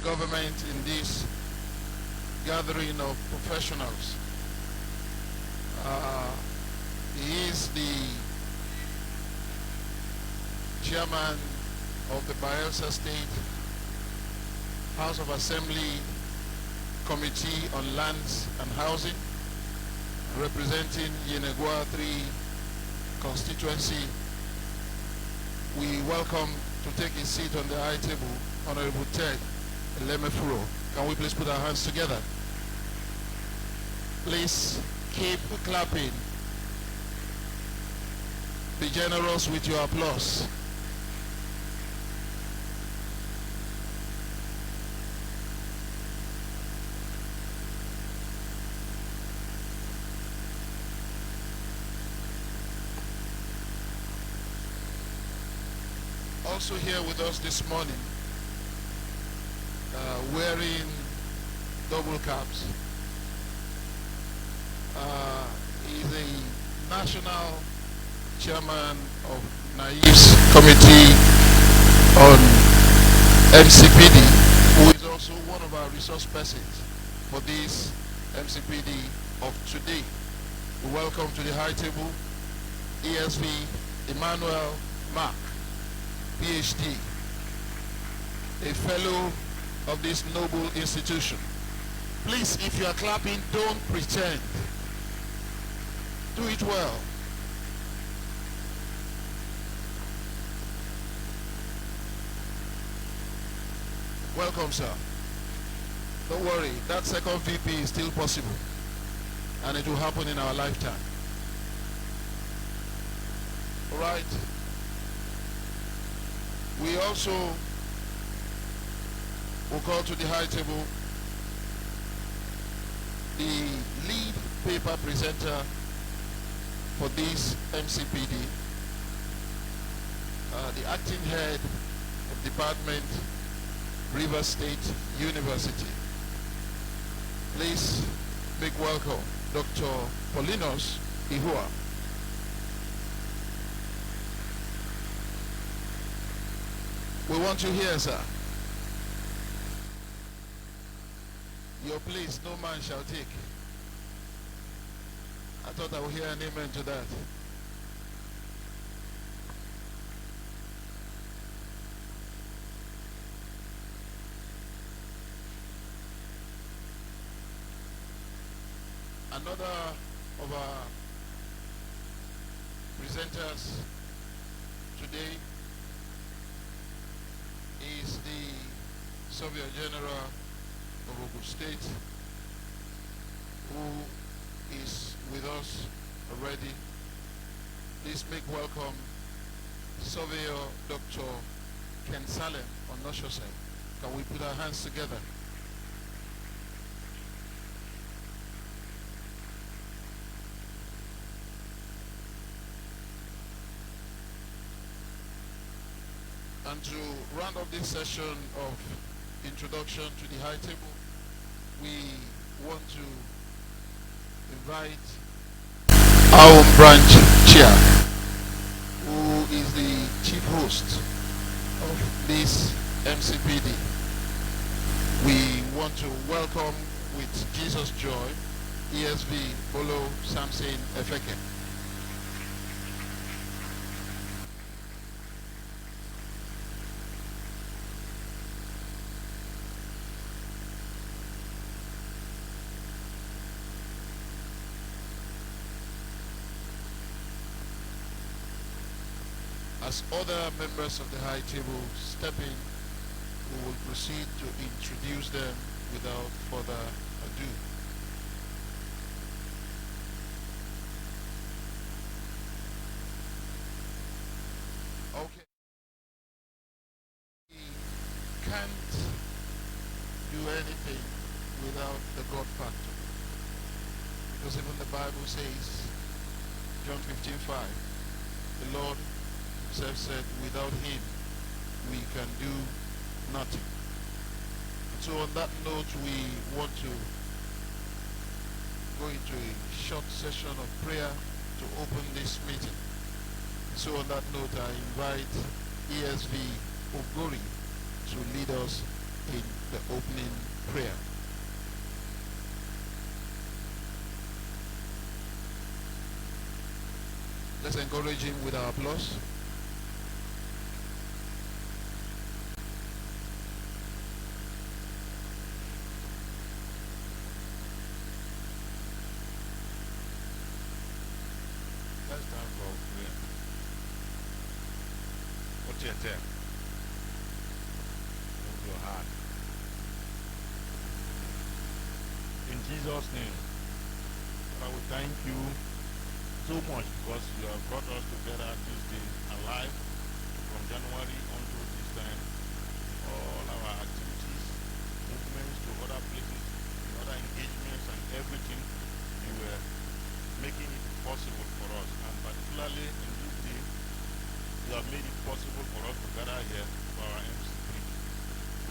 government in this gathering of professionals. He is the chairman of the Bayelsa State House of Assembly Committee on Lands and Housing, representing Yenegua 3 constituency. We welcome to take his seat on the high table, Honorable Ted Lemefuro. Can we please put our hands together? Please keep clapping. Be generous with your applause. Also here with us this morning, wearing double caps, is a national chairman of Niesv Committee on Mcpd, who is also one of our resource persons for this Mcpd of today. We welcome to the high table Niesv Emmanuel Mark, PhD, a fellow of this noble institution. Please, if you are clapping, don't pretend. Do it well. Welcome, sir. Don't worry, that second VP is still possible, and it will happen in our lifetime. All right. We also will call to the high table the lead paper presenter for this Mcpd, the acting head of department, Rivers State University. Please make welcome Dr. Paulinus Ihua. We want you here, sir. Your place no man shall take. I thought I would hear an amen to that. Another of our presenters today is the Surveyor General of Ogun State, who is with us already. Please make welcome Surveyor Dr. Ken Salem on Noshose. Can we put our hands together? And to round up this session of introduction to the high table, we want to invite our branch chair, who is the chief host of this Mcpd. We want to welcome with Jesus joy ESV Bolo Samson Efeke. As other members of the high table step in, we will proceed to introduce them without further ado. Okay. We can't do anything without the God factor, because even the Bible says, John 15:5, the Lord himself said, without him we can do nothing. And so on that note, we want to go into a short session of prayer to open this meeting. So on that note, I invite ESV Ogori to lead us in the opening prayer. Let's encourage him with our applause. Let's stand for prayer. What's your turn? Move your hand. In Jesus' name, I will thank you so much because you have brought us together this day alive from January until this time. All our activities, movements to other places, other engagements and everything, you were making it possible for us. And particularly in this day, you have made it possible for us to gather here for our Mcpd,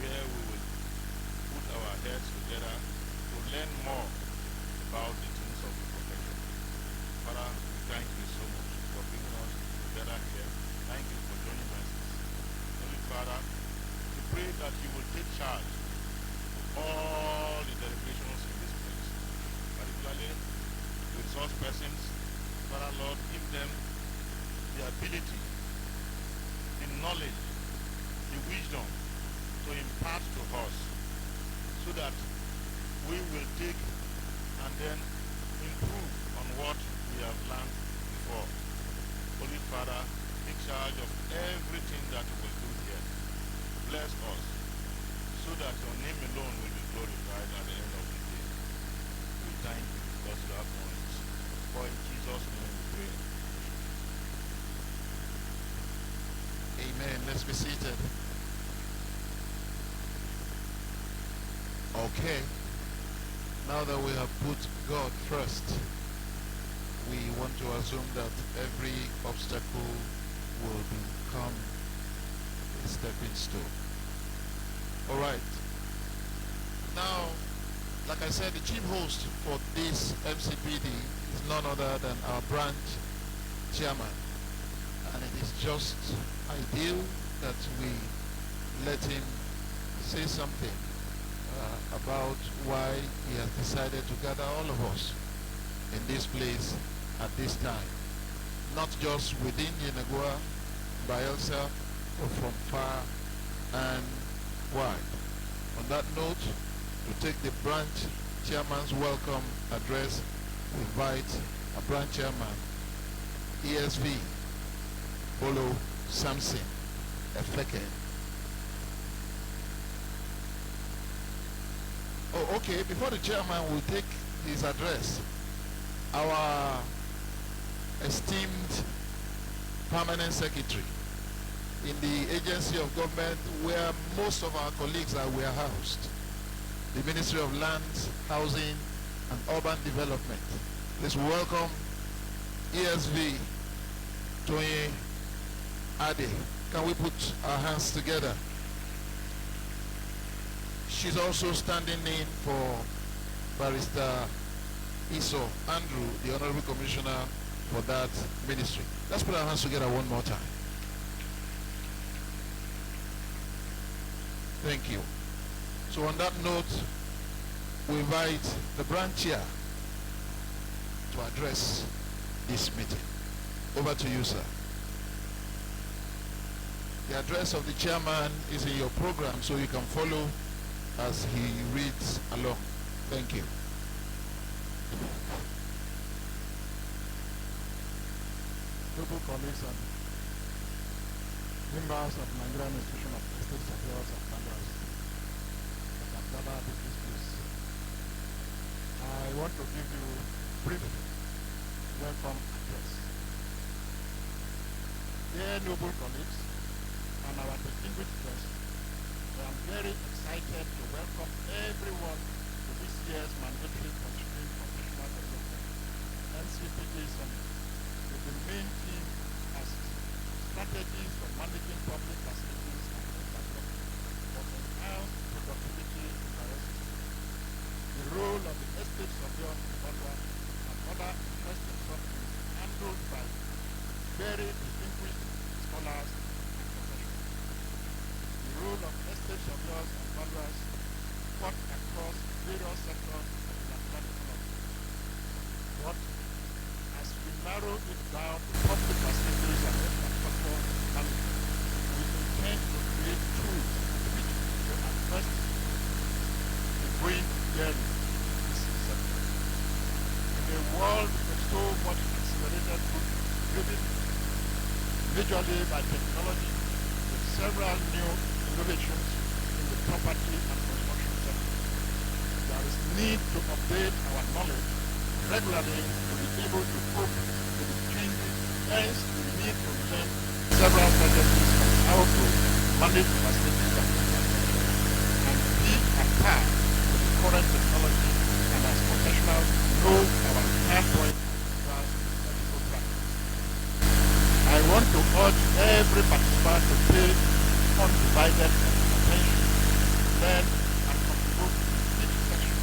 where we will put our heads together to learn more about the things of the profession. Father, we thank you so much for bringing us together here. Thank you for joining us. Holy Father, we pray that you will take charge of all the deliberations in this place, particularly the resource persons. Father, Lord, give them the ability, the knowledge, the wisdom to impart to us so that we will take and then improve on what we have learned before. Holy Father, take charge of everything that we will do here. Bless us so that your name alone will be glorified at the end of the day. We thank you because you have done it. For in Jesus' name we pray. Amen. Let's be seated. Okay. Now that we have put God first, we want to assume that every obstacle will become a stepping stone. All right. Now, like I said, the chief host for this Mcpd is none other than our branch chairman. And it is just ideal that we let him say something about why he has decided to gather all of us in this place at this time. Not just within Yenagoa, Bayelsa, but from far and wide. On that note, to take the branch chairman's welcome address, we invite our branch chairman, Niesv, Bolo Samson Efeke. Oh, okay, before the chairman will take his address, our esteemed permanent secretary in the agency of government where most of our colleagues are warehoused, the Ministry of Lands, Housing and Urban Development. Please welcome Niesv Toye Ade. Can we put our hands together? She's also standing in for Barrister Iso Andrew, the Honorable Commissioner for that ministry. Let's put our hands together one more time. Thank you. So on that note, we invite the branch chair to address this meeting. Over to you, sir. The address of the chairman is in your program, so you can follow as he reads along. Thank you. Noble colleagues and members of Nigerian Institution of Estate Surveyors and Planners that have gathered in this place, I want to give you a brief welcome address. Dear noble colleagues and our distinguished guests, I am very excited to welcome everyone to this year's mandatory continuing professional development Mcpd Summit, with the main theme as strategies for managing public facilities and infrastructure for enhanced productivity in Bayelsa. The role of the estate surveyor in Badwa and other interesting topics handled by very distinguished scholars and professionals. The role of estate surveyors and valuers cut across various sectors of the national economy. But as we narrow it down to public facilities and infrastructure management, we intend to create tools which will address the growing yearly in this sector. In a world with so much accelerated growth driven majorly by technology, with several new innovations in the property and construction sector, there is need to update our knowledge regularly to be able to cope with the changes. Hence, we need to learn several strategies on how to manage facilities and infrastructure and be at par with the current technology, and as professionals know our standpoint as medical practice. I want to urge every participant to pay undivided attention, learn and contribute to each section.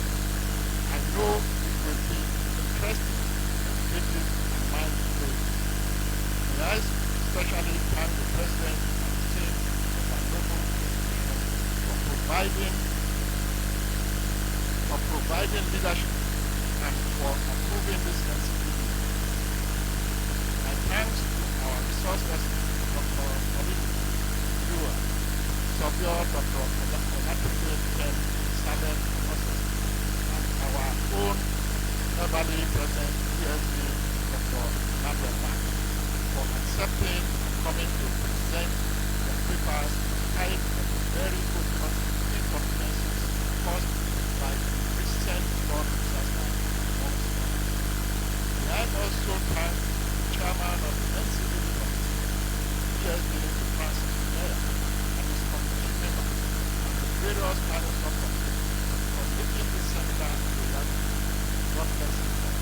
I know it will be interesting, educative and mind-blowing. May I especially thank the President and team of our local institution for providing leadership and for approving this sensitivity. My thanks to our resource person, Dr. Olivia Dua, Sofia, Dr. Mcpd, Salem, and our own verbally present ESD, Dr. Manuel Mark, for accepting and coming to present their papers despite of the very open inconveniences caused by the recent flood disaster amongst others. May I also thank the chairman of the Mcpd committee, ESD, Francis Mayer, and his committee members, and the various panel subcommittees for making this seminar a reality. God bless you all.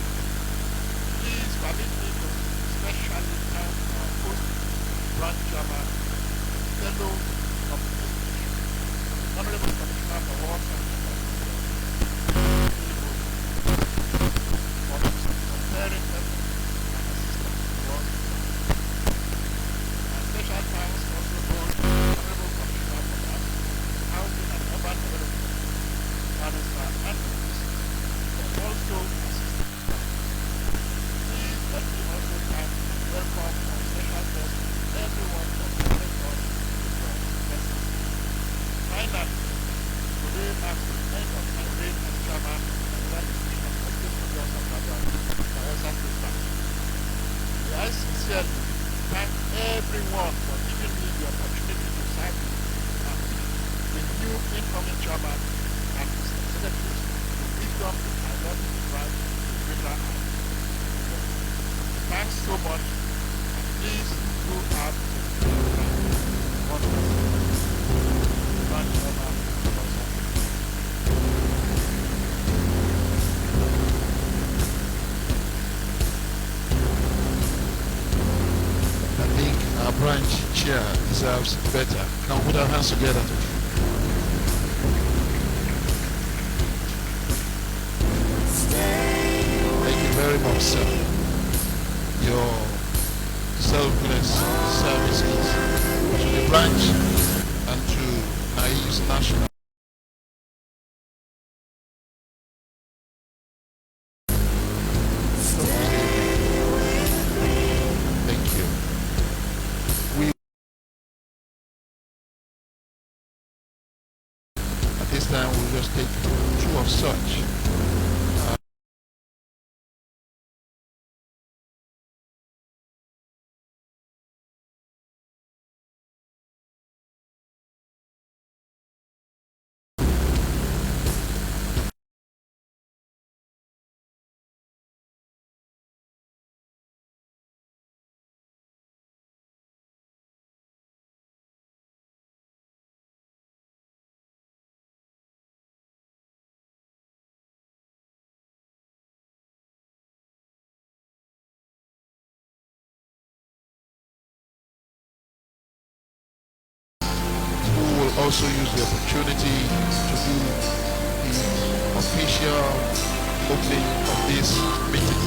Please permit me to especially thank our host, branch chairman, fellow of the institution, the Honorable Commissioner for Works and Infrastructure, for his comparing efforts and assistance towards the project. My special thanks also goes to the Honorable Commissioner for Housing and Urban Development, Bayelsa, and also assistant. Please let me also thank and welcome our special guests, everyone for joining us with your presence. Finally, today marks the end of my reign as chairman of the Nigeria Division of Estate Producers of Bayelsa State Bank. May I sincerely thank everyone for giving me the opportunity to serve you and the new incoming chairman and his executives to wisdom to drive to greater heights. Thanks so much, and please do have a good time. God bless you. Branch Chairman, I think our branch chair deserves better. Can we put our hands together? Thank you very much, sir. Your selfless services to the branch and to Niesv National. Thank you. At this time, we'll just take two of such. Also use the opportunity to do the official opening of this meeting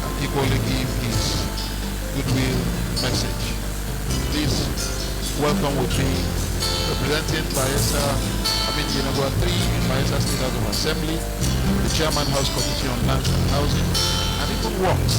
and equally give his goodwill message. Please welcome with me, representing Bayelsa, the number 3 Bayelsa State House of Assembly, the Chairman House Committee on Lands and Housing, and even Works.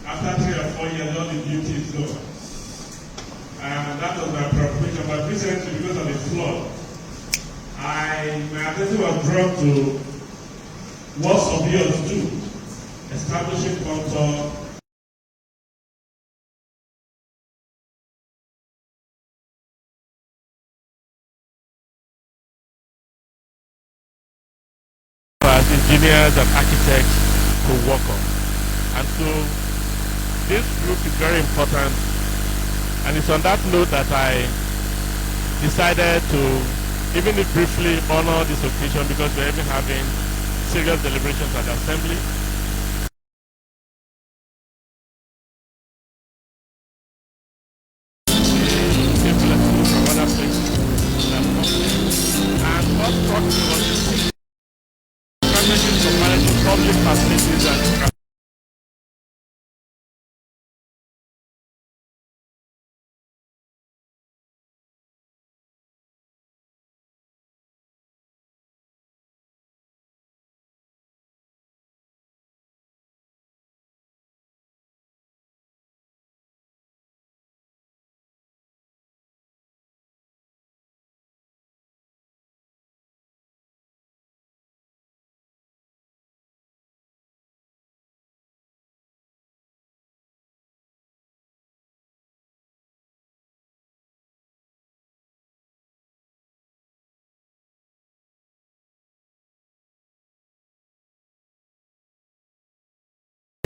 After 3 or 4 years, all the beauty is over. And that was my preoccupation. But recently, because of the flood, my attention was drawn to what surveyors do, establishing contour. As engineers and architects to work on. And so this group is very important, and it's on that note that I decided to, even if briefly, honor this occasion because we're even having serious deliberations at the Assembly. From other places and what struck me was the strategies for managing public facilities and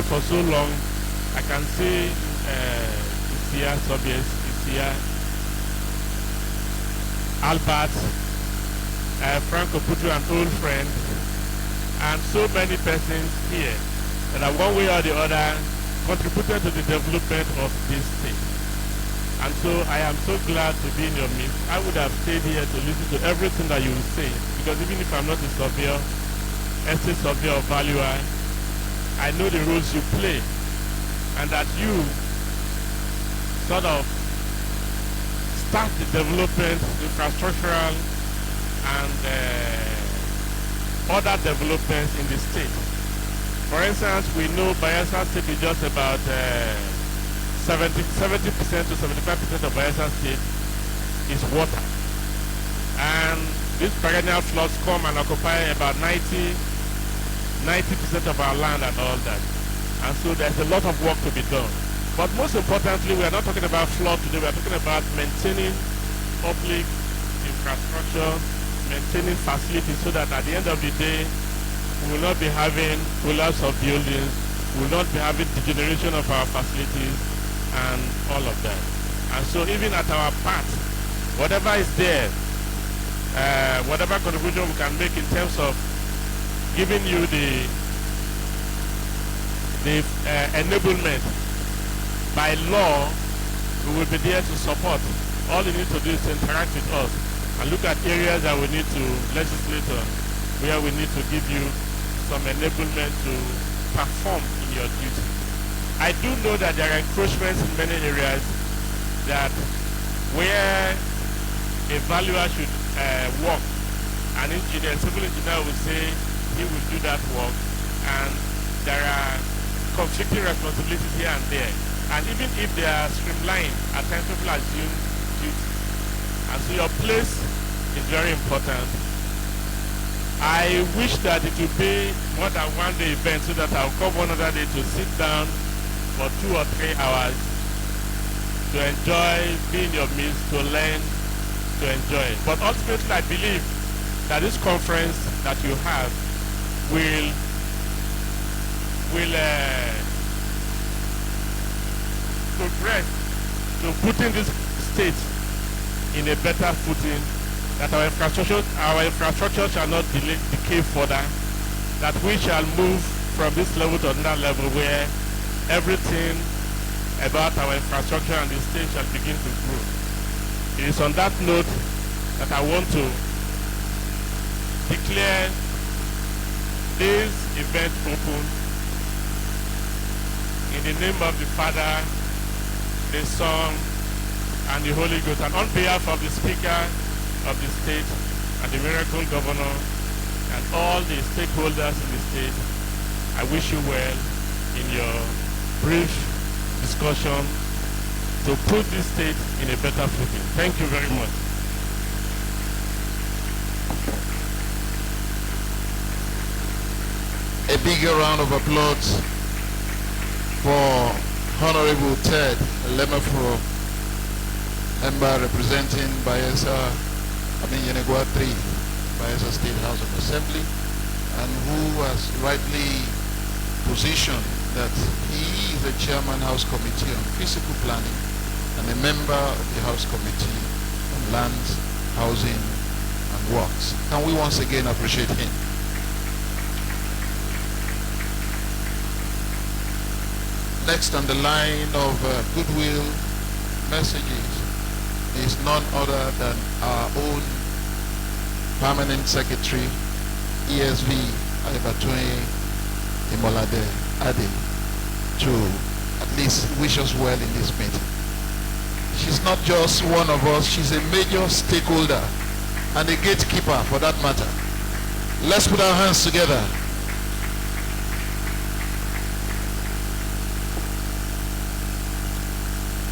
for so long. I can see Isia Sobies, Isia Albert, Franco Putu, an old friend, and so many persons here that are one way or the other contributed to the development of this state. And so I am so glad to be in your midst. I would have stayed here to listen to everything that you will say, because even if I'm not a surveyor, estate surveyor or valuer, I know the roles you play, and that you sort of start the development, infrastructural and other developments in the state. For instance, we know Bayelsa State is just about 70% to 75% of Bayelsa State is water. And these perennial floods come and occupy about 90% of our land and all that. And so there's a lot of work to be done. But most importantly, we are not talking about flood today, we are talking about maintaining public infrastructure, maintaining facilities so that at the end of the day, we will not be having collapse of buildings, we will not be having degeneration of our facilities and all of that. And so even at our part, whatever is there, whatever contribution we can make in terms of giving you the enablement by law, we will be there to support. All you need to do is to interact with us and look at areas that we need to legislate on, where we need to give you some enablement to perform in your duty. I do know that there are encroachments in many areas that where a valuer should work, an engineer, civil engineer will say he will do that work, and there are conflicting responsibilities here and there. And even if they are streamlined, at times people assume duty. And so your place is very important. I wish that it would be more than one day event so that I'll come one other day to sit down for 2 or 3 hours to enjoy being in your midst, to learn, to enjoy. But ultimately, I believe that this conference that you have will progress to putting this state in a better footing, that our infrastructure shall not decay further, that we shall move from this level to another level where everything about our infrastructure and the state shall begin to grow. It is on that note that I want to declare this event open in the name of the Father, the Son, and the Holy Ghost, and on behalf of the Speaker of the state and the Miracle Governor and all the stakeholders in the state, I wish you well in your brief discussion to put this state in a better footing. Thank you very much. A bigger round of applause for Honorable Ted Lemefro, member representing Bayelsa, Yenegua 3, Bayelsa State House of Assembly, and who has rightly positioned that he is the chairman House Committee on Physical Planning and a member of the House Committee on Lands, Housing, and Works. Can we once again appreciate him? Next on the line of goodwill messages is none other than our own Permanent Secretary, ESV Aibatoye Imolade Ade, to at least wish us well in this meeting. She's not just one of us, she's a major stakeholder and a gatekeeper for that matter. Let's put our hands together.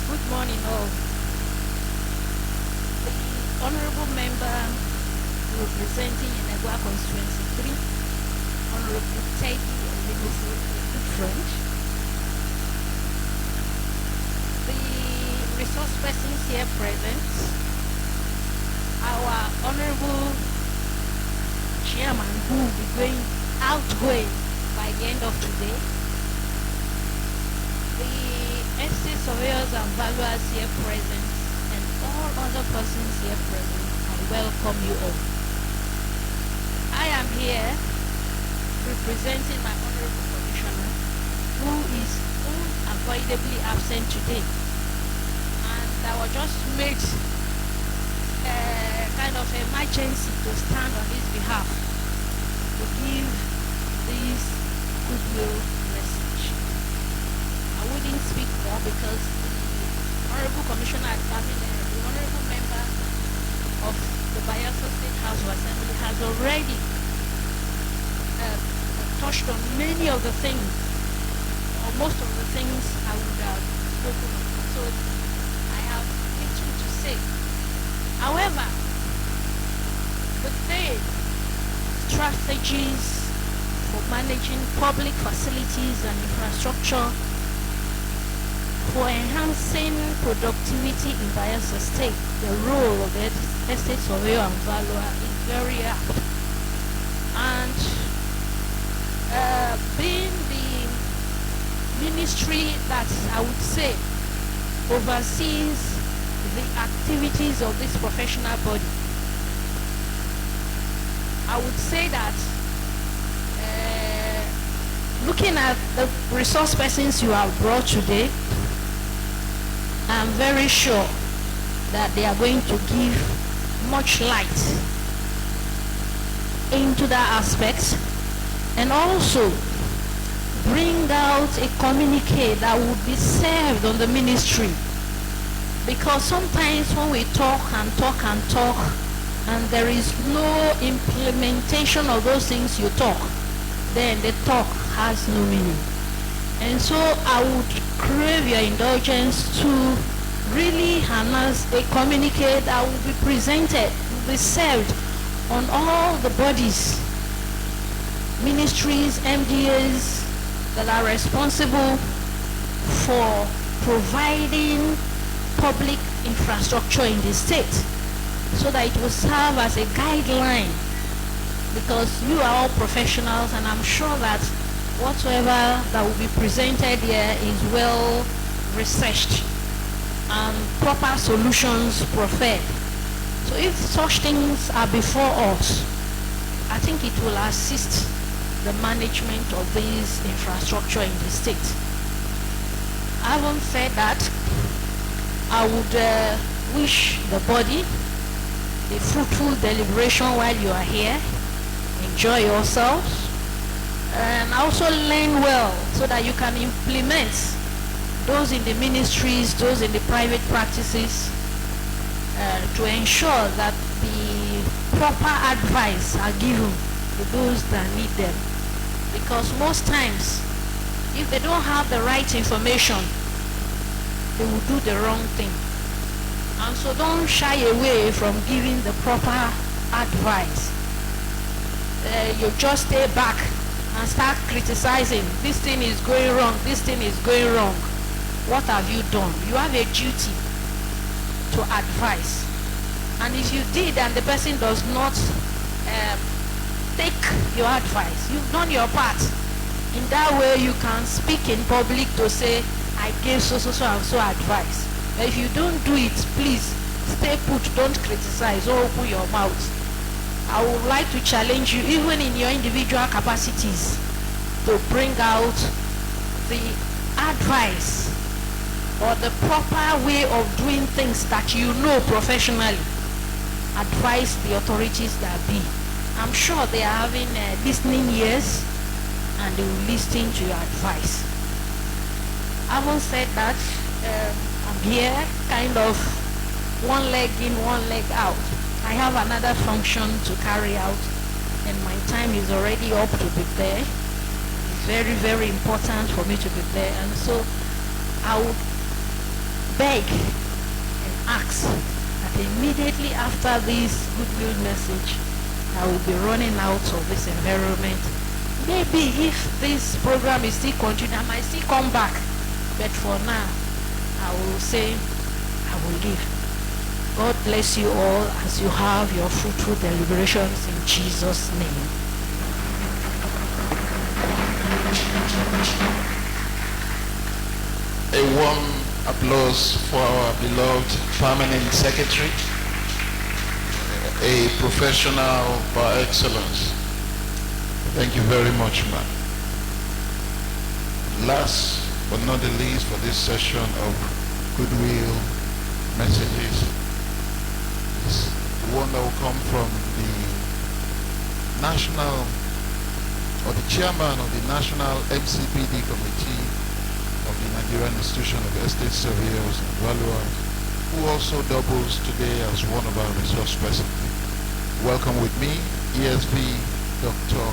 Good morning all. The Honorable Member representing Yenegua Constituency 3, Honorable Teddy Lemefro, a good friend. The resource persons here present, our Honorable Chairman who will be outgoing by the end of today, the estate surveyors and valuers here present, and all other persons here present, I welcome you all. I am here representing my Honorable Commissioner, who is unavoidably absent today. And I was just made a kind of emergency to stand on his behalf to give this goodwill message. I wouldn't speak more because the Honorable Commissioner, the Honorable Member of the Bayelsa State House of Assembly has already touched on many of the things, or most of the things I would have spoken of. So I have little to say. However, the third strategies for managing public facilities and infrastructure for enhancing productivity in Bayelsa State, the role of the estate surveyor and valuer is very apt. And being the ministry that I would say oversees the activities of this professional body, I would say that looking at the resource persons you have brought today, I'm very sure that they are going to give much light into that aspect, and also bring out a communique that would be served on the ministry. Because sometimes when we talk and talk and talk, and there is no implementation of those things you talk, then the talk has no meaning. And so I would crave your indulgence to really harness a communique that will be presented, will be served on all the bodies ministries, MDAs that are responsible for providing public infrastructure in the state, so that it will serve as a guideline, because you are all professionals, and I'm sure that whatsoever that will be presented here is well researched and proper solutions preferred. So if such things are before us, I think it will assist the management of this infrastructure in the state. Having said that, I would wish the body a fruitful deliberation while you are here. Enjoy yourselves and also learn well, so that you can implement those in the ministries, those in the private practices, to ensure that the proper advice are given to those that need them. Because most times, if they don't have the right information, they will do the wrong thing. And so don't shy away from giving the proper advice. You just stay back and start criticizing. This thing is going wrong, this thing is going wrong. What have you done? You have a duty to advise. And if you did and the person does not take your advice, you've done your part. In that way, you can speak in public to say, I gave so and so advice. But if you don't do it, please stay put, don't criticize or open your mouth. I would like to challenge you, even in your individual capacities, to bring out the advice or the proper way of doing things that you know professionally. Advise the authorities that be. I'm sure they are having listening ears, and they will listen to your advice. Having said that, I'm here kind of one leg in, one leg out. I have another function to carry out, and my time is already up to be there. It's very, very important for me to be there, and so I would beg and ask that immediately after this goodwill message, I will be running out of this environment. Maybe if this program is still continuing, I might still come back. But for now, I will say, I will leave. God bless you all as you have your fruitful deliberations in Jesus' name. A warm applause for our beloved permanent secretary, a professional par excellence. Thank you very much, ma'am. Last but not the least for this session of goodwill messages is one that will come from the national, or the chairman of the National Mcpd Committee of the Nigerian Institution of Estate Surveyors and Valuers, who also doubles today as one of our resource persons. Welcome with me, ESV Dr.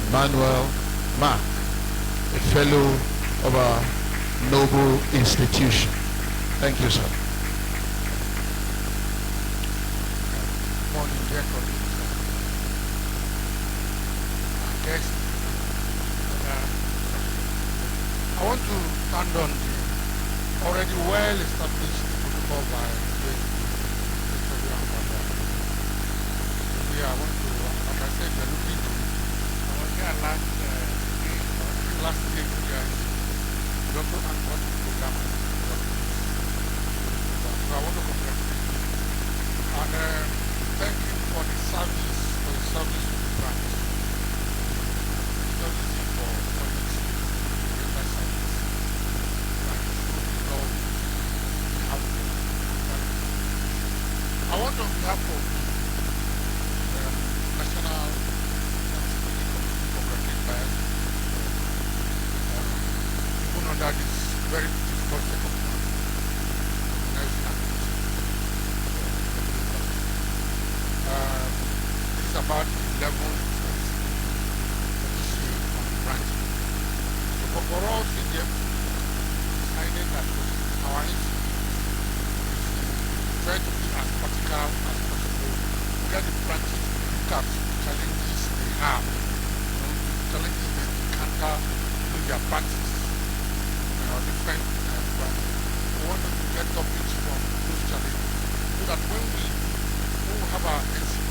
Emmanuel Mark, a fellow of our noble institution. Thank you, sir. Morning, dear colleagues. Guests. I want to stand on the already well-established protocol by the I want to, like I said, we're looking to, I was here last day, Dr. Antoine program. So I want to congratulate you and thank you for the service to the branch. Service for quality, greater service. I want on behalf of the National Security Committee for Bracketed Bias, even under this very difficult circumstance, organizing activities. This is about the 11th this year on the branch. So for us in the decided that our institute try to be as practical as possible, get the branches to look at the challenges they have, challenges they encounter in their practice different branches. We want to get topics from those challenges so that when we have our NCP,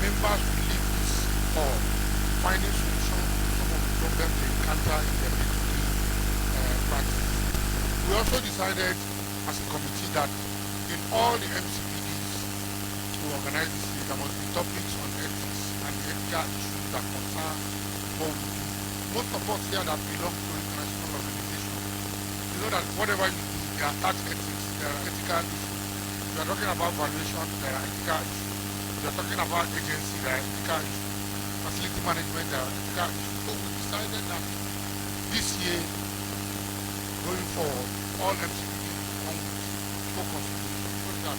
members will leave this hall finding solutions to some of the problems they encounter in their day-to-day practice. We also decided as a committee that in all the MCPDs to organize this year, there must be topics on ethics and the ethical issues that concern what we do. Most of us here that belong to international organizations, you know that whatever you do, there are attached ethics, there are ethical issues. You are talking about valuation, there are ethical issues. You are talking about agency, there are ethical issues. Facility management, there are ethical issues. So we decided that this year, going forward, all MCPDs come with focus so that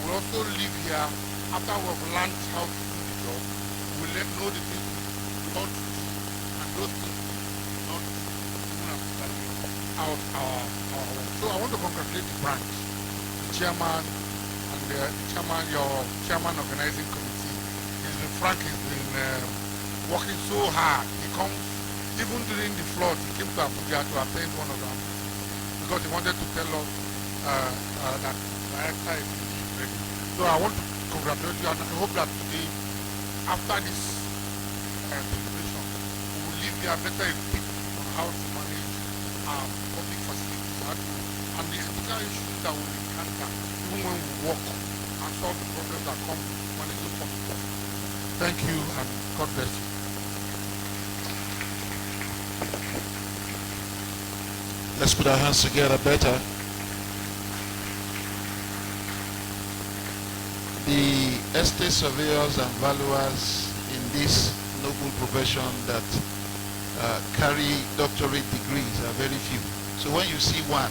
we'll also live here after we've learned how to do the job. We'll know the things we ought to do and those things we not do even after our work. So I want to congratulate the branch, the chairman, and the chairman, your chairman organizing committee. Frank has been working so hard. He comes, even during the flood, he came to Abuja to attend one of them because he wanted to tell us that Bayelsa is ready. So I want to congratulate you and I hope that today, after this presentation, we will leave here better equipped on how to manage our public facilities and the ethical issues that we encounter even when we work and solve the problems that come with managing public facilities. Thank you and God bless you. Let's put our hands together better. The estate surveyors and valuers in this noble profession that carry doctorate degrees are very few. So when you see one,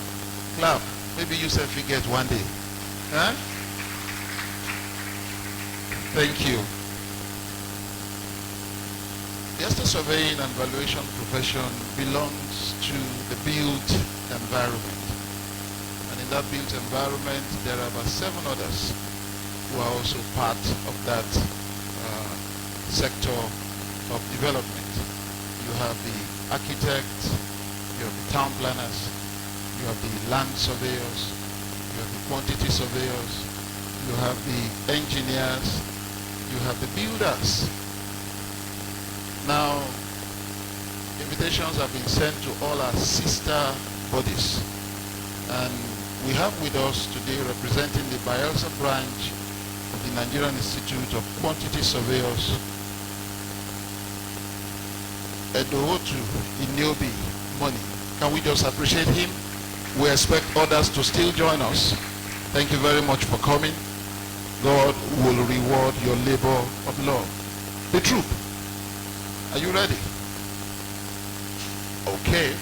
clap. Maybe you self will get one day. Huh? Thank you. The estate surveying and valuation profession belongs to the built environment. And in that built environment, there are about 7 others who are also part of that sector of development. You have the architects, you have the town planners, you have the land surveyors, you have the quantity surveyors, you have the engineers, you have the builders. Now, invitations have been sent to all our sister bodies, and we have with us today, representing the Bayelsa branch of the Nigerian Institute of Quantity Surveyors, Edohotu Inyobi Money. Can we just appreciate him? We expect others to still join us. Thank you very much for coming. God will reward your labor of love. The troop. Are you ready? Okay.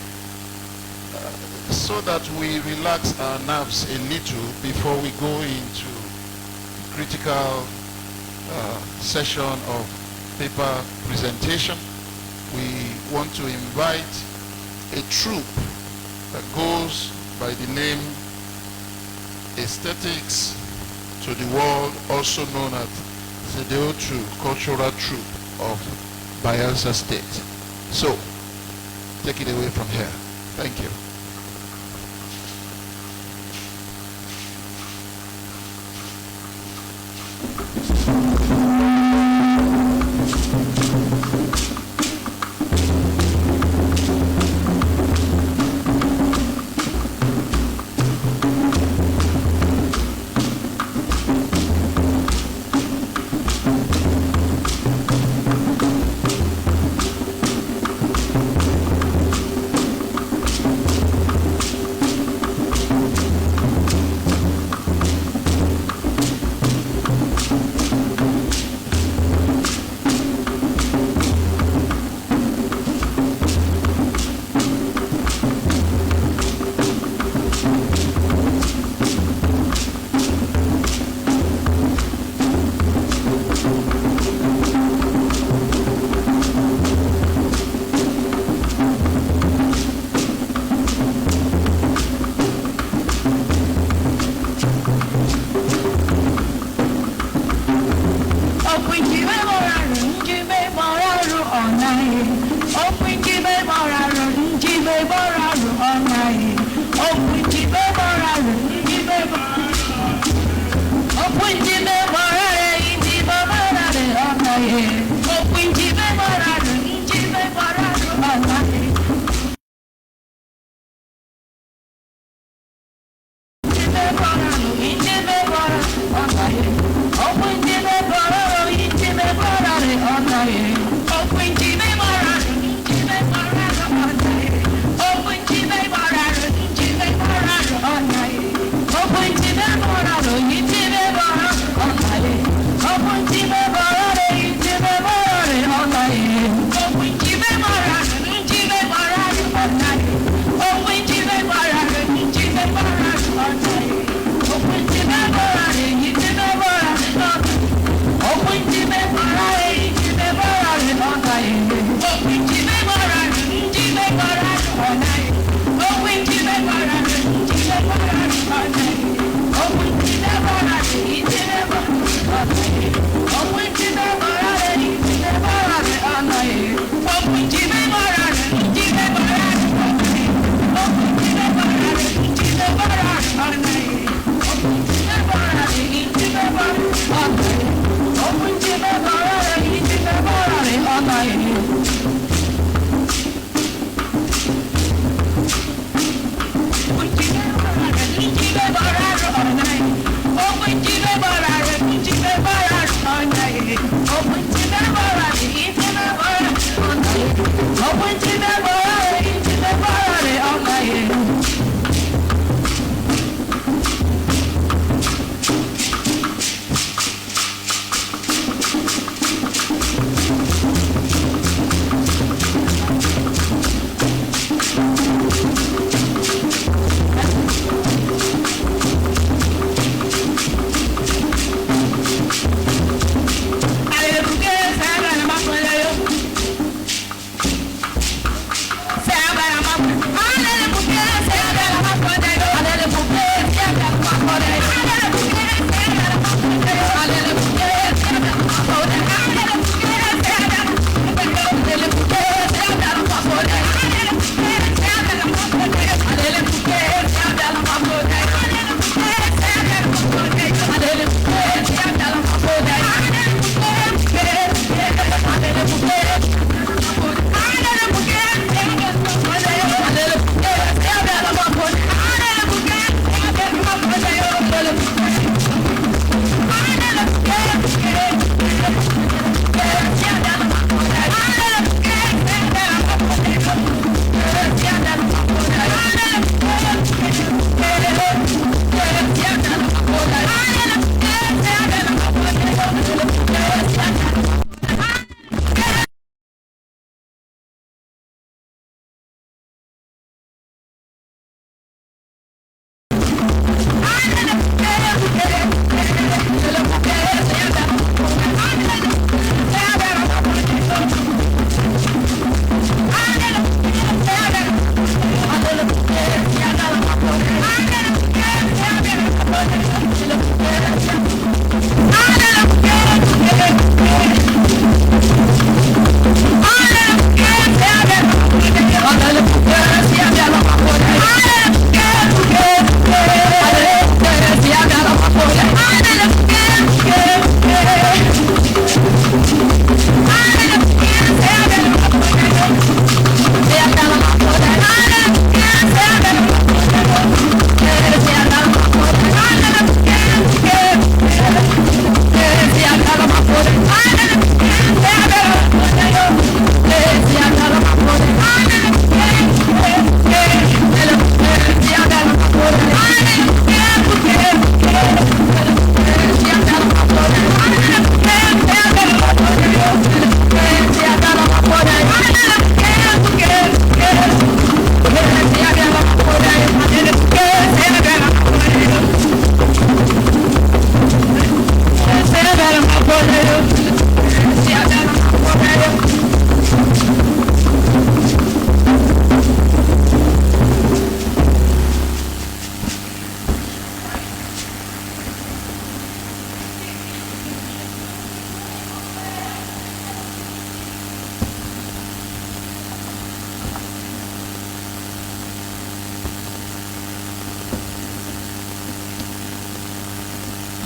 So that we relax our nerves a little before we go into critical session of paper presentation, we want to invite a troupe that goes by the name Aesthetics to the World, also known as Sedeotu Cultural Troupe of Bayelsa State. So, take it away from here. Thank you.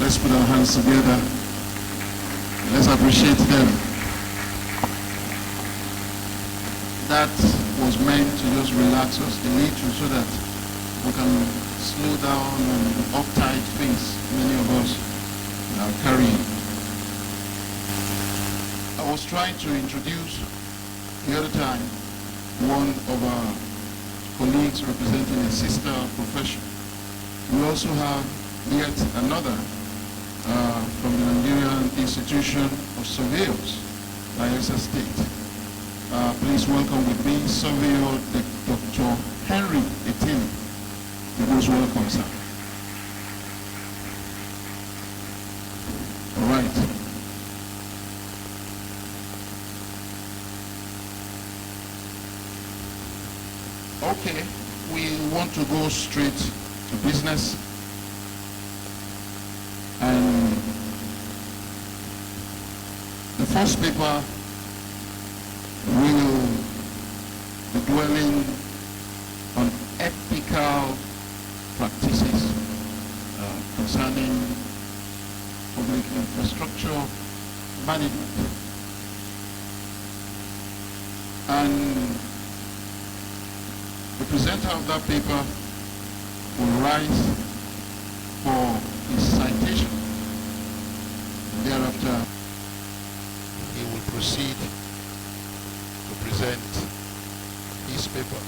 Let's put our hands together. Let's appreciate them. That was meant to just relax us a little so that we can slow down on the uptight things many of us are carrying. I was trying to introduce the other time one of our colleagues representing a sister profession. We also have yet another from the Nigerian Institution of Surveyors, Bayelsa State. Please welcome with me Surveyor Dr. Henry Etili. You're most welcome, sir. All right. Okay, we want to go straight to business. And the first paper will be dwelling on ethical practices concerning public infrastructure management. And the presenter of that paper will rise for his citation. Thereafter, he will proceed to present his paper.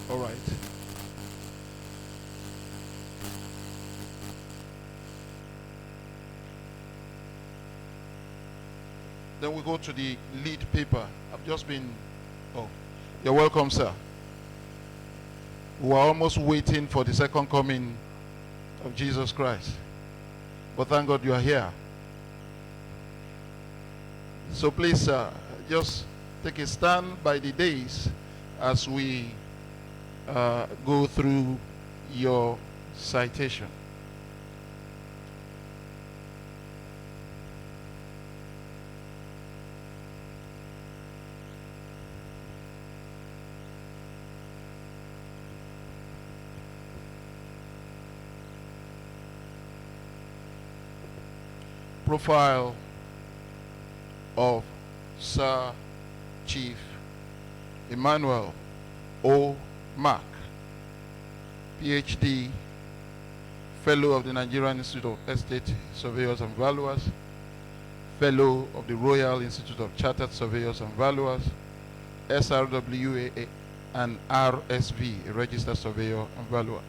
All right. Then we go to the lead paper. I've just been, oh, you're welcome, sir. We are almost waiting for the second coming of Jesus Christ. But thank God you are here. So please, sir, just take a stand by the days as we go through your citation. Profile of Sir Chief Emmanuel O. Mark, PhD, Fellow of the Nigerian Institute of Estate Surveyors and Valuers, Fellow of the Royal Institute of Chartered Surveyors and Valuers, SRWA and RSV, a Registered Surveyor and Valuer.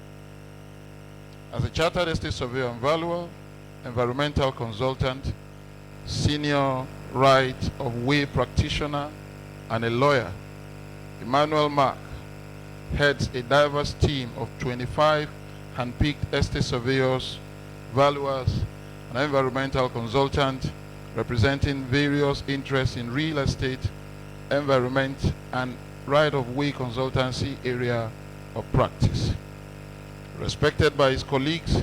As a Chartered Estate Surveyor and Valuer, Environmental Consultant, Senior Right of Way Practitioner, and a lawyer, Emmanuel Mark heads a diverse team of 25 hand-picked estate surveyors, valuers, and environmental consultants representing various interests in real estate, environment, and right-of-way consultancy area of practice. Respected by his colleagues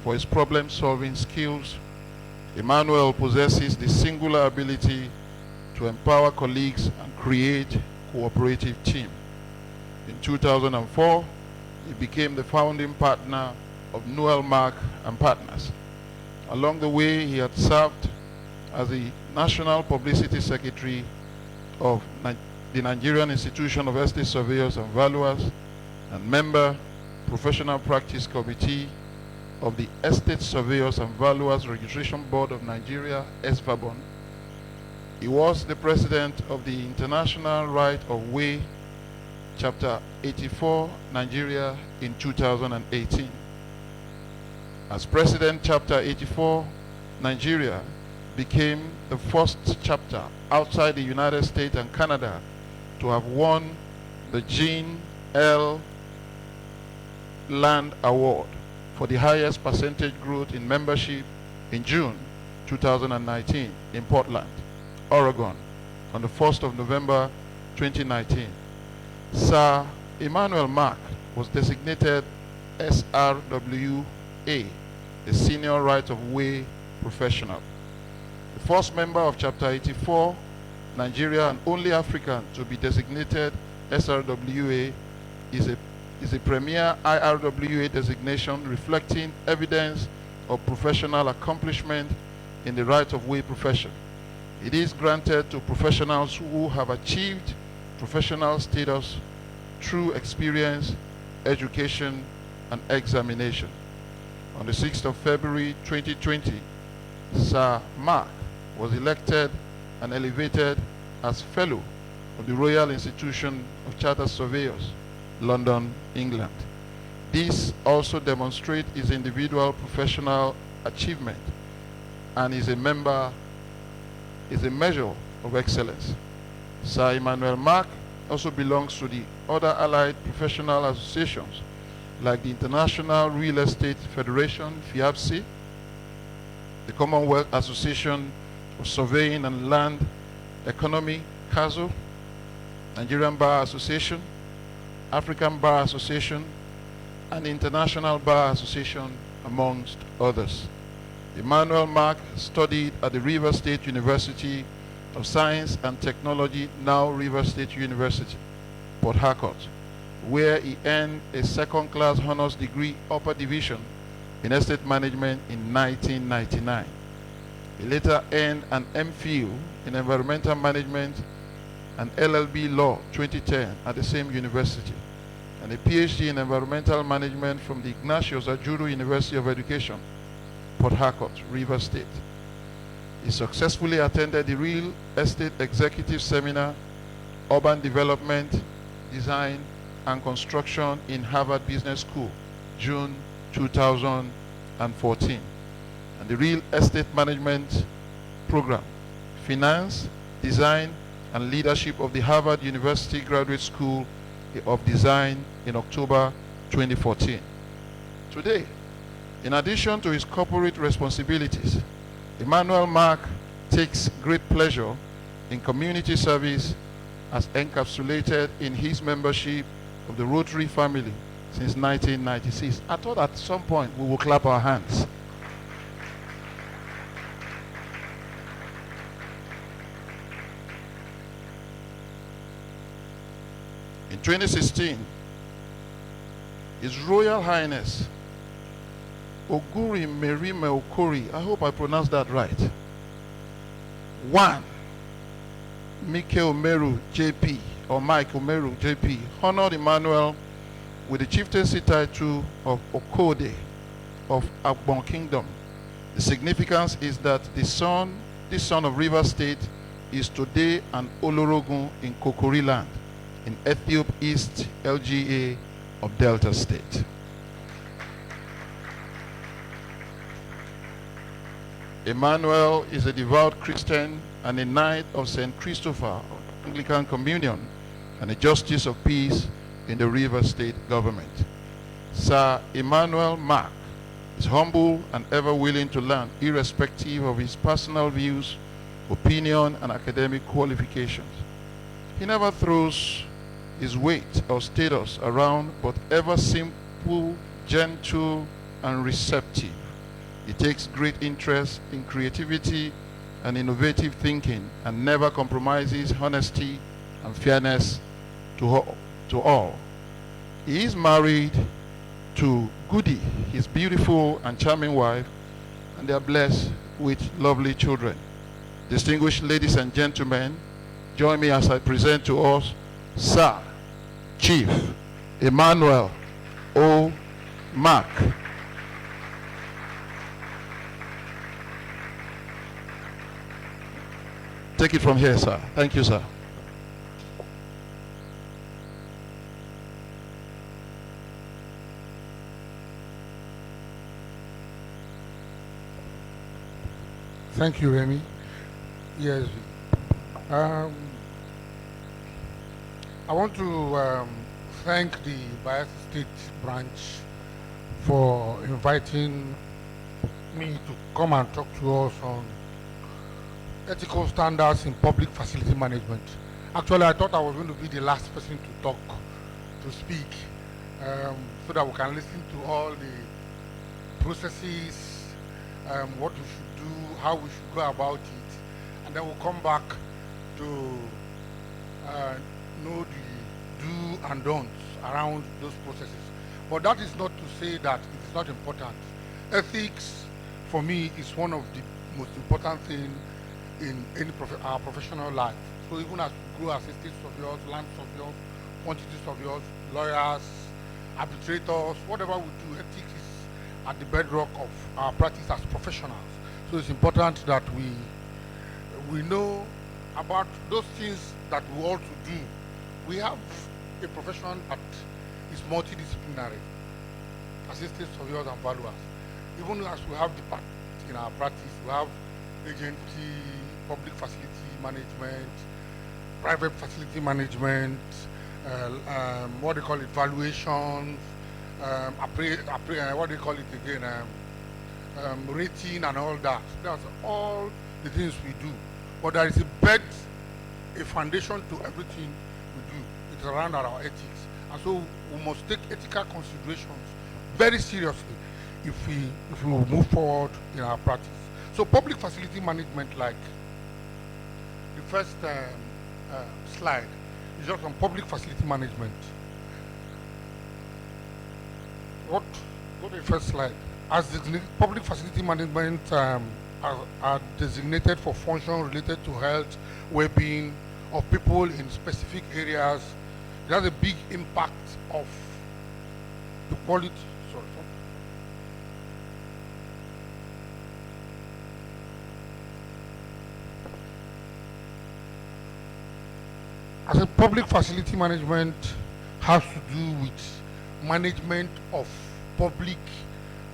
for his problem-solving skills, Emmanuel possesses the singular ability to empower colleagues and create cooperative team. In 2004, he became the founding partner of Noel Mark and Partners. Along the way, he had served as the National Publicity Secretary of the Nigerian Institution of Estate Surveyors and Valuers and member, Professional Practice Committee of the Estate Surveyors and Valuers Registration Board of Nigeria, SVABON. He was the president of the International Right of Way, Chapter 84, Nigeria, in 2018. As president, Chapter 84, Nigeria became the first chapter outside the United States and Canada to have won the Jean L. Land Award for the highest percentage growth in membership in June 2019 in Portland, Oregon, on the 1st of November 2019. Sir Emmanuel Mark was designated SRWA, a senior right-of-way professional. The first member of Chapter 84, Nigeria and only African to be designated SRWA, is a premier IRWA designation reflecting evidence of professional accomplishment in the right-of-way profession. It is granted to professionals who have achieved professional status through experience, education, and examination. On the 6th of February 2020, Sir Mark was elected and elevated as Fellow of the Royal Institution of Chartered Surveyors, London, England. This also demonstrates his individual professional achievement and is a measure of excellence. Sir Emmanuel Mark also belongs to the other allied professional associations like the International Real Estate Federation, FIABC, the Commonwealth Association of Surveying and Land Economy, CASO, Nigerian Bar Association, African Bar Association, and International Bar Association, amongst others. Emmanuel Mark studied at the Rivers State University of Science and Technology, now Rivers State University, Port Harcourt, where he earned a second-class honors degree upper division in estate management in 1999. He later earned an MPhil in environmental management and LLB law 2010 at the same university, and a PhD in environmental management from the Ignatius Ajuru University of Education, Port Harcourt, Rivers State. He successfully attended the Real Estate Executive Seminar, Urban Development, Design, and Construction in Harvard Business School, June 2014, and the Real Estate Management Program, Finance, Design, and Leadership of the Harvard University Graduate School of Design in October 2014. Today, in addition to his corporate responsibilities, Emmanuel Mark takes great pleasure in community service as encapsulated in his membership of the Rotary family since 1996. I thought at some point we will clap our hands. In 2016, His Royal Highness Oguri Merime Okori, I hope I pronounced that right, 1. Mike Omeru JP, or Mike Omeru JP, honored Emmanuel with the chieftaincy title of Okode of Agbon Kingdom. The significance is that this son of Rivers State is today an Olorogun in Kokori land, in Ethiop East LGA of Delta State. Emmanuel is a devout Christian and a Knight of St. Christopher of Anglican Communion and a Justice of Peace in the Rivers State government. Sir Emmanuel Mark is humble and ever willing to learn, irrespective of his personal views, opinion, and academic qualifications. He never throws his weight or status around, but ever simple, gentle, and receptive. He takes great interest in creativity and innovative thinking and never compromises honesty and fairness to all. He is married to Goody, his beautiful and charming wife, and they are blessed with lovely children. Distinguished ladies and gentlemen, join me as I present to us Sir Chief Emmanuel O. Mark. Take it from here, sir. Thank you, sir. Thank you, Remy. Yes. I want to thank the Bayelsa State branch for inviting me to come and talk to us on ethical standards in public facility management. Actually, I thought I was going to be the last person to talk, to speak, so that we can listen to all the processes, what we should do, how we should go about it, and then we'll come back to know the do and don'ts around those processes. But that is not to say that it is not important. Ethics, for me, is one of the most important things in any our professional life. So even as we grow as estate surveyors, land surveyors, quantity surveyors, lawyers, arbitrators, whatever we do, ethics is at the bedrock of our practice as professionals. So it's important that we know about those things that we ought to do. We have a profession that is multidisciplinary, assistant surveyors and valuers. Even as we have departments in our practice, we have agency, public facility management, private facility management, what do you call it, valuations, what do you call it again, rating and all that. That's all the things we do. But there is a foundation to everything we do. It's around our ethics. And so we must take ethical considerations very seriously if we will move forward in our practice. So public facility management, like the first slide, is just on public facility management. Go to the first slide. As public facility management are designated for functions related to health, well-being of people in specific areas. It has a big impact of the quality. Sorry. As a public facility management has to do with management of public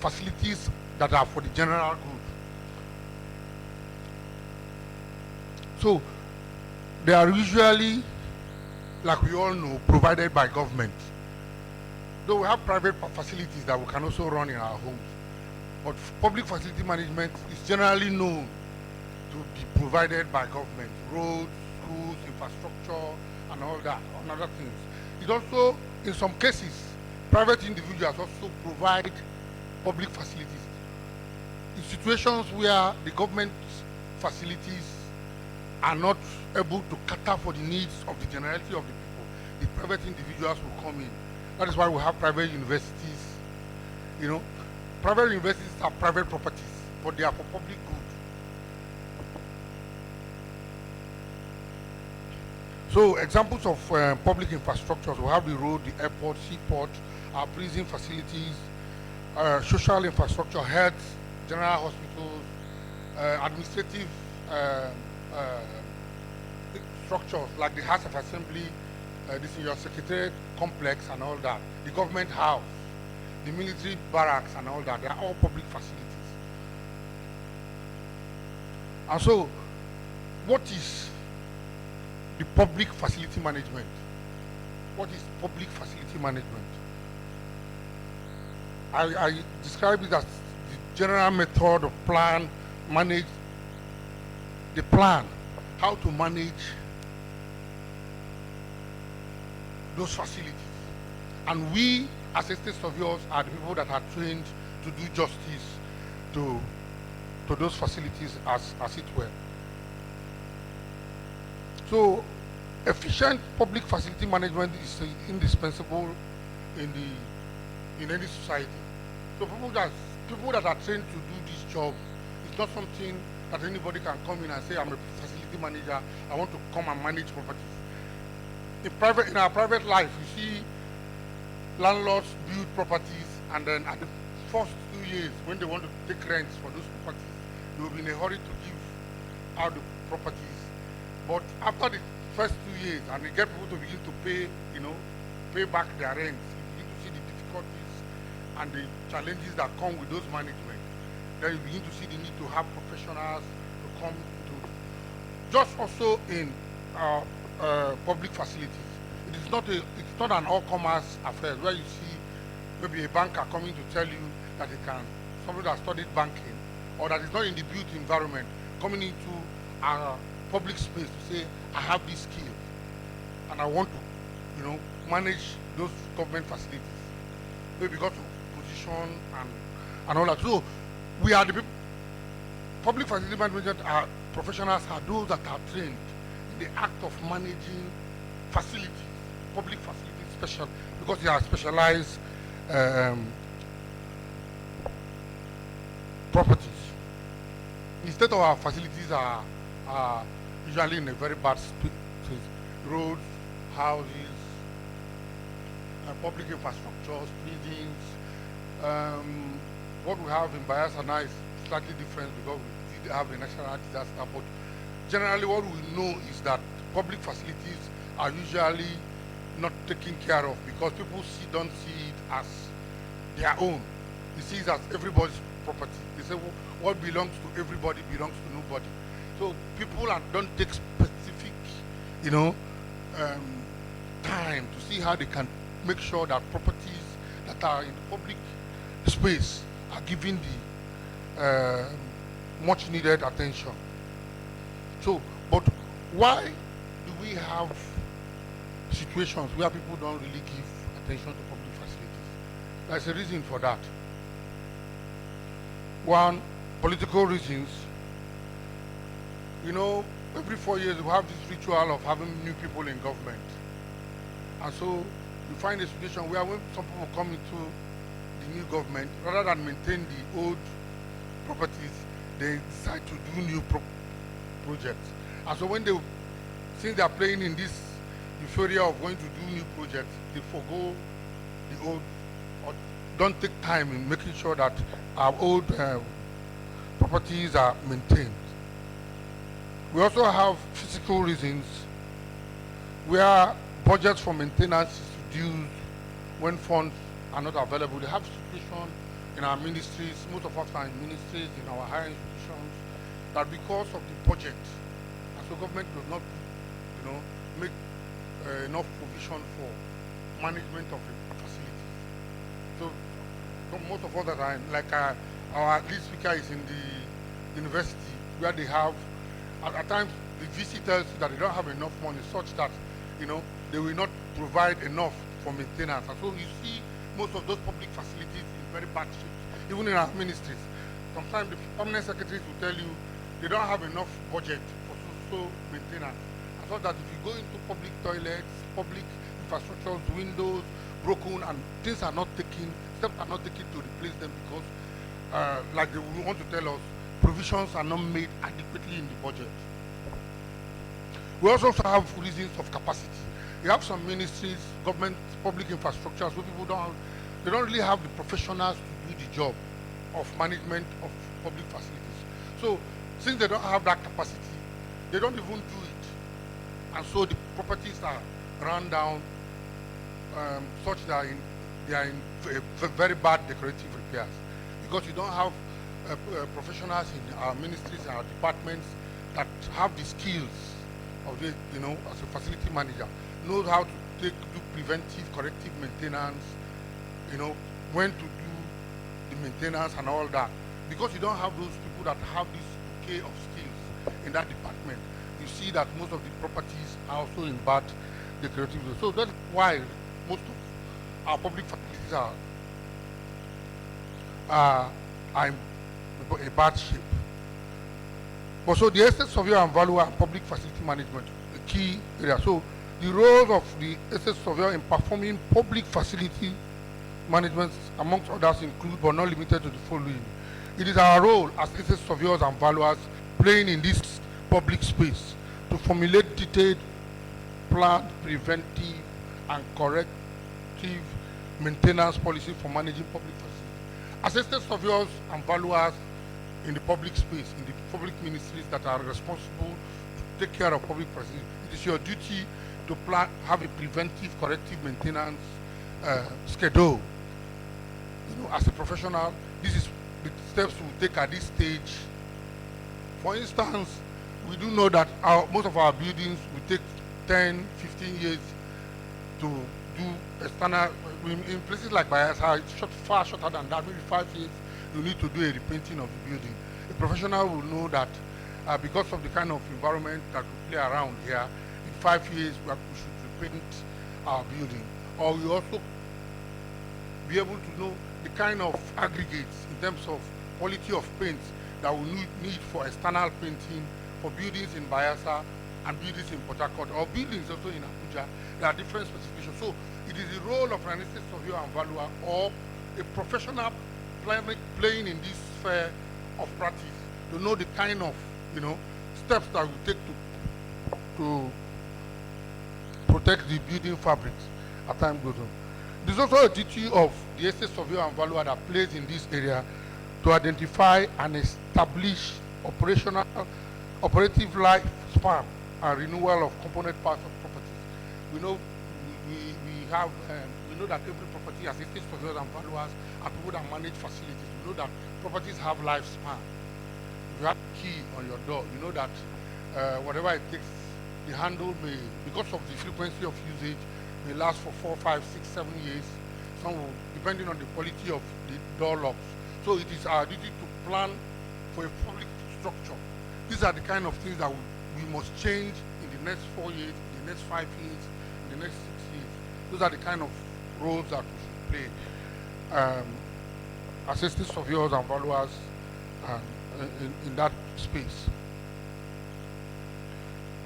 facilities that are for the general good. So they are usually, like we all know, provided by government. Though we have private facilities that we can also run in our homes. But public facility management is generally known to be provided by government. Roads, schools, infrastructure, and all that, and other things. It also, in some cases, private individuals also provide public facilities. In situations where the government facilities are not able to cater for the needs of the generality of the people, the private individuals will come in. That is why we have private universities. You know, private universities are private properties, but they are for public good. So examples of public infrastructures, we have the road, the airport, seaport, our prison facilities, social infrastructure, health, general hospitals, administrative structures like the House of Assembly, this is your Secretariat complex and all that, the government house, the military barracks and all that. They are all public facilities. And so, what is the public facility management? What is public facility management? I describe it as the general method of plan, how to manage those facilities. And we, as estate surveyors, are the people that are trained to do justice to those facilities as it were. So, efficient public facility management is indispensable in any society. So people that are trained to do this job, it's not something that anybody can come in and say, I'm a facility manager, I want to come and manage properties. In our private life, you see landlords build properties, and then at the first 2 years, when they want to take rents for those properties, they will be in a hurry to give out the properties. But after the first 2 years, and they get people to begin to pay back their rents, you begin to see the difficulties and the challenges that come with those management. Then you begin to see the need to have professionals to come to. Just also in public facilities, it's not an all-commerce affair where you see maybe a banker coming to tell you that somebody that studied banking or that is not in the built environment coming into our public space to say, I have this skill. and I want to, manage those government facilities, maybe because of position and all that. So we are the people, public facility management are professionals are those that are trained in the act of managing facilities, public facilities special, because they are specialized properties. Instead of our facilities are usually in a very bad state, roads, houses, public infrastructures, buildings. What we have in Bayelsa now is slightly different because we did have a national disaster, but generally what we know is that public facilities are usually not taken care of because people don't see it as their own. They see it as everybody's property. They say what belongs to everybody belongs to nobody. So people don't take specific, time to see how they can make sure that properties that are in the public space are given the much needed attention. So, but why do we have situations where people don't really give attention to public facilities? There's a reason for that. One, political reasons. Every 4 years we have this ritual of having new people in government. And so you find a situation where when some people come into the new government, rather than maintain the old properties, they decide to do new projects. And so since they are playing in this euphoria of going to do new projects, they forgo the old, or don't take time in making sure that our old properties are maintained. We also have physical reasons where budgets for maintenance is reduced when funds are not available. They have situations in our ministries, most of us are in ministries, in our higher institutions, that because of the budget, and so government does not, make enough provision for management of the facilities. So most of us that are in, like our lead speaker is in the university, where they have, at times the visitors that they don't have enough money such that, they will not provide enough for maintenance. And so you see most of those public facilities in very bad shape, even in our ministries. Sometimes the permanent secretaries will tell you they don't have enough budget for so maintenance. And so that if you go into public toilets, public infrastructures, windows broken, and things are not taken, steps are not taken to replace them because, like they want to tell us, provisions are not made adequately in the budget. We also have reasons of capacity. You have some ministries, government, public infrastructures, where people they don't really have the professionals to do the job of management of public facilities. So since they don't have that capacity, they don't even do it. And so the properties are run down such that they are in very bad decorative repairs. Because you don't have professionals in our ministries and our departments that have the skills of the, as a facility manager, knows how to do preventive, corrective maintenance, when to do the maintenance and all that. Because you don't have those people that have this bouquet of skills in that department, you see that most of the properties are also in bad decorative. So that's why most of our public facilities are in a bad shape. But so the estate surveyor and valuer and public facility management, the key area. So the roles of the estate surveyor in performing public facility management, amongst others, include but not limited to the following. It is our role as estate surveyors and valuers playing in this public space to formulate detailed, planned, preventive, and corrective maintenance policy for managing public facilities. As estate surveyors and valuers in the public space, in the public ministries that are responsible to take care of public facilities, it is your duty to have a preventive, corrective maintenance schedule. As a professional, this is the steps we take at this stage. For instance, we do know that most of our buildings will take 10, 15 years to do a standard. In places like Bayelsa, it's far shorter than that. Maybe 5 years, you need to do a repainting of the building. A professional will know that because of the kind of environment that we play around here, in 5 years we should paint our building, or we also be able to know the kind of aggregates in terms of quality of paint that we need for external painting for buildings in Bayelsa and buildings in Port Harcourt, or buildings also in Abuja. There are different specifications. So it is the role of an estate surveyor and valuer, or a professional playing in this sphere of practice, to know the kind of steps that we take to protect the building fabrics as time goes on. There's also a duty of the estate surveyor and valuer that plays in this area to identify and establish operative lifespan and renewal of component parts of properties. We know we know that every property has estate surveyors and valuers and people that manage facilities. We know that properties have lifespan. If you have a key on your door, you know that whatever it takes, the handle may, because of the frequency of usage, may last for 4, 5, 6, 7 years. Some will, depending on the quality of the door locks. So it is our duty to plan for a public structure. These are the kind of things that we must change in the next 4 years, in the next 5 years, in the next 6 years. Those are the kind of roles that we should play as estate surveyors and valuers in that space.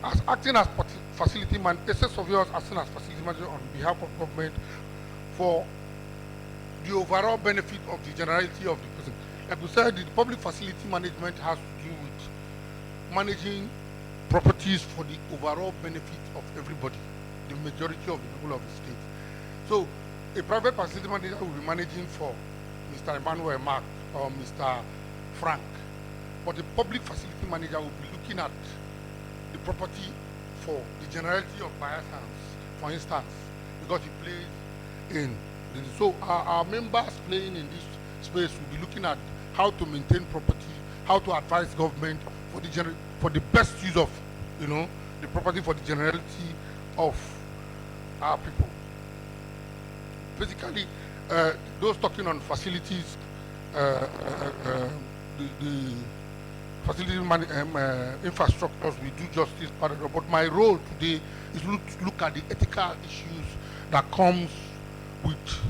As acting as facility man, estate surveyors acting as facility manager on behalf of government for the overall benefit of the generality of the person. Like we said, the public facility management has to do with managing properties for the overall benefit of everybody, the majority of the people of the state. So a private facility manager will be managing for Mr. Emmanuel Mark or Mr. Frank, but the public facility manager will be looking at the property for the generality of Bayelsans, for instance, because he plays in. So our members playing in this space will be looking at how to maintain property, how to advise government for the best use of the property for the generality of our people. Basically, those talking on facilities, the facility infrastructures, we do justice part of it. But my role today is to look at the ethical issues that comes with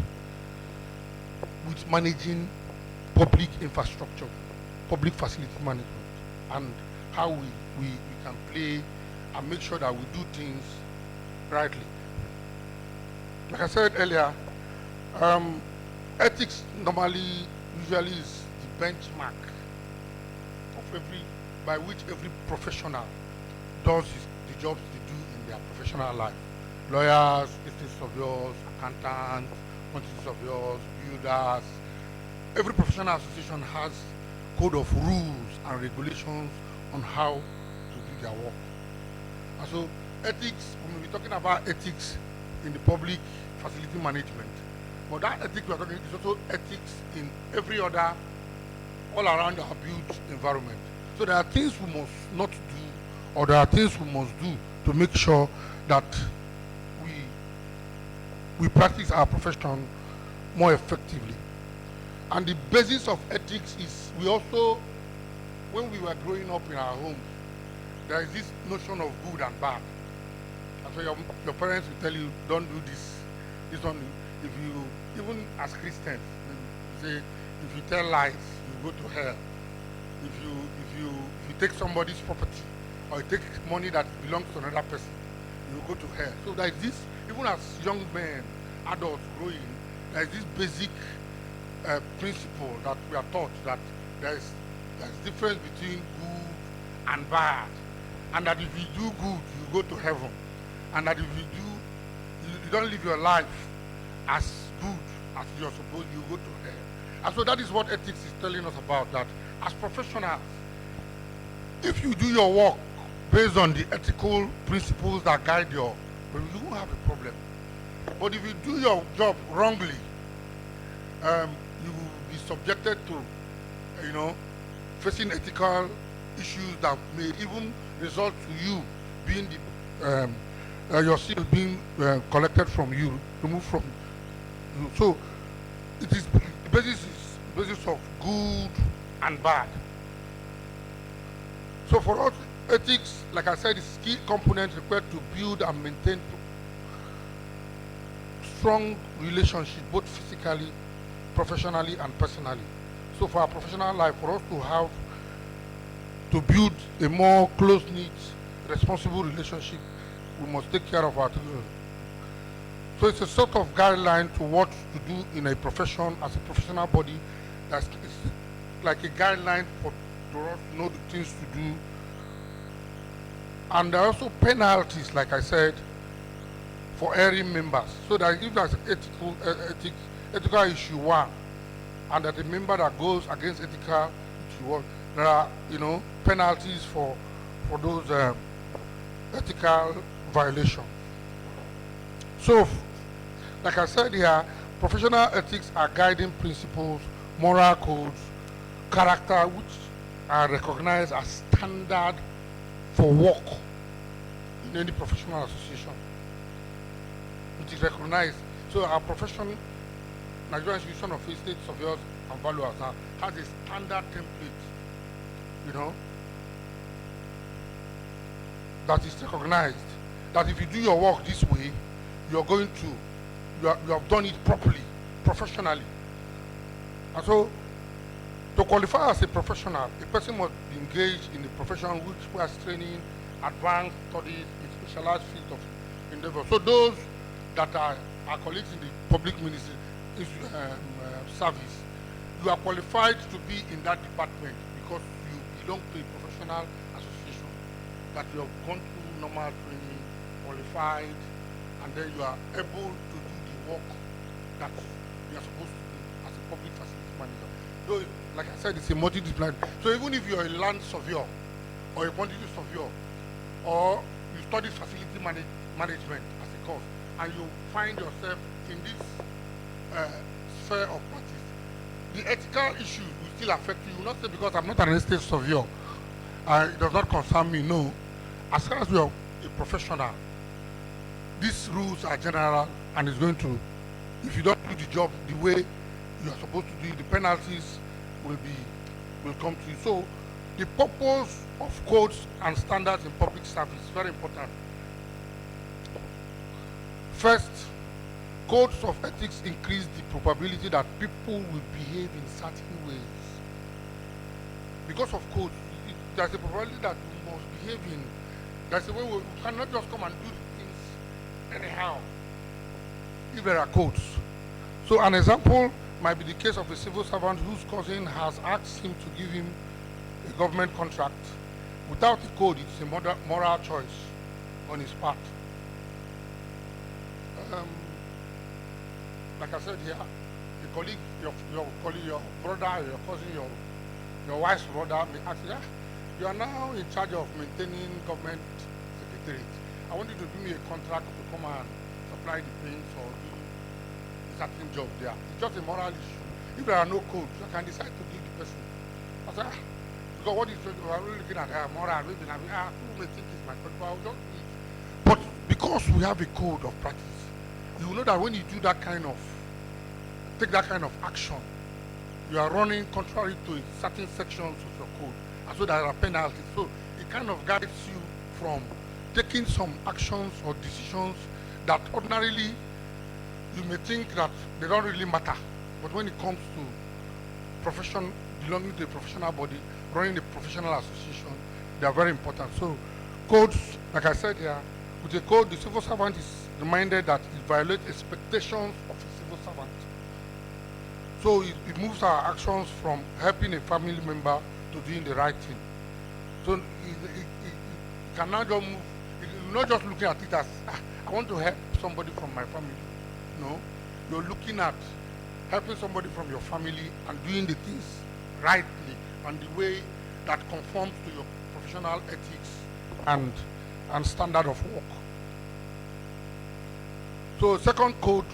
managing public infrastructure, public facility management, and how we can play and make sure that we do things rightly. Like I said earlier, ethics usually is the benchmark of by which every professional does the jobs they do in their professional life. Lawyers, estate surveyors, accountants, quantity surveyors, builders. Every professional association has code of rules and regulations on how to do their work. And so ethics, when we're talking about ethics in the public facility management, but that ethics we're talking is also ethics in every other, all around our built environment. So there are things we must not do, or there are things we must do to make sure that we practice our profession more effectively. And the basis of ethics is, we also, when we were growing up in our homes, there is this notion of good and bad. And so your parents will tell you, don't do this one. If you, even as Christians, they say, if you tell lies, you go to hell. If you take somebody's property, or you take money that belongs to another person, you go to hell. So there is this, even as young men, adults growing, there is this basic principle that we are taught, that there's difference between good and bad, and that if you do good, you go to heaven, and that if you don't live your life as good as you're supposed, you go to hell. And so that is what ethics is telling us about, that as professionals, if you do your work based on the ethical principles that guide you won't have a problem. But if you do your job wrongly, you will be subjected to, facing ethical issues that may even result to you being your seal being collected from you, removed from you. So it is the basis of good and bad. So for us, ethics, like I said, is key component required to build and maintain strong relationship, both physically, professionally, and personally. So for our professional life, for us to build a more close-knit, responsible relationship, we must take care of our children. So it's a sort of guideline to what to do in a profession as a professional body. It's like a guideline for us to know the things to do. And there are also penalties, like I said, for erring members. So that if there's ethical issue one, and that a member that goes against ethical issue one, there are penalties for those ethical violations. So, like I said here, professional ethics are guiding principles, moral codes, character, which are recognized as standard for work in any professional association. It is recognized. So our profession, Nigerian Institution of Estate Surveyors and Valuers, has a standard template, that is recognized. That if you do your work this way, you have done it properly, professionally. And so, to qualify as a professional, a person must be engaged in a profession which requires training, advanced studies, in specialized fields of endeavor. So those that are our colleagues in the public ministry service, you are qualified to be in that department because you belong to a professional association, that you have gone through normal training, qualified, and then you are able to do the work that you are supposed to do as a public facility manager. So, like I said, it's a multidisciplinary. So even if you're a land surveyor or a quantity surveyor, or you study facility management as a course, and you find yourself in this sphere of practice, the ethical issues will still affect you. You will not say because I'm not an estate surveyor, it does not concern me. No. As far as you are a professional, these rules are general, and it's going to, if you don't do the job the way you are supposed to do it, the penalties will come to you. So the purpose of codes and standards in public service is very important. First, codes of ethics increase the probability that people will behave in certain ways. Because of codes, there's a probability that we must behave in, there's a way we cannot just come and do things anyhow if there are codes. So an example might be the case of a civil servant whose cousin has asked him to give him a government contract. Without a code, it's a moral choice on his part. Like I said here, a colleague, your colleague, your brother, your cousin, your wife's brother may ask you, you are now in charge of maintaining government secretariat. I want you to give me a contract to come and supply the paints or do a certain job there. It's just a moral issue. If there are no codes, you can decide to give the person. I said, because what is we're looking at her moral, maybe who may think it's my code, but I'll just do it. But because we have a code of practice, you know that when you do that kind of, take that kind of action, you are running contrary to certain sections of your code, and so there are penalties. So it kind of guides you from taking some actions or decisions that ordinarily you may think that they don't really matter, but when it comes to profession, belonging to a professional body, running a professional association, they are very important. So codes, like I said here, with a code, the civil servant is reminded that it violates expectations of a civil servant. So it moves our actions from helping a family member to doing the right thing. So it cannot just move, you're not just looking at it as, I want to help somebody from my family. No, you're looking at helping somebody from your family and doing the things rightly and the way that conforms to your professional ethics and standard of work. So second, good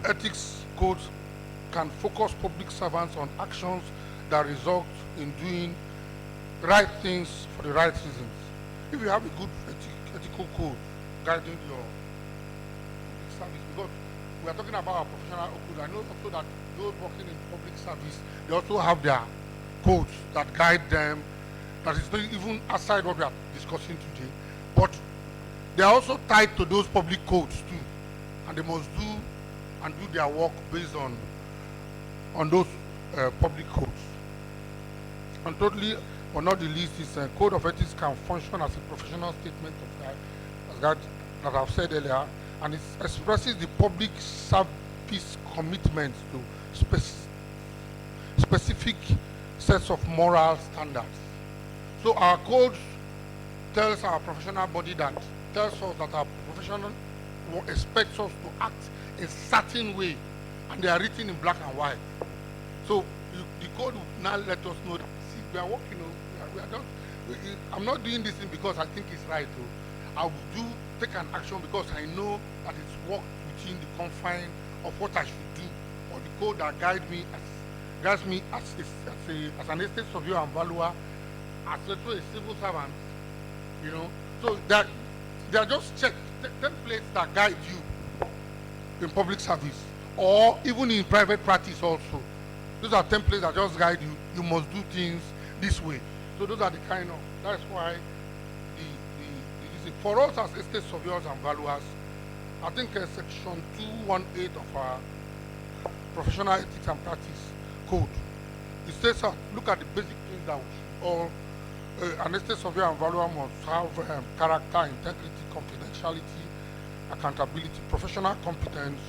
ethics codes can focus public servants on actions that result in doing right things for the right reasons. If you have a good ethical code guiding your public service, because we are talking about our professional code, I know also that those working in public service, they also have their codes that guide them, that is not even outside what we are discussing today, but they are also tied to those public codes too, and they must do their work based on those public codes. And totally, or not the least, is code of ethics can function as a professional statement of that I've said earlier, and it expresses the public service commitment to specific sets of moral standards. So our codes tells our professional body tells us that our professional expects us to act a certain way, and they are written in black and white. So the code will now let us know that, see, we are working, I'm not doing this thing because I think it's right. I will take an action because I know that it's worked within the confine of what I should do, or the code that guides me as an estate surveyor and valuer, as also a civil servant, So they are just templates that guide you in public service, or even in private practice also. Those are templates that just guide you. You must do things this way. So those are the kind of, that's why for us as estate surveyors and valuers, I think section 218 of our professional ethics and practice code, it says, look at the basic things that all an estate surveyor and valuer must have: character, integrity, confidentiality, accountability, professional competence,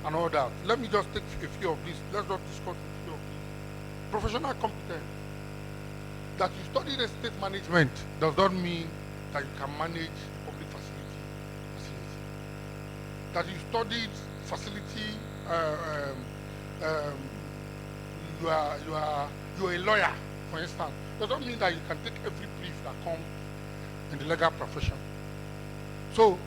and all that. Let me just take a few of these. Let's just discuss a few of these. Professional competence. That you studied estate management does not mean that you can manage a public facility. That you studied facility, you are a lawyer, for instance, does not mean that you can take every brief that comes in the legal profession. So,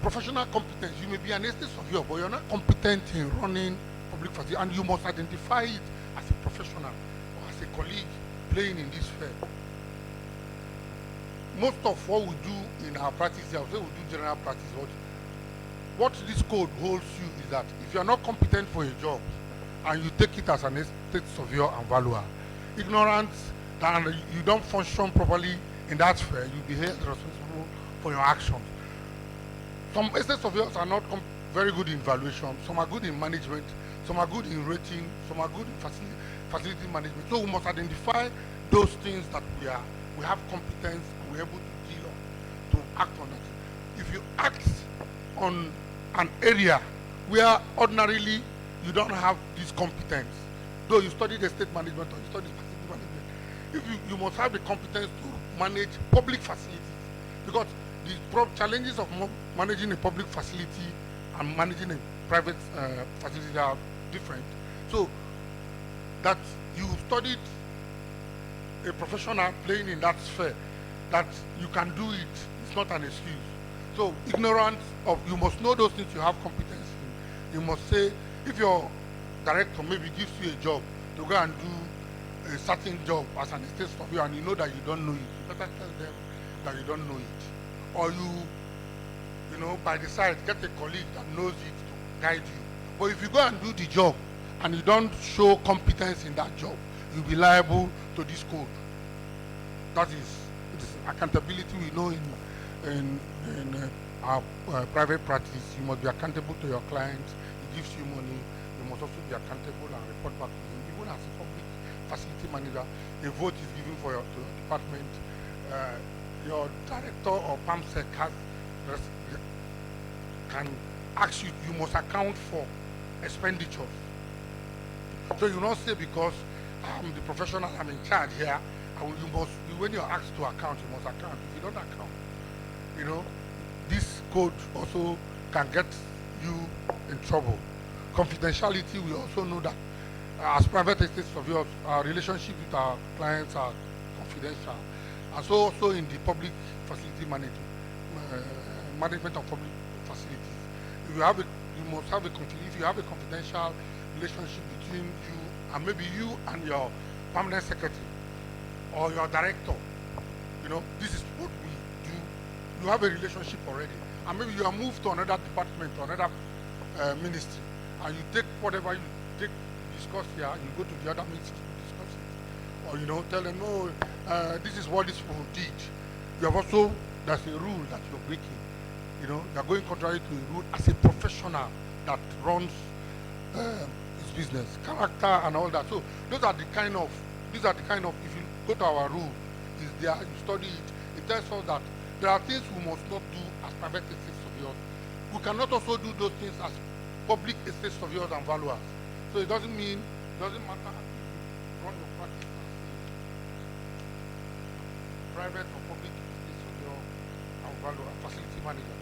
professional competence, you may be an estate surveyor, but you're not competent in running public facility, and you must identify it as a professional or as a colleague playing in this field. Most of what we do in our practice, I would say we do general practice. What this code holds you is that if you are not competent for a job and you take it as an estate surveyor and valuer, ignorant, and you don't function properly in that sphere, you'll be held responsible for your actions. Some estate surveyors are not very good in valuation, some are good in management, some are good in rating, some are good in facility management. So we must identify those things that we have competence and we're able to deal on, to act on it. If you act on an area where ordinarily you don't have this competence, though you studied estate management or you studied facility management, you must have the competence to manage public facilities, because the challenges of managing a public facility and managing a private facility are different. So that you studied a professional playing in that sphere, that you can do it, it's not an excuse. So ignorance of, you must know those things you have competence in. You must say, if your director maybe gives you a job to go and do a certain job as an estate surveyor and you know that you don't know it, you better tell them that you don't know it. Or by the side, get a colleague that knows it to guide you. But if you go and do the job and you don't show competence in that job, you'll be liable to this code. That is accountability. We know in our private practice, you must be accountable to your clients. He gives you money, you must also be accountable and report back to him. Even as a public facility manager, a vote is given to your department. Your director or PAMSEC can ask you, you must account for expenditures. So you not say because I'm the professional, I'm in charge here, when you're asked to account, you must account. If you don't account, this code also can get you in trouble. Confidentiality, we also know that as private estate surveyors, our relationship with our clients are confidential. And so also in the public facility management of public facilities, if you have a confidential relationship between you and maybe you and your permanent secretary or your director, this is what we do. You have a relationship already, and maybe you are moved to another department or another ministry, and you take whatever you discuss here, you go to the other ministry to discuss it, or tell them, no, this is what these people did. You have also, there's a rule that you're breaking. You know, you are going contrary to a rule as a professional that runs his business, character and all that. So these are the kind of, if you go to our rule, is there, you study it, it tells us that there are things we must not do as private estate surveyors. We cannot also do those things as public estate surveyors and valuers. So it doesn't matter if you run your practice as a private or public estate surveyor and valuer, facility manager.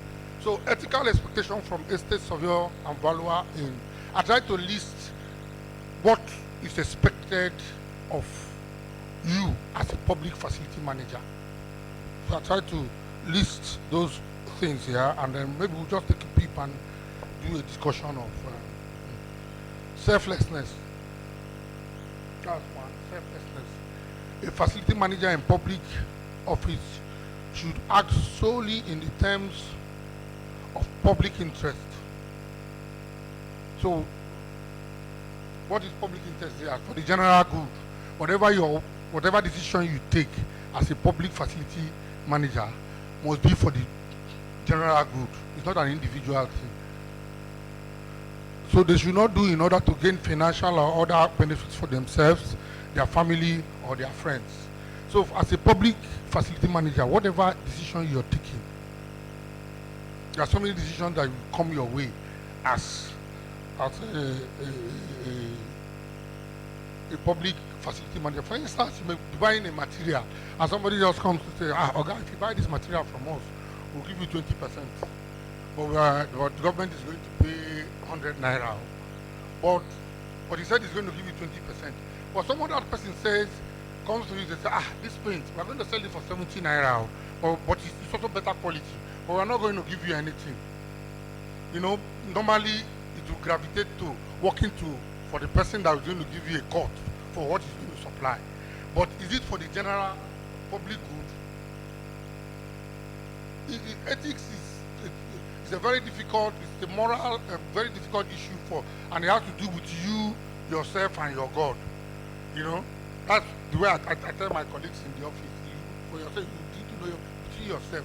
So ethical expectation from estate surveyor and valuer in, I try to list what is expected of you as a public facility manager. So I try to list those things here, and then maybe we'll just take a peep and do a discussion of selflessness. That's one, selflessness. A facility manager in public office should act solely in the terms of public interest. So, what is public interest here? For the general good. Whatever decision you take as a public facility manager must be for the general good. It's not an individual thing. So they should not do in order to gain financial or other benefits for themselves, their family, or their friends. So as a public facility manager, whatever decision you're taking, there are so many decisions that will come your way as a public facility manager. For instance, you may be buying a material and somebody just comes to say, okay, if you buy this material from us, we'll give you 20%. But the government is going to pay 100 naira. But he said he's going to give you 20%. But some other person comes to you and says, this paint, we're going to sell it for 70 naira. But it's also better quality. But we're not going to give you anything. You know, normally it will gravitate to working for the person that is going to give you a cut for what he's going to supply. But is it for the general public good? Ethics is a very difficult, it's a moral, very difficult issue and it has to do with you, yourself, and your God. You know, that's the way I tell my colleagues in the office. For yourself, you need to know between yourself,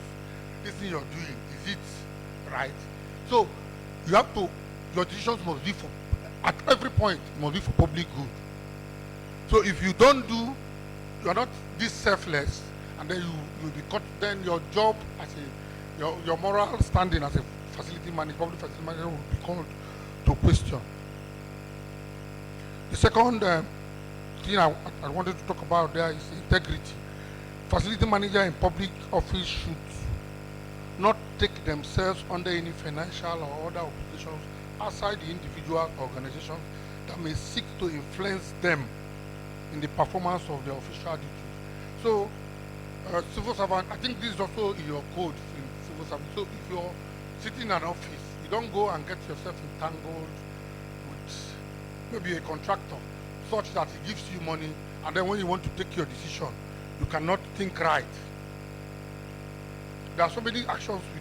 this thing you're doing, is it right? So you have to, your decisions must be at every point, must be for public good. So if you don't do, you're not this selfless, and then you'll be cut, then your job as your moral standing as a facility manager, public facility manager, will be called to question. The second thing I wanted to talk about there is integrity. Facility manager in public office should not take themselves under any financial or other obligations outside the individual organizations that may seek to influence them in the performance of their official duties. So, civil servant, I think this is also in your code in civil servant. So if you're sitting in an office, you don't go and get yourself entangled with maybe a contractor such that he gives you money, and then when you want to take your decision, you cannot think right. There are so many actions we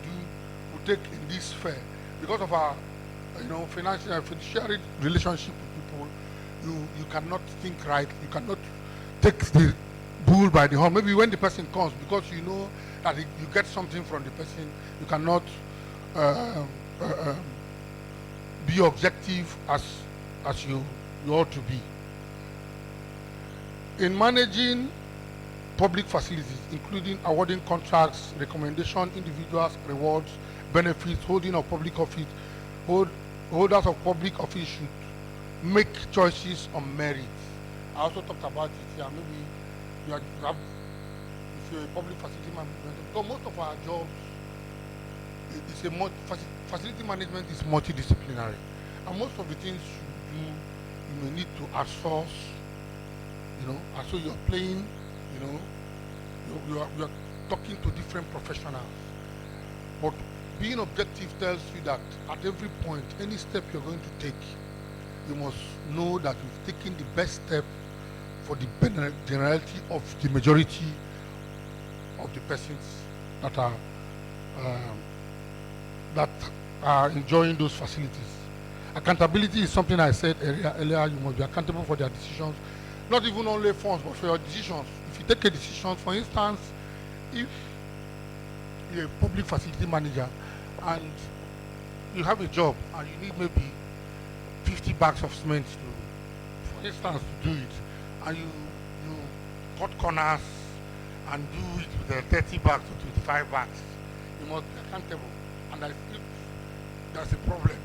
take in this sphere because of our financial and fiduciary relationship with people. You cannot think right. You cannot take the bull by the horn. Maybe when the person comes, because you know that you get something from the person, you cannot be objective as you ought to be. In managing public facilities, including awarding contracts, recommendation, individuals, rewards, benefits, holding of public office, holders of public office should make choices on merit. I also talked about it here. Maybe if you're a public facility management, because most of our jobs facility management is multidisciplinary, and most of the things you do, you may need to outsource. And so you're playing. You are talking to different professionals. But being objective tells you that at every point, any step you're going to take, you must know that you've taken the best step for the generality of the majority of the persons that are enjoying those facilities. Accountability is something I said earlier. You must be accountable for their decisions, not even only funds, but for your decisions. If you take a decision, for instance, if you're a public facility manager and you have a job and you need maybe 50 bags of cement to, for instance, to do it, and you cut corners and do it with 30 bags or 25 bags, you must be accountable. And if that's a problem.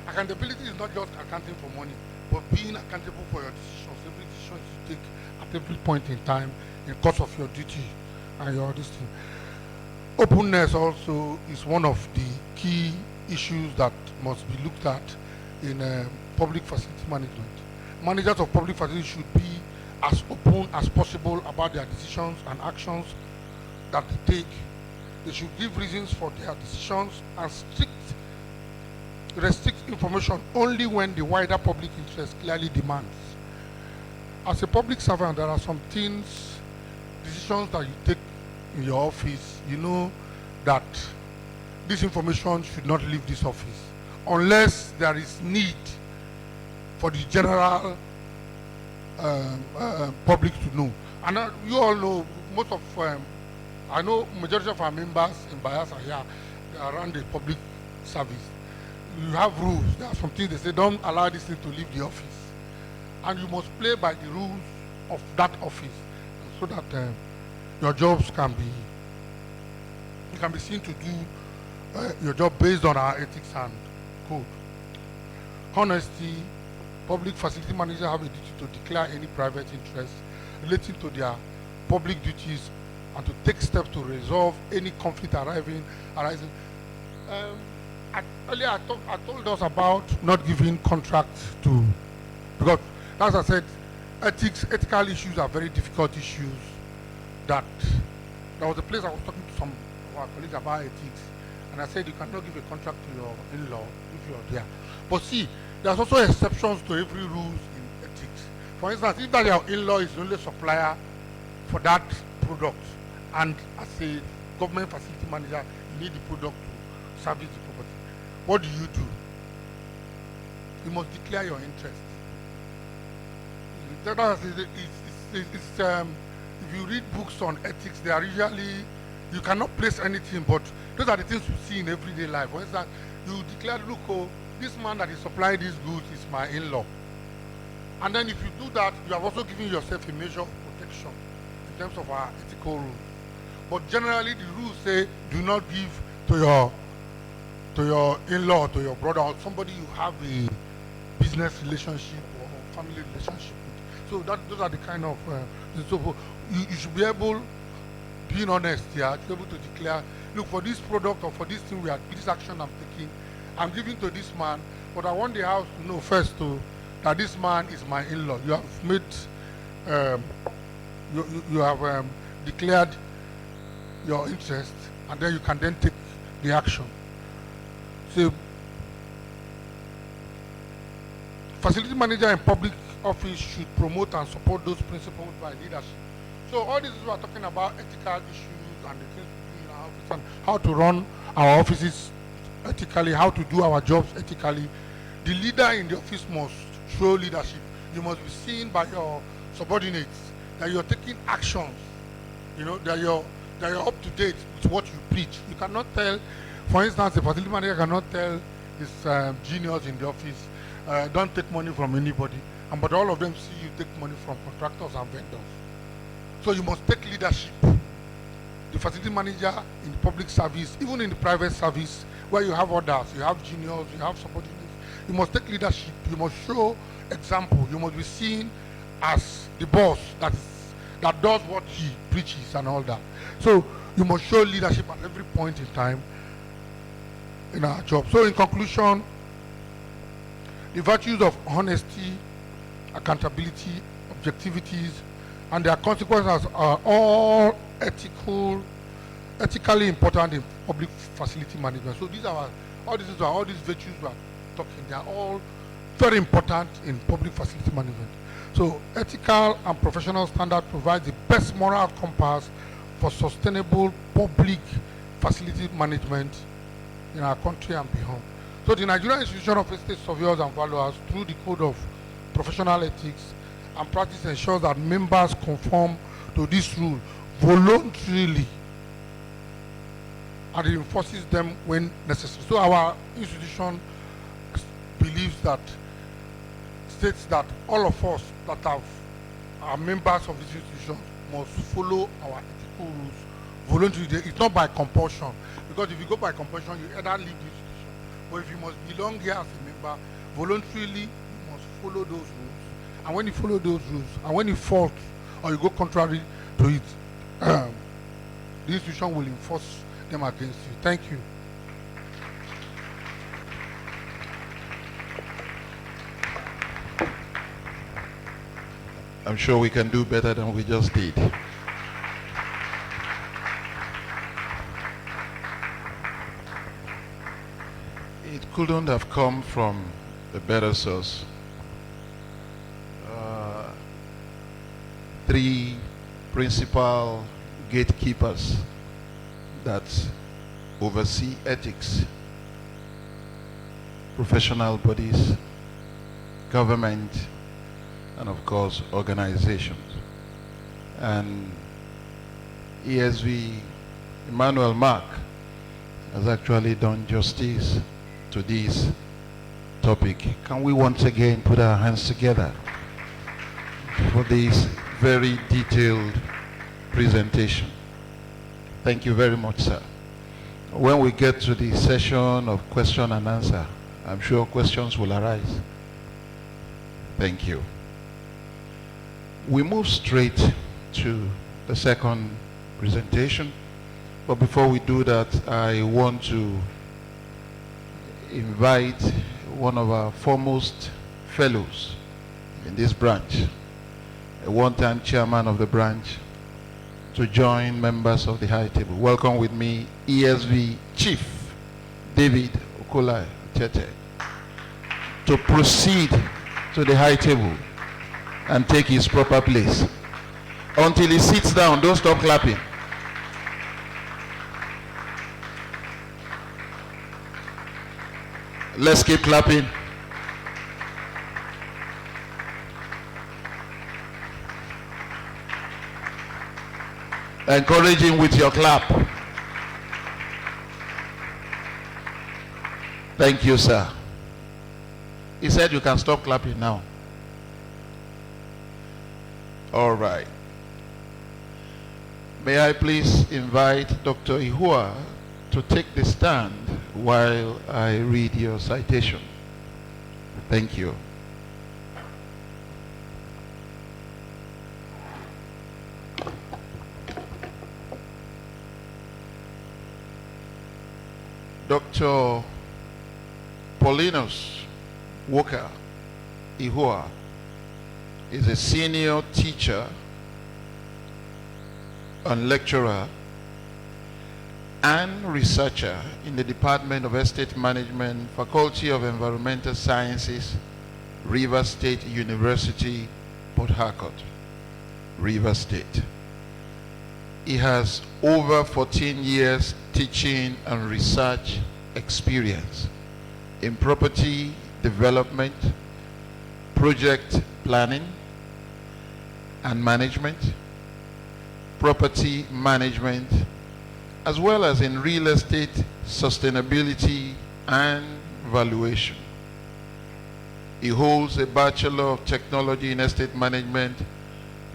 Accountability is not just accounting for money, but being accountable for your decisions, every decision you take at every point in time in course of your duty and your this thing. Openness also is one of the key issues that must be looked at in public facility management. Managers of public facilities should be as open as possible about their decisions and actions that they take. They should give reasons for their decisions and restrict information only when the wider public interest clearly demands. As a public servant, there are some decisions that you take in your office, you know that this information should not leave this office unless there is need for the general public to know. And you all know, most of, I know majority of our members in Bayelsa here, they are around the public service. You have rules. There are some things they say, don't allow this thing to leave the office. And you must play by the rules of that office so that your jobs can be, you can be seen to do your job based on our ethics and code. Honesty, public facility managers have a duty to declare any private interest relating to their public duties and to take steps to resolve any conflict arising. Earlier I told us about not giving contracts to, because as I said, ethical issues are very difficult issues. That there was a place I was talking to some of our colleagues about ethics, and I said you cannot give a contract to your in-law if you are there. But see, there's also exceptions to every rules in ethics. For instance, if that your in-law is the only supplier for that product, and as a government facility manager, you need the product to service the property, what do? You must declare your interest. If you read books on ethics, they are usually, you cannot place anything, but those are the things you see in everyday life. For instance, you declare, look, oh, this man that is supplying these goods is my in-law. And then if you do that, you have also given yourself a measure of protection in terms of our ethical rules. But generally, the rules say, do not give to your in-law, to your brother, or somebody you have a business relationship or family relationship with. So those are the kind of, so you should be able, being honest here, to be able to declare, look, for this product or for this thing this action I'm taking, I'm giving to this man, but I want the house to know first that this man is my in-law. You have made, you have declared your interest, and then you can then take the action. So, facility manager in public office should promote and support those principles by leadership. So all this is we are talking about ethical issues and the things we do in our office and how to run our offices ethically, how to do our jobs ethically. The leader in the office must show leadership. You must be seen by your subordinates that you're taking actions, you know, that you're up to date with what you preach. You cannot tell, for instance, a facility manager cannot tell his juniors in the office, don't take money from anybody, but all of them see you take money from contractors and vendors. So you must take leadership. The facility manager in the public service, even in the private service, where you have others, you have juniors, you have subordinates, you must take leadership. You must show example. You must be seen as the boss that does what he preaches and all that. So you must show leadership at every point in time in our job. So in conclusion, the virtues of honesty, accountability, objectivities, and their consequences are all ethically important in public facility management. So all these virtues we are talking, they are all very important in public facility management. So ethical and professional standard provides the best moral compass for sustainable public facility management in our country and beyond. So the Nigerian Institution of Estate Surveyors and Valuers, through the Code of Professional Ethics and Practice, ensures that members conform to this rule voluntarily and it enforces them when necessary. So our institution believes that, states that all of us that are members of this institution must follow our ethical rules voluntarily. It's not by compulsion, because if you go by compulsion, you either leave the institution. But if you must belong here as a member, voluntarily, you must follow those rules. And when you follow those rules, and when you fault or you go contrary to it, the institution will enforce them against you. Thank you. I'm sure we can do better than we just did. It couldn't have come from a better source. Three principal gatekeepers that oversee ethics: professional bodies, government, and of course organizations. And ESV Emmanuel Mark has actually done justice to this topic. Can we once again put our hands together for this very detailed presentation? Thank you very much, sir. When we get to the session of question and answer, I'm sure questions will arise. Thank you. We move straight to the second presentation, but before we do that, I want to invite one of our foremost fellows in this branch, a one-time chairman of the branch, to join members of the high table. Welcome with me ESV Chief David Okolai Tete to proceed to the high table and take his proper place. Until he sits down, don't stop clapping. Let's keep clapping. Encourage him with your clap. Thank you, sir. He said you can stop clapping now. All right. May I please invite Dr. Ihua to take the stand while I read your citation. Thank you. Dr. Paulinus Walker Ihua is a senior teacher and lecturer and researcher in the Department of Estate Management, Faculty of Environmental Sciences, Rivers State University, Port Harcourt, Rivers State. He has over 14 years teaching and research experience in property development, project planning and management, property management, as well as in real estate sustainability and valuation. He holds a Bachelor of Technology in Estate Management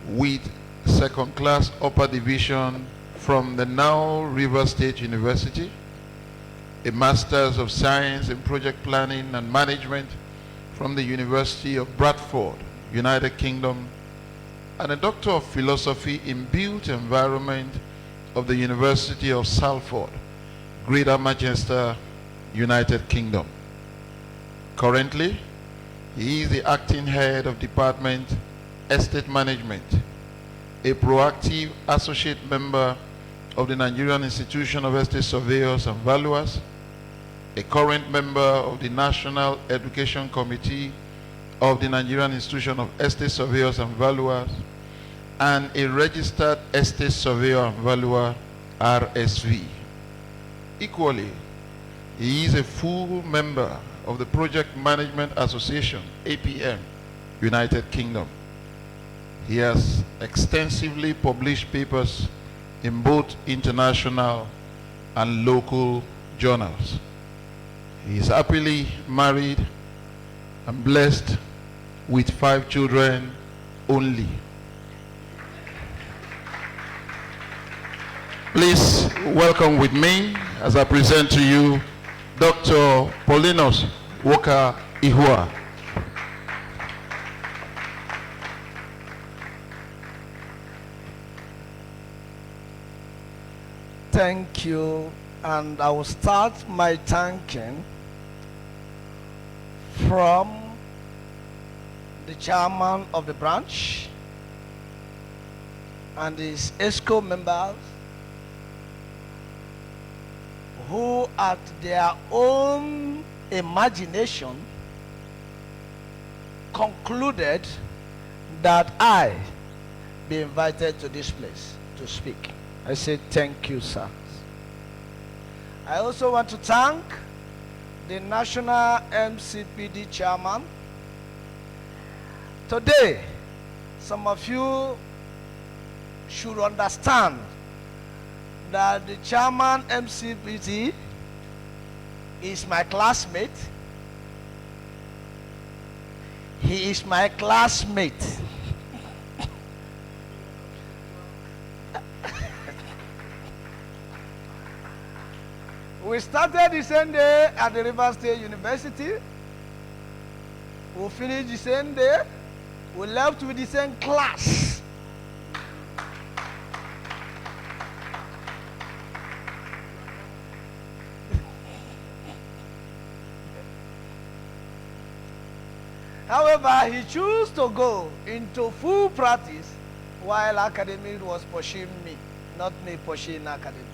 with second-class upper division from the now Rivers State University, a Master's of Science in Project Planning and Management from the University of Bradford, United Kingdom, and a Doctor of Philosophy in Built Environment of the University of Salford, Greater Manchester, United Kingdom. Currently, he is the acting head of Department Estate Management, a proactive associate member of the Nigerian Institution of Estate Surveyors and Valuers, a current member of the National Education Committee of the Nigerian Institution of Estate Surveyors and Valuers, and a registered estate surveyor and valuer, RSV. Equally, he is a full member of the Project Management Association, APM, United Kingdom. He has extensively published papers in both international and local journals. He is happily married and blessed with 5 children only. Please welcome with me as I present to you Dr. Paulinus Walker Ihua. Thank you, and I will start my thanking from the chairman of the branch and his ESCO members who at their own imagination concluded that I be invited to this place to speak. I say thank you, sir. I also want to thank the National Mcpd chairman. Today, some of you should understand that the chairman Mcpd is my classmate. He is my classmate. We started the same day at the River State University. We finished the same day. We left with the same class. However, he chose to go into full practice while academic was pushing me, not me pushing academics.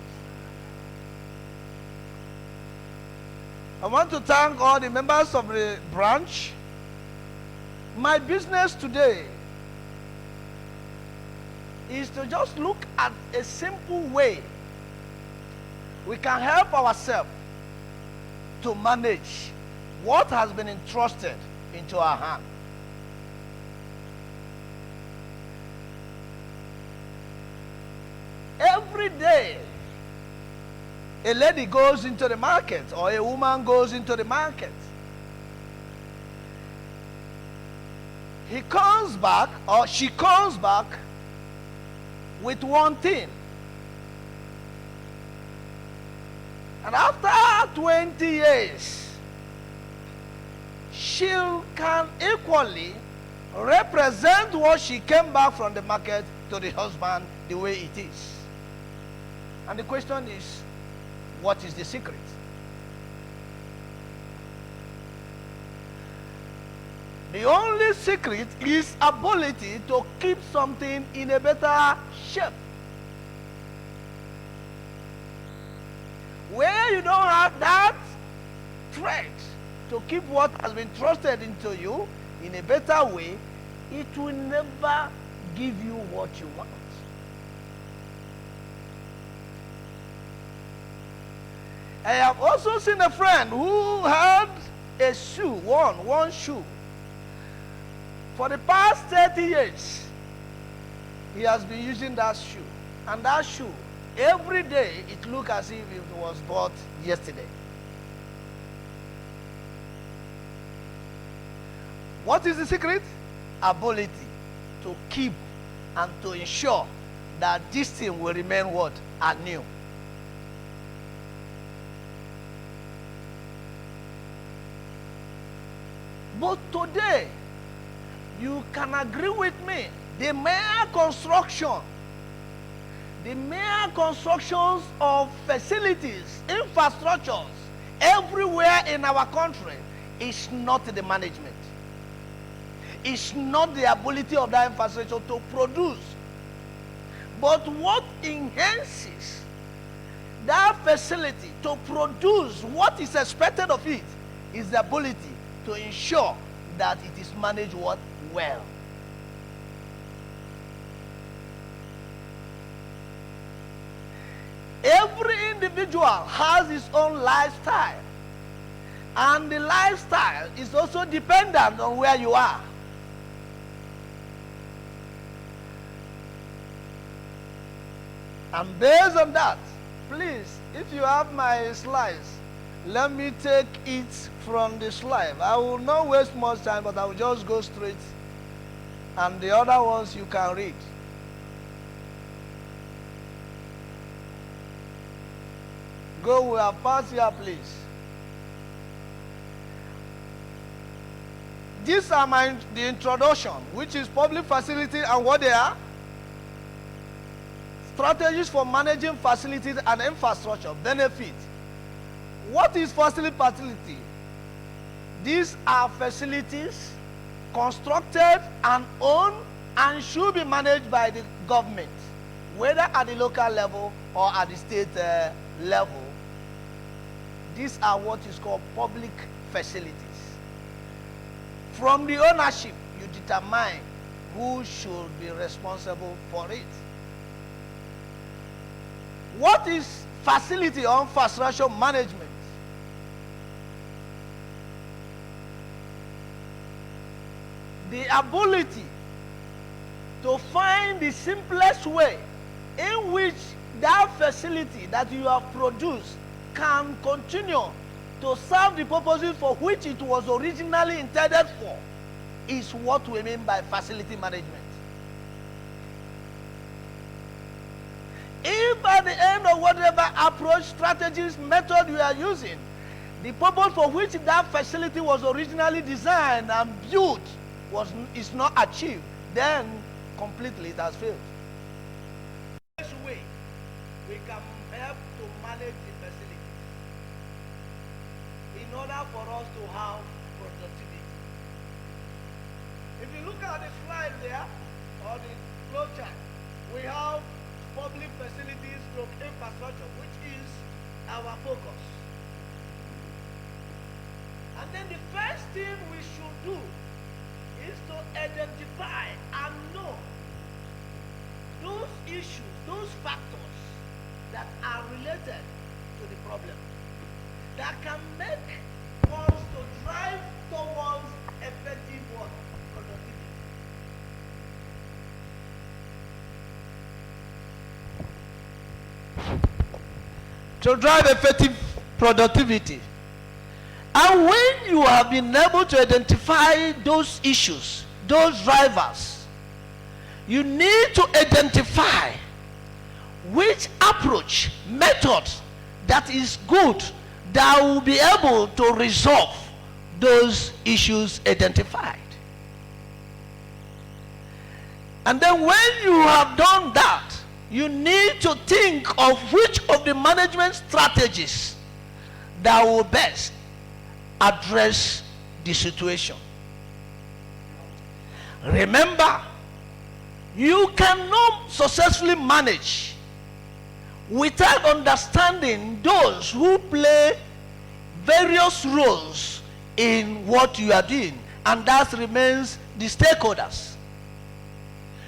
I want to thank all the members of the branch. My business today is to just look at a simple way we can help ourselves to manage what has been entrusted into our hand. Every day, a lady goes into the market or a woman goes into the market. He comes back or she comes back with one thing. And after 20 years, she can equally represent what she came back from the market to the husband the way it is. And the question is, what is the secret? The only secret is ability to keep something in a better shape. Where you don't have that thread to keep what has been trusted into you in a better way, it will never give you what you want. I have also seen a friend who had a shoe, one shoe. For the past 30 years, he has been using that shoe. And that shoe, every day, it looks as if it was bought yesterday. What is the secret? Ability to keep and to ensure that this thing will remain what? Anew. But today, you can agree with me, the mere constructions of facilities, infrastructures, everywhere in our country is not the management. It's not the ability of that infrastructure to produce. But what enhances that facility to produce what is expected of it is the ability to ensure that it is managed what? Well. Every individual has his own lifestyle, and the lifestyle is also dependent on where you are. And based on that, Please, if you have my slides, let me take it from the slide. I will not waste much time, but I will just go straight. And the other ones you can read. Go, we are past here, please. These are the introduction, which is public facility and what they are. Strategies for managing facilities and infrastructure. Benefit. What is facility? These are facilities constructed and owned and should be managed by the government, whether at the local level or at the state level. These are what is called public facilities. From the ownership, you determine who should be responsible for it. What is facility or infrastructure management? The ability to find the simplest way in which that facility that you have produced can continue to serve the purposes for which it was originally intended for is what we mean by facility management. If at the end of whatever approach, strategies, method you are using, the purpose for which that facility was originally designed and built is not achieved, then completely it has failed. This way, we can help to manage the facility in order for us to have productivity. If you look at the slide there, or the flow chart, we have public facilities to infrastructure, which is our focus. And then the first thing we should do is to identify and know those issues, those factors that are related to the problem, that can make us to drive towards effective productivity. To drive effective productivity. And when you have been able to identify those issues, those drivers, you need to identify which approach, method that is good, that will be able to resolve those issues identified. And then when you have done that, you need to think of which of the management strategies that will best address the situation. Remember, you cannot successfully manage without understanding those who play various roles in what you are doing, and that remains the stakeholders.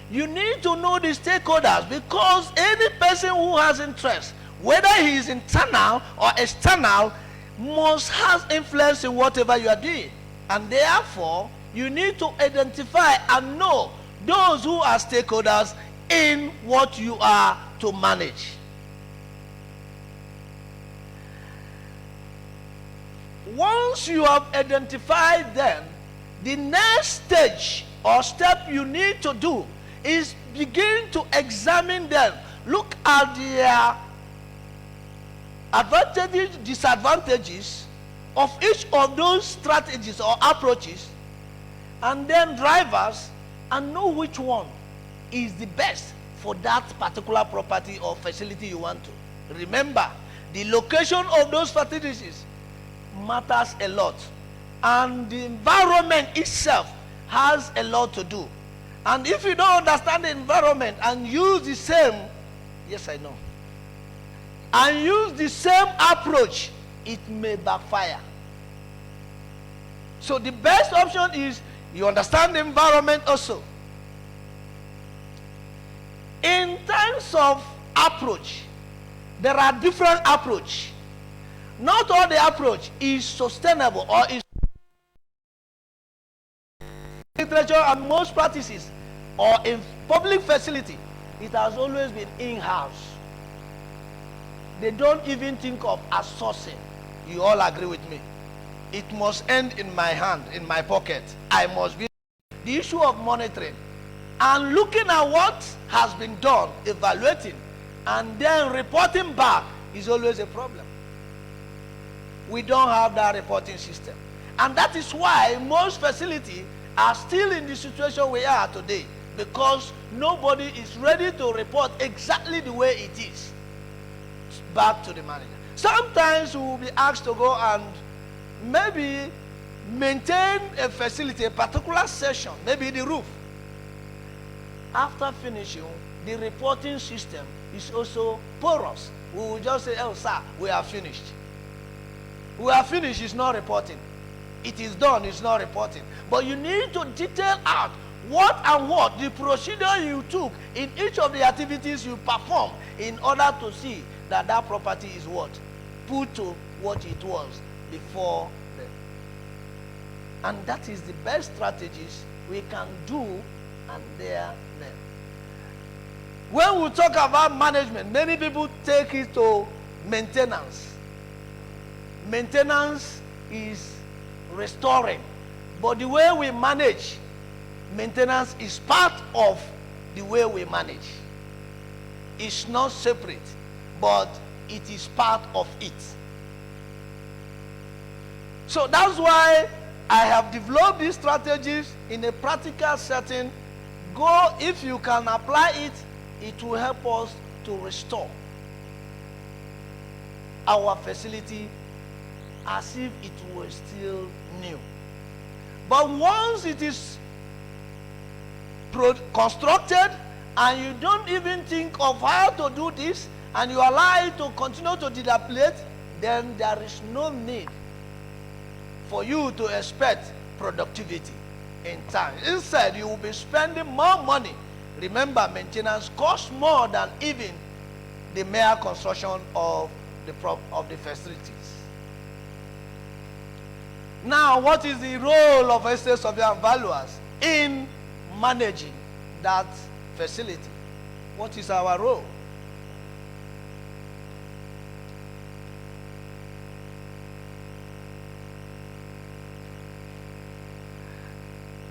You need to know the stakeholders, because any person who has interest, whether he is internal or external, must have influence in whatever you are doing. And therefore, you need to identify and know those who are stakeholders in what you are to manage. Once you have identified them, the next stage or step you need to do is begin to examine them. Look at their advantages, disadvantages of each of those strategies or approaches, and then drivers, and know which one is the best for that particular property or facility you want to. Remember, the location of those facilities matters a lot, and the environment itself has a lot to do. And if you don't understand the environment and use the same, yes I know, and use the same approach, it may backfire. So the best option is you understand the environment also. In terms of approach, there are different approaches. Not all the approach is sustainable or is literature, and most practices or in public facility, it has always been in-house. they don't even think of outsourcing. You all agree with me? It must end in my hand, in my pocket. I must be. The issue of monitoring and looking at what has been done, evaluating, and then reporting back is always a problem. We don't have that reporting system. And that is why most facilities are still in the situation we are today, because nobody is ready to report exactly the way it is back to the manager. Sometimes we will be asked to go and maybe maintain a facility, a particular section, maybe the roof. After finishing, the reporting system is also porous. We will just say, oh sir, we are finished. We are finished, it's not reporting. It is done, it's not reporting. But you need to detail out what and what the procedure you took in each of the activities you perform in order to see that that property is what? Put to what it was before then. And that is the best strategies we can do, and there then. When we talk about management, many people take it to maintenance. Maintenance is restoring, but the way we manage maintenance is part of the way we manage. It's not separate, but it is part of it. So that's why I have developed these strategies in a practical setting. Go, if you can apply it, it will help us to restore our facility as if it was still new. But once it is constructed and you don't even think of how to do this, and you allow it to continue to dilapidate, then there is no need for you to expect productivity in time. Instead, you will be spending more money. Remember, maintenance costs more than even the mere construction of the facilities. Now, what is the role of estate surveyor and valuers in managing that facility? What is our role?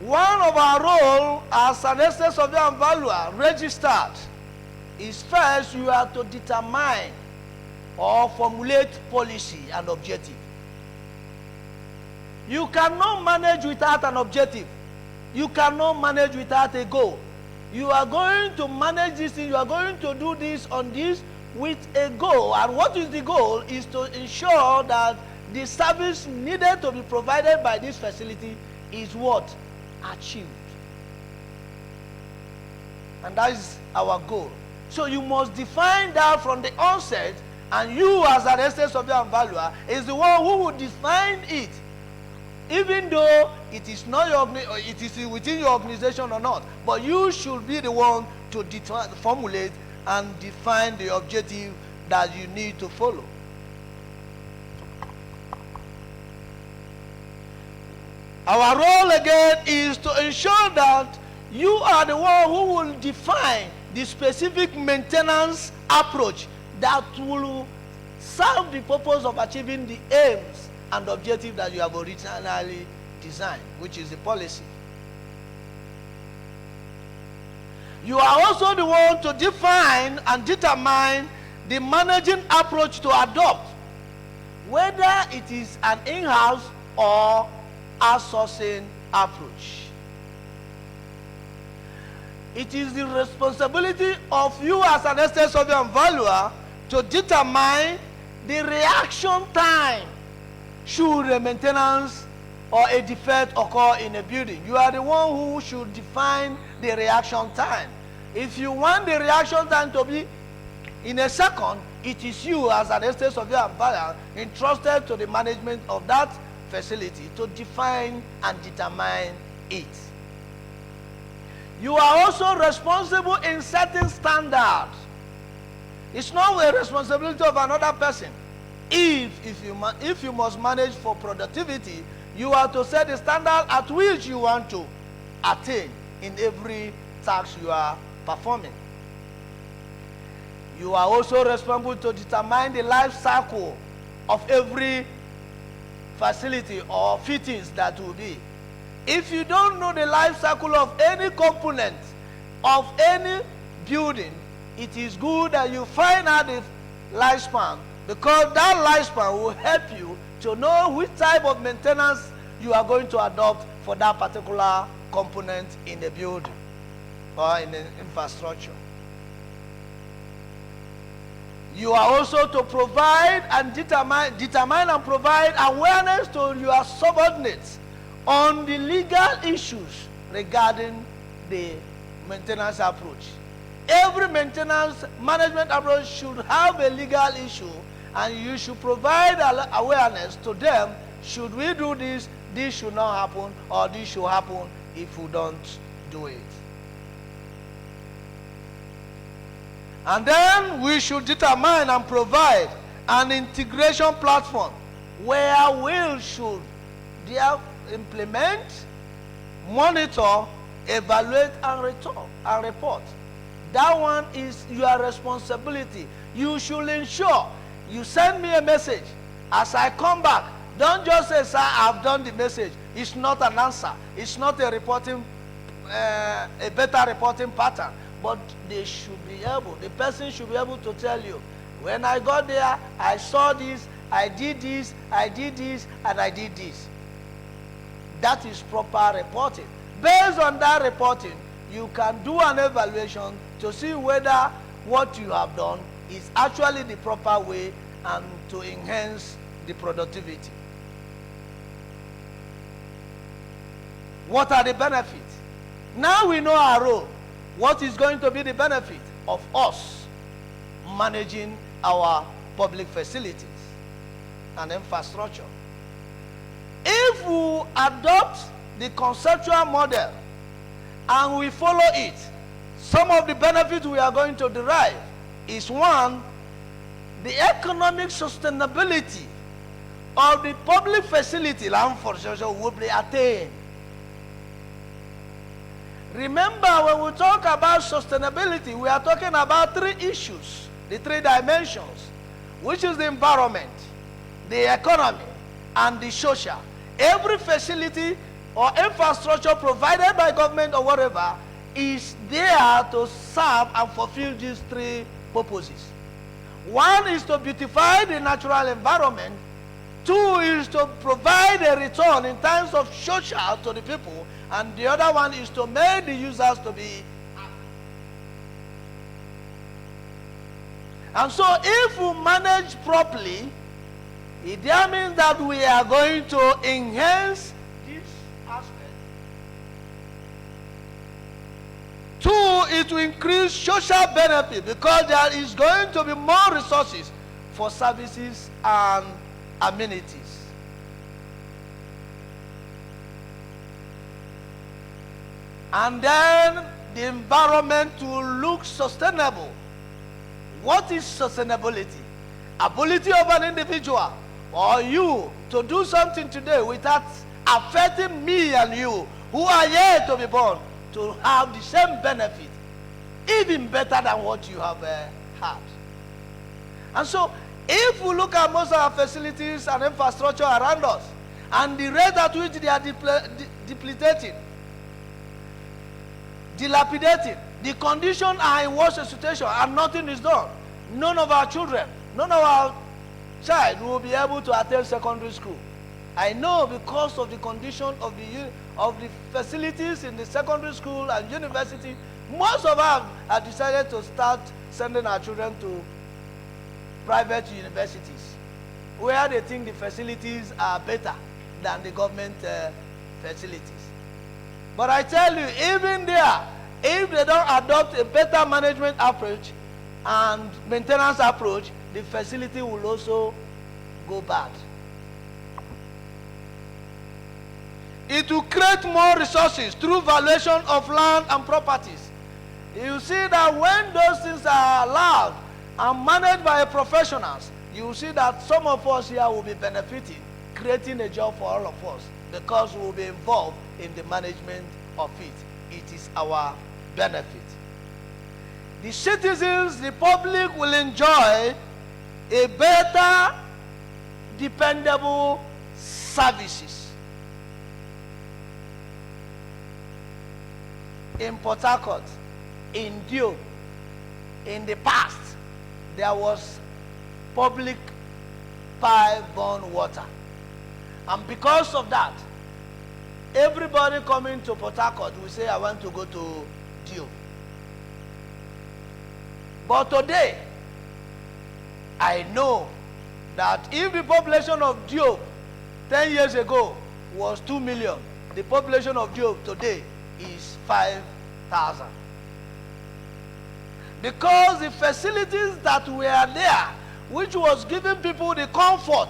One of our roles as an estate surveyor and valuer registered is, first, you have to determine or formulate policy and objective. You cannot manage without an objective. You cannot manage without a goal. You are going to manage this thing, you are going to do this on this with a goal. And what is the goal? Is to ensure that the service needed to be provided by this facility is what? Achieved. And that is our goal. So you must define that from the onset, and you as an estate surveyor and valuer is the one who will define it, even though it is not it is within your organization or not. But you should be the one to formulate and define the objective that you need to follow. Our role again is to ensure that you are the one who will define the specific maintenance approach that will serve the purpose of achieving the aims and objective that you have originally designed, which is the policy. You are also the one to define and determine the managing approach to adopt, whether it is an in-house or outsourcing approach. It is the responsibility of you as an estate surveyor and valuer to determine the reaction time should a maintenance or a defect occur in a building. You are the one who should define the reaction time. If you want the reaction time to be in a second, it is you as an estate surveyor and valuer entrusted to the management of that facility to define and determine it. You are also responsible in setting standards. It's not a responsibility of another person. If you must manage for productivity, you are to set the standard at which you want to attain in every task you are performing. You are also responsible to determine the life cycle of every facility or fittings that will be. If you don't know the life cycle of any component of any building, it is good that you find out the lifespan, because that lifespan will help you to know which type of maintenance you are going to adopt for that particular component in the building or in the infrastructure. You are also to provide and determine and provide awareness to your subordinates on the legal issues regarding the maintenance approach. Every maintenance management approach should have a legal issue, and you should provide awareness to them. Should we do this? This should not happen, or this should happen if we don't do it. And then we should determine and provide an integration platform where we should implement, monitor, evaluate, and report. That one is your responsibility. You should ensure you send me a message. As I come back, don't just say, sir, I've done the message. It's not an answer. It's not a reporting, a better reporting pattern. But they should be able, the person should be able to tell you, when I got there, I saw this, I did this, I did this, and I did this. That is proper reporting. Based on that reporting, you can do an evaluation to see whether what you have done is actually the proper way and to enhance the productivity. What are the benefits? Now we know our role. What is going to be the benefit of us managing our public facilities and infrastructure? If we adopt the conceptual model and we follow it, some of the benefits we are going to derive is, one, the economic sustainability of the public facility and infrastructure will be attained. Remember, when we talk about sustainability, we are talking about three issues, the three dimensions, which is the environment, the economy, and the social. Every facility or infrastructure provided by government or whatever is there to serve and fulfill these three purposes. One is to beautify the natural environment. Two is to provide a return in terms of social to the people. And the other one is to make the users to be happy. And so if we manage properly, it means that we are going to enhance this aspect. Two, it will increase social benefit because there is going to be more resources for services and amenities. And then the environment will look sustainable. What is sustainability? Ability of an individual or you to do something today without affecting me and you who are yet to be born to have the same benefit, even better than what you have had. And so if we look at most of our facilities and infrastructure around us and the rate at which they are dilapidating, the condition are in worse situation and nothing is done, none of our children, none of our child will be able to attend secondary school. I know because of the condition of the facilities in the secondary school and university, most of us have decided to start sending our children to private universities where they think the facilities are better than the government facilities. But I tell you, even there, if they don't adopt a better management approach and maintenance approach, the facility will also go bad. It will create more resources through valuation of land and properties. You see that when those things are allowed and managed by professionals, you will see that some of us here will be benefiting, creating a job for all of us because we will be involved in the management of it. It is our benefit. the citizens, the public will enjoy a better, dependable services. In Port Harcourt, in Dio, in the past, there was public pipe-borne water. And because of that, everybody coming to Port Harcourt will say, I want to go to Dio. But today, I know that if the population of Dio 10 years ago was 2 million, the population of Dio today is 5,000. Because the facilities that were there, which was giving people the comfort,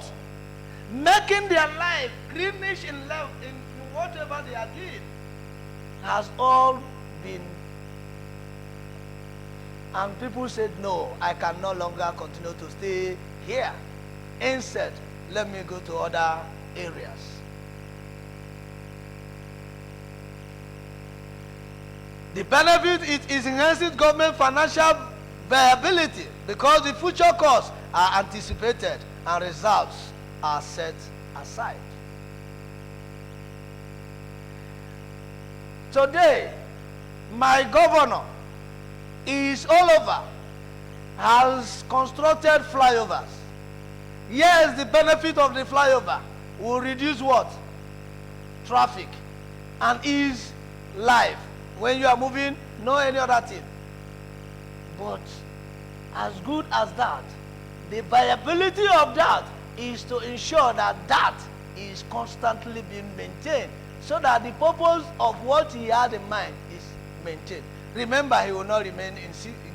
making their life greenish in whatever they are doing, has all been. And people said, no, I can no longer continue to stay here. Instead, let me go to other areas. The benefit is enhancing government financial viability because the future costs are anticipated and results are set aside. Today, my governor is all over, has constructed flyovers. Yes, the benefit of the flyover will reduce what? Traffic and ease life. When you are moving, no any other thing. But as good as that, the viability of that is to ensure that that is constantly being maintained so that the purpose of what he had in mind is maintained. Remember, he will not remain in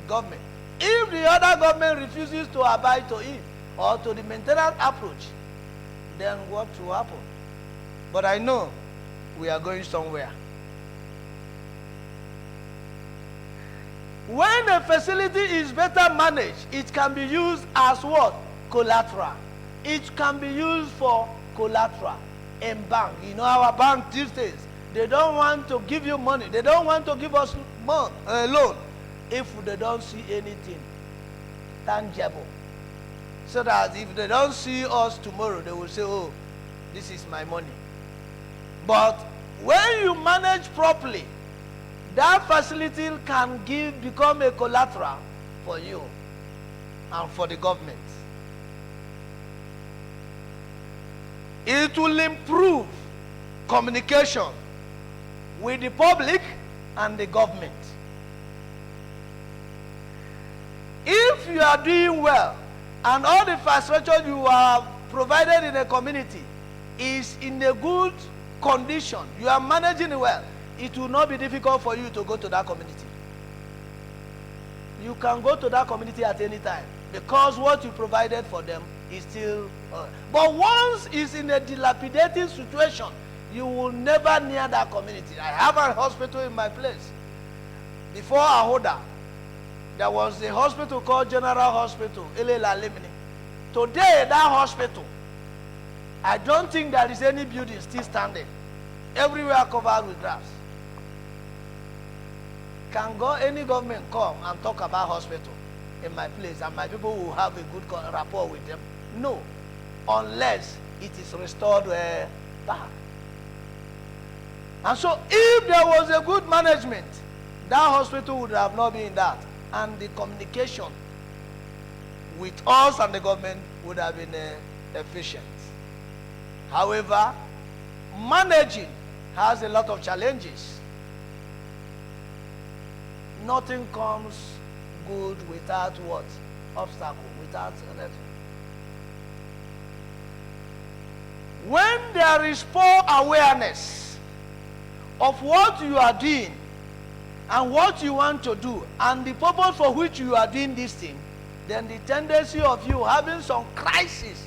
government. If the other government refuses to abide to it or to the maintenance approach, then what will happen? But I know we are going somewhere. When a facility is better managed, it can be used as what? Collateral. It can be used for collateral in bank. You know, our bank these days, they don't want to give you money. They don't want to give us loan if they don't see anything tangible. So that if they don't see us tomorrow, they will say, oh, this is my money. But when you manage properly, that facility can become a collateral for you and for the government. It will improve communication with the public and the government. If you are doing well and all the infrastructure you are provided in a community is in a good condition, you are managing it well, it will not be difficult for you to go to that community. You can go to that community at any time because what you provided for them is still. But once it's in a dilapidated situation, you will never near that community. I have a hospital in my place. Before Ahoda, there was a hospital called General Hospital, Elela Limini. Today, that hospital, I don't think there is any building still standing. Everywhere covered with grass. Can any government come and talk about hospital in my place and my people will have a good rapport with them? No, unless it is restored back. And so if there was a good management, that hospital would have not been that. And the communication with us and the government would have been efficient. However, managing has a lot of challenges. Nothing comes good without what? Obstacle, without anything. When there is poor awareness of what you are doing and what you want to do and the purpose for which you are doing this thing, then the tendency of you having some crisis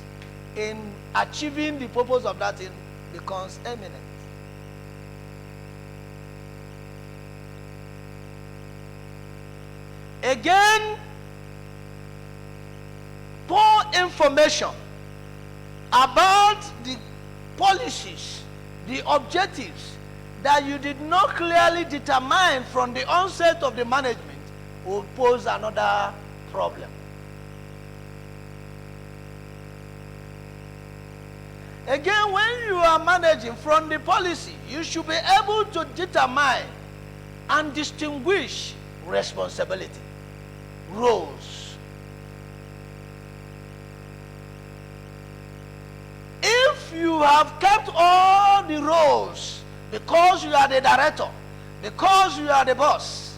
in achieving the purpose of that thing becomes eminent. Again, poor information about the policies, the objectives that you did not clearly determine from the onset of the management will pose another problem. Again, when you are managing from the policy, you should be able to determine and distinguish responsibility, roles. If you have kept all the roles because you are the director, because you are the boss,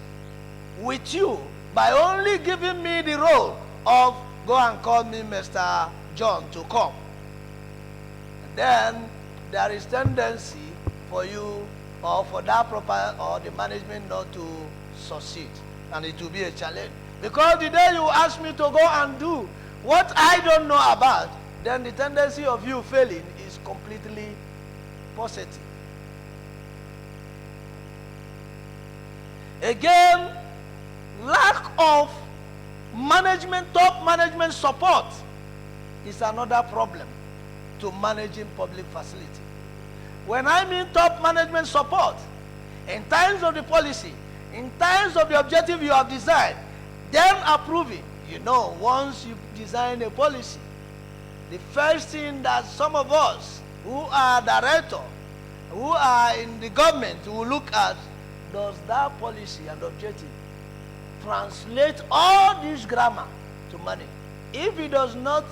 with you, by only giving me the role of go and call me Mr. John to come, then there is tendency for you or for that proper or the management not to succeed, and it will be a challenge. Because the day you ask me to go and do what I don't know about, then the tendency of you failing is completely positive. Again, lack of management, top management support is another problem to managing public facility. When I mean top management support, in times of the policy, in times of the objective you have designed, then approving. You know, once you design a policy, the first thing that some of us who are directors, who are in the government, will look at, does that policy and objective translate all this grammar to money? If it does not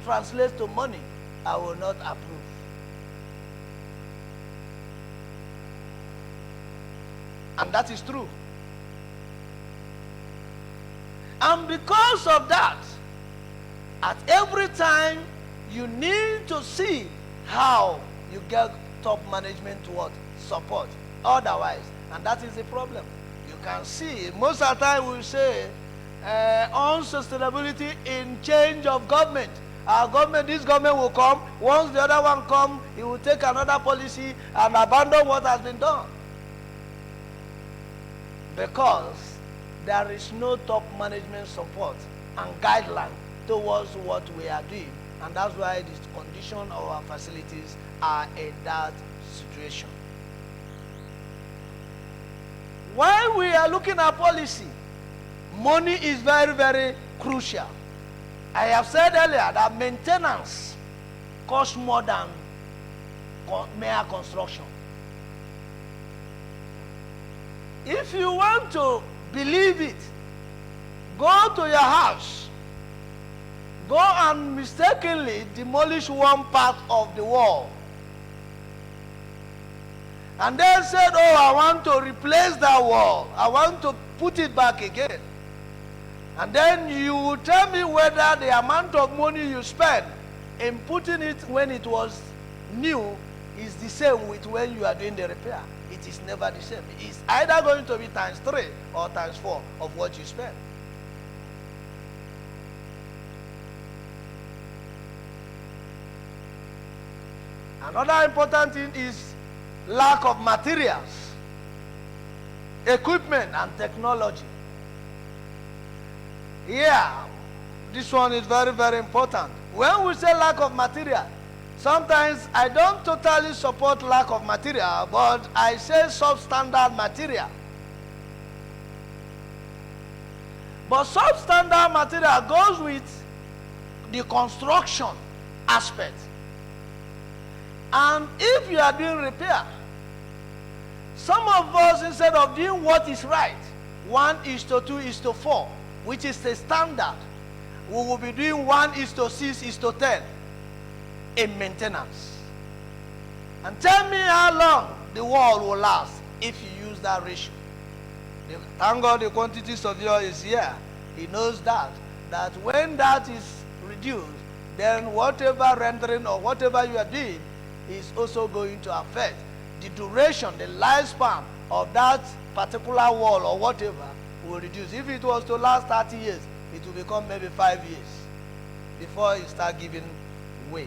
translate to money, I will not approve. And that is true. And because of that, at every time you need to see how you get top management to what? Support. Otherwise, and that is the problem. You can see, most of the time we say, unsustainability in change of government. Our government, this government will come. Once the other one comes, he will take another policy and abandon what has been done. Because there is no top management support and guideline towards what we are doing. And that's why the condition of our facilities are in that situation. While we are looking at policy, money is very, very crucial. I have said earlier that maintenance costs more than mere construction. If you want to believe it, go to your house, go and mistakenly demolish one part of the wall, and then said, oh, I want to replace that wall, I want to put it back again. And then you will tell me whether the amount of money you spend in putting it when it was new is the same with when you are doing the repair. It is never the same. It's either going to be times 3 or times 4 of what you spend. Another important thing is lack of materials, equipment, and technology. Yeah, this one is very, very important. When we say lack of material, sometimes I don't totally support lack of material, but I say substandard material. But substandard material goes with the construction aspect. And if you are doing repair, some of us, instead of doing what is right, 1:2:4, which is the standard, we will be doing 1:6:10 in maintenance. And tell me how long the wall will last if you use that ratio. Thank God the quantities of oil is here. He knows that when that is reduced, then whatever rendering or whatever you are doing is also going to affect the duration, the lifespan of that particular wall or whatever will reduce. If it was to last 30 years, it will become maybe 5 years before it start giving way.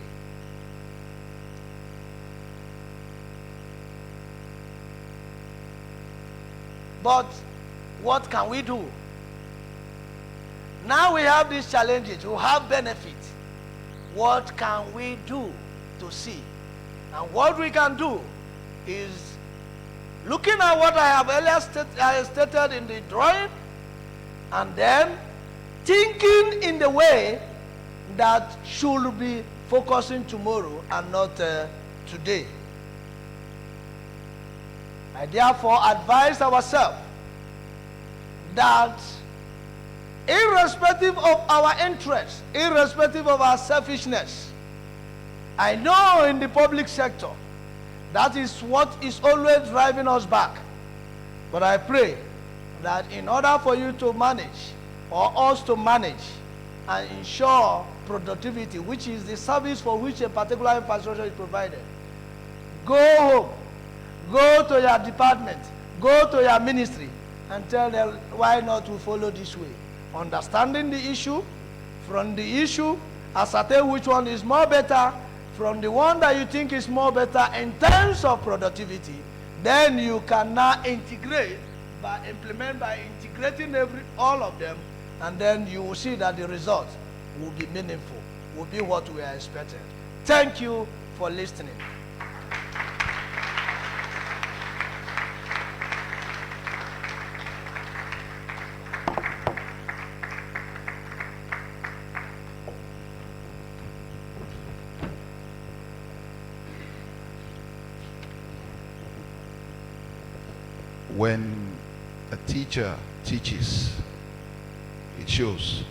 But what can we do? Now we have these challenges, we have benefits. What can we do to see? And what we can do is, looking at what I have earlier stated in the drawing, and then thinking in the way that should be focusing tomorrow and not today. I therefore advise ourselves that irrespective of our interests, irrespective of our selfishness, I know in the public sector, that is what is always driving us back. But I pray that in order for you to manage, or us to manage, and ensure productivity, which is the service for which a particular infrastructure is provided, go home, go to your department, go to your ministry, and tell them why not to follow this way. Understanding the issue, from the issue, ascertain which one is more better, from the one that you think is more better in terms of productivity, then you can now integrate by integrating all of them, and then you will see that the result will be meaningful, will be what we are expecting. Thank you for listening. When a teacher teaches, it shows.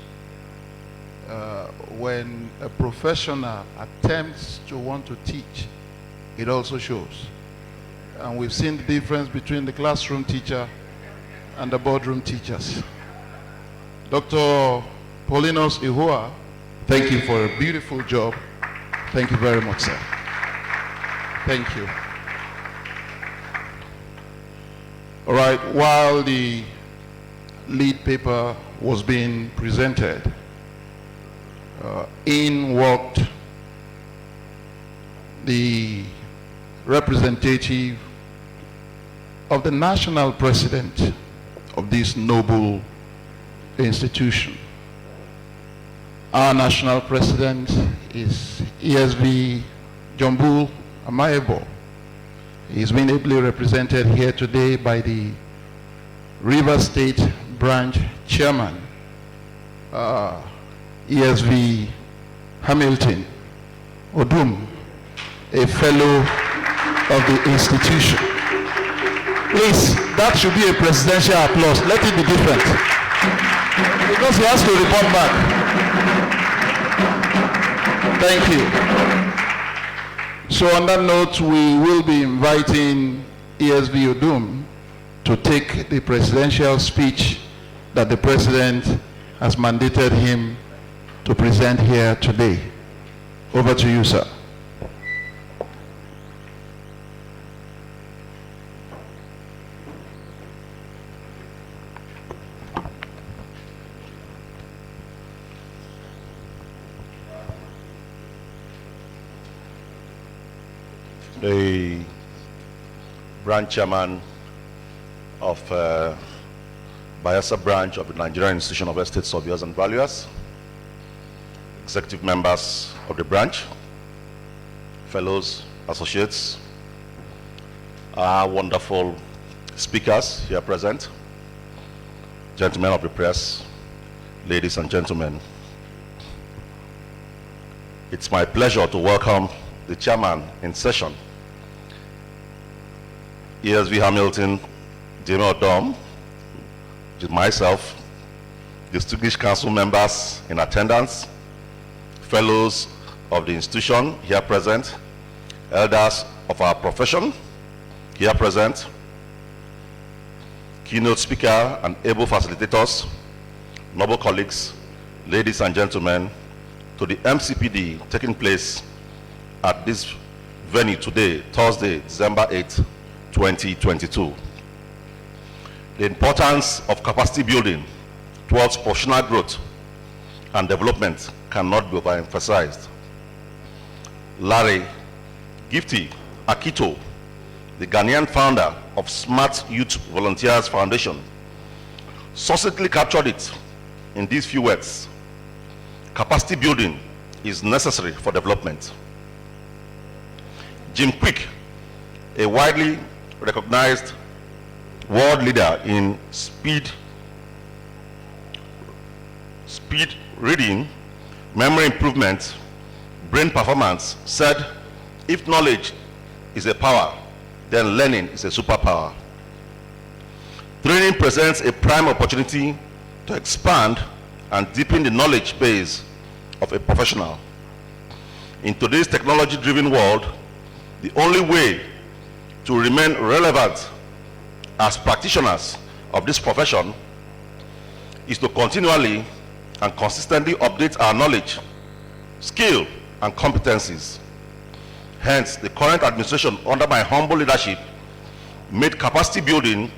When a professional attempts to want to teach, it also shows. And we've seen the difference between the classroom teacher and the boardroom teachers. Dr. Paulinus Ihua, thank you for a beautiful job. Thank you very much, sir. Thank you. All right, while the lead paper was being presented, in walked the representative of the national president of this noble institution. Our national president is ESV Jombul Amayebo. He's been ably represented here today by the River State Branch Chairman, ESV Hamilton Odum, a fellow of the institution. Please, that should be a presidential applause. Let it be different, because he has to report back. Thank you. So on that note, we will be inviting ESV Odum to take the presidential speech that the president has mandated him to present here today. Over to you, sir. The branch chairman of Bayelsa branch of the Nigerian Institution of Estate Surveyors and Valuers, executive members of the branch, fellows, associates, our wonderful speakers here present, gentlemen of the press, ladies and gentlemen. It's my pleasure to welcome the chairman in session, ESV Hamilton Odum, myself, distinguished council members in attendance, fellows of the institution here present, elders of our profession here present, keynote speaker and able facilitators, noble colleagues, ladies and gentlemen, to the Mcpd taking place at this venue today, Thursday, December 8, 2022. The importance of capacity building towards professional growth and development cannot be overemphasized. Larry Gifty Akito, the Ghanaian founder of Smart Youth Volunteers Foundation, succinctly captured it in these few words: capacity building is necessary for development. Jim Quick, a widely recognized world leader in speed speed reading, memory improvement, brain performance, said, if knowledge is a power, then learning is a superpower. Training presents a prime opportunity to expand and deepen the knowledge base of a professional. In today's technology-driven world, the only way to remain relevant as practitioners of this profession is to continually and consistently update our knowledge, skill, and competencies. Hence, the current administration, under my humble leadership, made capacity building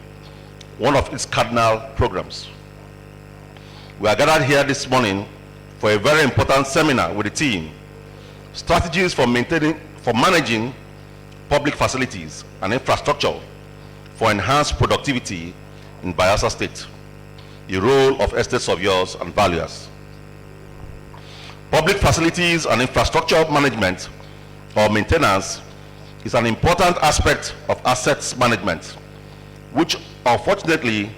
one of its cardinal programs. We are gathered here this morning for a very important seminar with the team, Strategies for Managing Public Facilities and Infrastructure for Enhanced Productivity in Bayelsa State, the role of estate surveyors and valuers. Public facilities and infrastructure management or maintenance is an important aspect of assets management, which unfortunately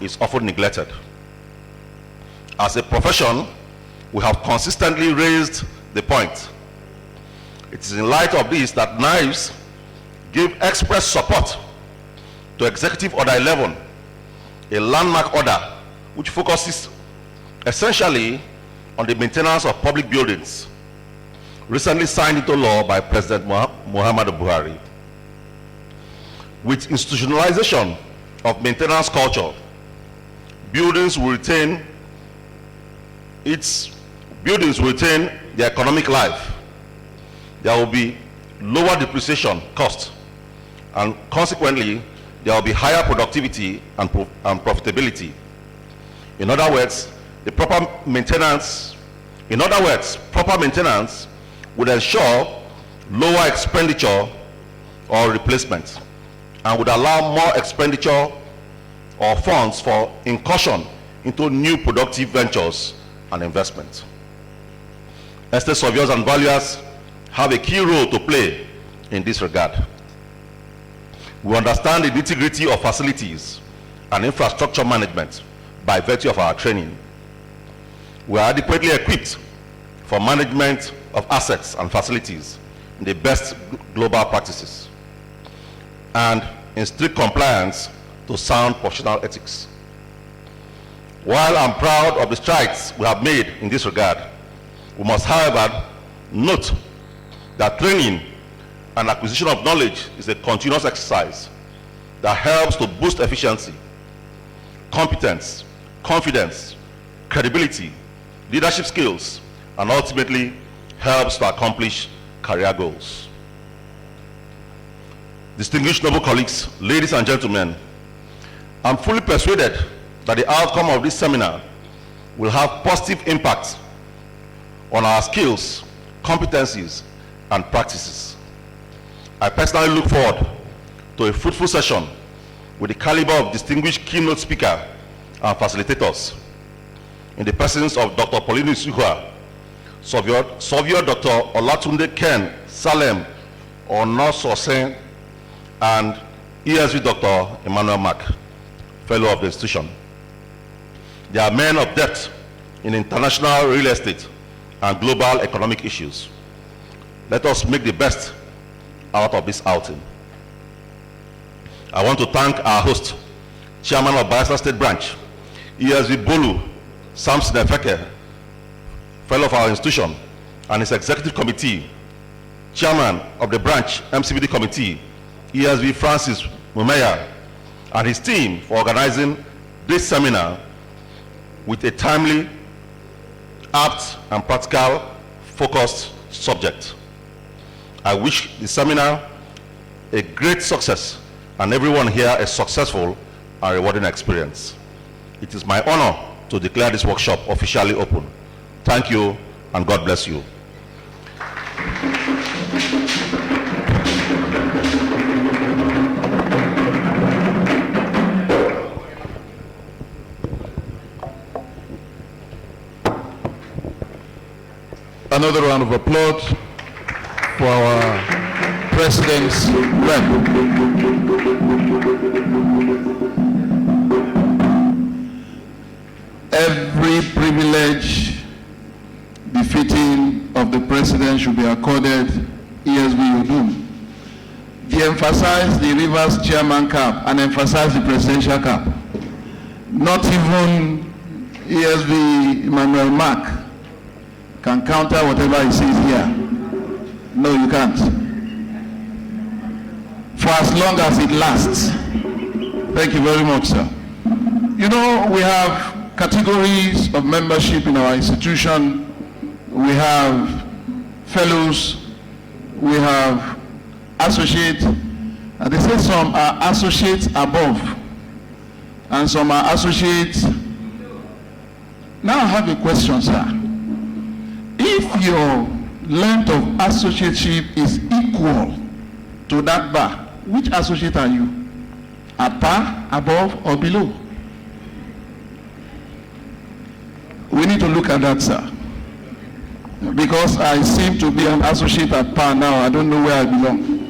is often neglected. As a profession, we have consistently raised the point. It is in light of this that Niesv gave express support to Executive Order 11, a landmark order which focuses essentially on the maintenance of public buildings, recently signed into law by President Muhammadu Buhari. With institutionalization of maintenance culture, buildings will retain their economic life. There will be lower depreciation cost, and consequently, there will be higher productivity and profitability. In other words, proper maintenance would ensure lower expenditure or replacement, and would allow more expenditure or funds for incursion into new productive ventures and investment. Estate surveyors and valuers have a key role to play in this regard. We understand the nitty-gritty of facilities and infrastructure management by virtue of our training. We are adequately equipped for management of assets and facilities in the best global practices and in strict compliance to sound professional ethics. While I'm proud of the strides we have made in this regard, we must, however, note that training and acquisition of knowledge is a continuous exercise that helps to boost efficiency, competence, confidence, credibility, leadership skills, and ultimately helps to accomplish career goals. Distinguished noble colleagues, ladies and gentlemen, I'm fully persuaded that the outcome of this seminar will have positive impact on our skills, competencies, and practices. I personally look forward to a fruitful session with the caliber of distinguished keynote speaker and facilitators in the presence of Dr. Pauline Isuhua, Surveyor Dr. Olatunde Ken Salem Onososen, and ESV Dr. Emmanuel Mack, Fellow of the institution. They are men of depth in international real estate and global economic issues. Let us make the best out of this outing. I want to thank our host, Chairman of Bayelsa State Branch, ESV Bolu Samson Efeke, Fellow of our institution, and his Executive Committee, Chairman of the Branch Mcpd Committee, ESV Francis Mumeya, and his team for organizing this seminar with a timely, apt, and practical, focused subject. I wish the seminar a great success and everyone here a successful and rewarding experience. It is my honor to declare this workshop officially open. Thank you, and God bless you. Another round of applause for our President's rep. every privilege befitting of the president should be accorded Niesv Udum. De-emphasize the Rivers Chairman Cap and emphasize the presidential cap. Not even Niesv Emmanuel Mark can counter whatever he says here. No, you can't. For as long as it lasts. Thank you very much, sir. You know, we have categories of membership in our institution. We have fellows, we have associates, and they say some are associates above, and some are associates. Now I have a question, sir. If your length of associateship is equal to that bar, which associate are you? At par, above, or below? We need to look at that, sir. Because I seem to be an associate at par now. I don't know where I belong.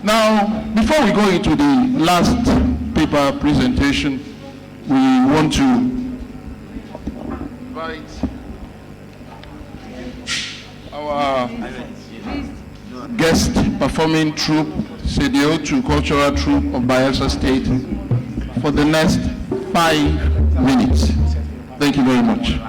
Now, before we go into the last paper presentation, we want to invite our guest performing troupe, CDO2 Cultural Troupe of Bayelsa State, for the next 5 minutes. Thank you very much.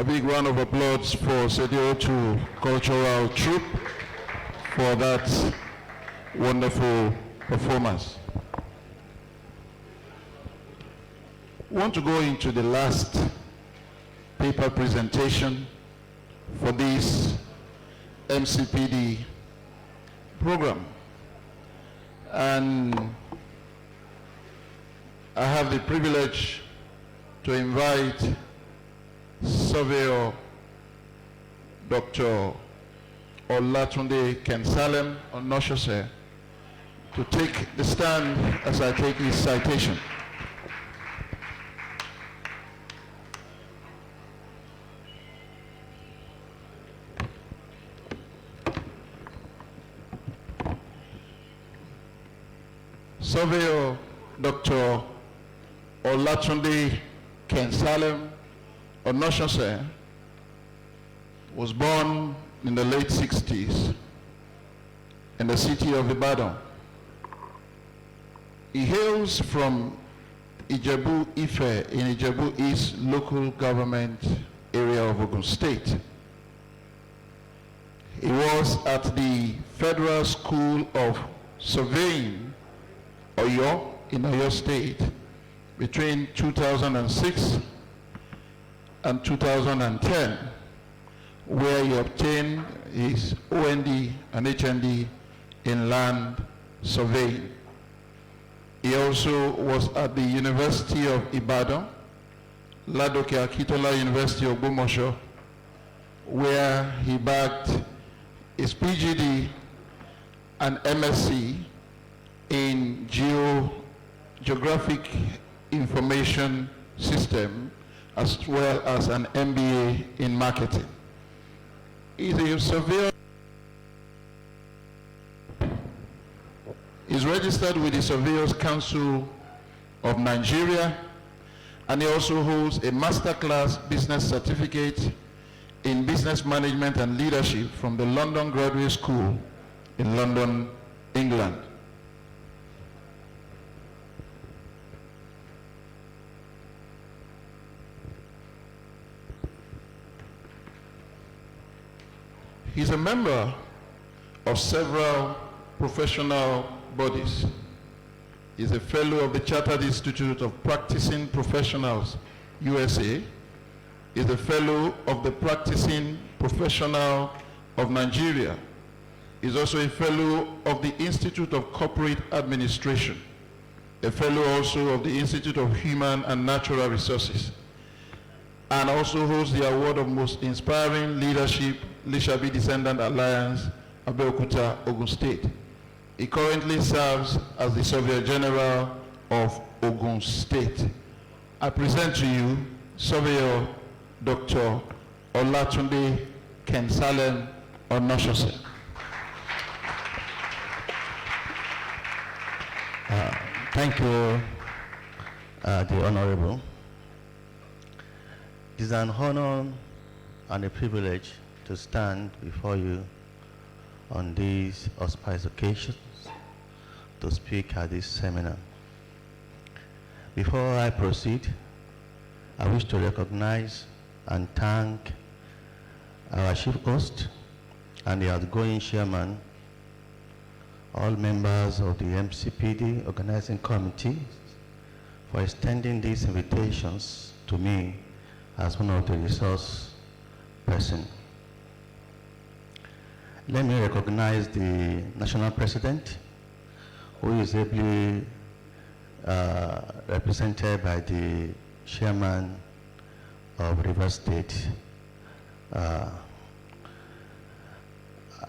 A big round of applause for CDO2 Cultural Troupe for that wonderful performance. We want to go into the last paper presentation for this MCPD program. And I have the privilege to invite Surveyor Dr. Olatunde Kensalem Onoshose to take the stand as I take his citation. Surveyor Dr. Olatunde Kensalem Onoshose was born in the late 60s in the city of Ibadan. He hails from Ijebu Ife in Ijebu East local government area of Ogun State. He was at the Federal School of Surveying, Oyo, in Oyo State between 2006 and 2010, where he obtained his OND and HND in land surveying. He also was at the University of Ibadan, Ladoke Akitola University of Ogbomoso, where he bagged his PGD and MSc in Geographic Information System, as well as an MBA in Marketing. He's a surveyor. He's registered with the Surveyors Council of Nigeria, and he also holds a masterclass business certificate in business management and leadership from the London Graduate School in London, England. He's a member of several professional bodies. He's a fellow of the Chartered Institute of Practicing Professionals, USA. He's a fellow of the Practicing Professional of Nigeria. He's also a fellow of the Institute of Corporate Administration, a fellow also of the Institute of Human and Natural Resources, and also holds the award of Most Inspiring Leadership, Lishabi Descendant Alliance, Abeokuta, Ogun State. He currently serves as the Surveyor General of Ogun State. I present to you Surveyor Dr. Olatunde Kensalem Onoshose. Thank you, the Honorable. It is an honor and a privilege to stand before you on these auspicious occasions to speak at this seminar. Before I proceed, I wish to recognize and thank our chief host and the outgoing chairman, all members of the Mcpd organizing committee for extending these invitations to me as one of the resource person. Let me recognize the national president, who is ably represented by the chairman of Rivers State.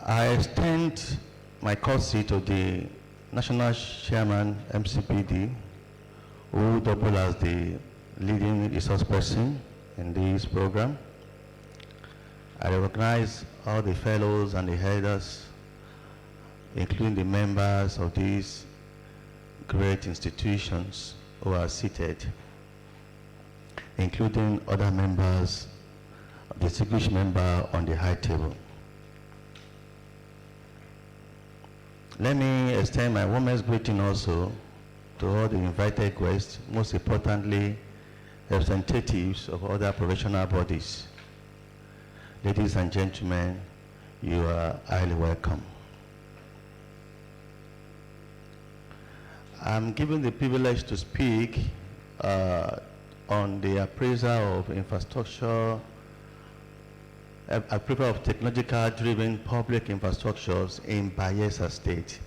I extend my courtesy to the national chairman, Mcpd, who double as the leading resource person in this program. I recognize all the fellows and the headers, including the members of these great institutions who are seated, including other members, the distinguished member on the high table. Let me extend my warmest greeting also to all the invited guests, most importantly, representatives of other professional bodies. Ladies and gentlemen, you are highly welcome. I'm given the privilege to speak on the appraisal of infrastructure, appraisal of technological-driven public infrastructures in Bayelsa State,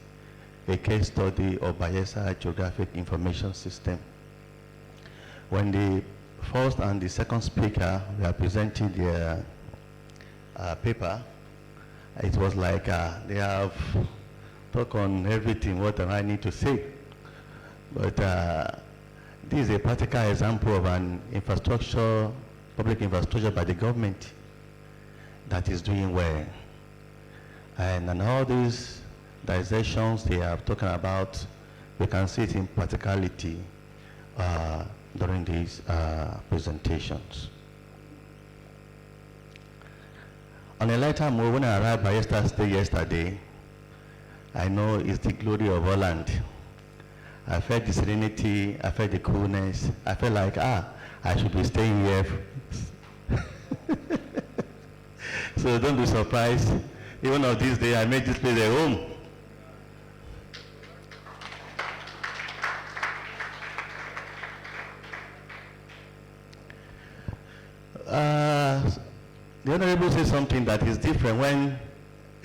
a case study of Bayelsa Geographic Information System. When the first and the second speaker were presenting their paper, it was like they have talked on everything what I need to say. But this is a practical example of an infrastructure, public infrastructure by the government that is doing well. And all these dissertations they are talking about, we can see it in practicality during these presentations. On a lighter note, when I arrived at Bayelsa State yesterday, I know it's the glory of Holland. I felt the serenity, I felt the coolness. I felt like, I should be staying here. So don't be surprised. Even on this day, I made this place a home. The Honorable says something that is different when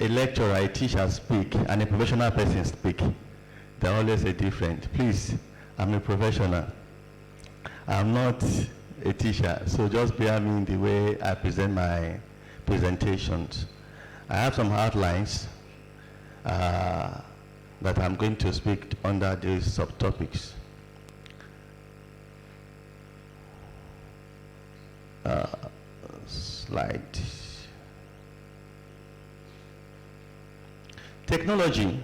a lecturer, a teacher speak and a professional person speak. They're always a different. Please, I'm a professional. I'm not a teacher, so just bear me in the way I present my presentations. I have some outlines that I'm going to speak under these subtopics. Slide. Technology,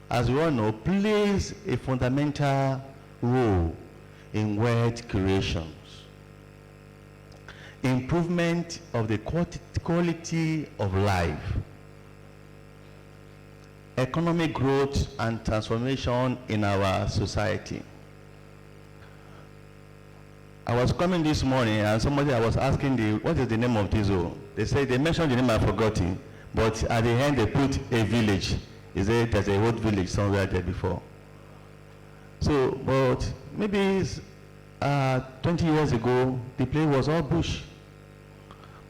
as we all know, plays a fundamental role in wealth creations, improvement of the quality of life, economic growth and transformation in our society. I was coming this morning and somebody, I was asking what is the name of this zone? They said, they mentioned the name, I've forgotten, but at the end they put a village. Is it there's a old village somewhere there before? So, but maybe 20 years ago, the place was all bush.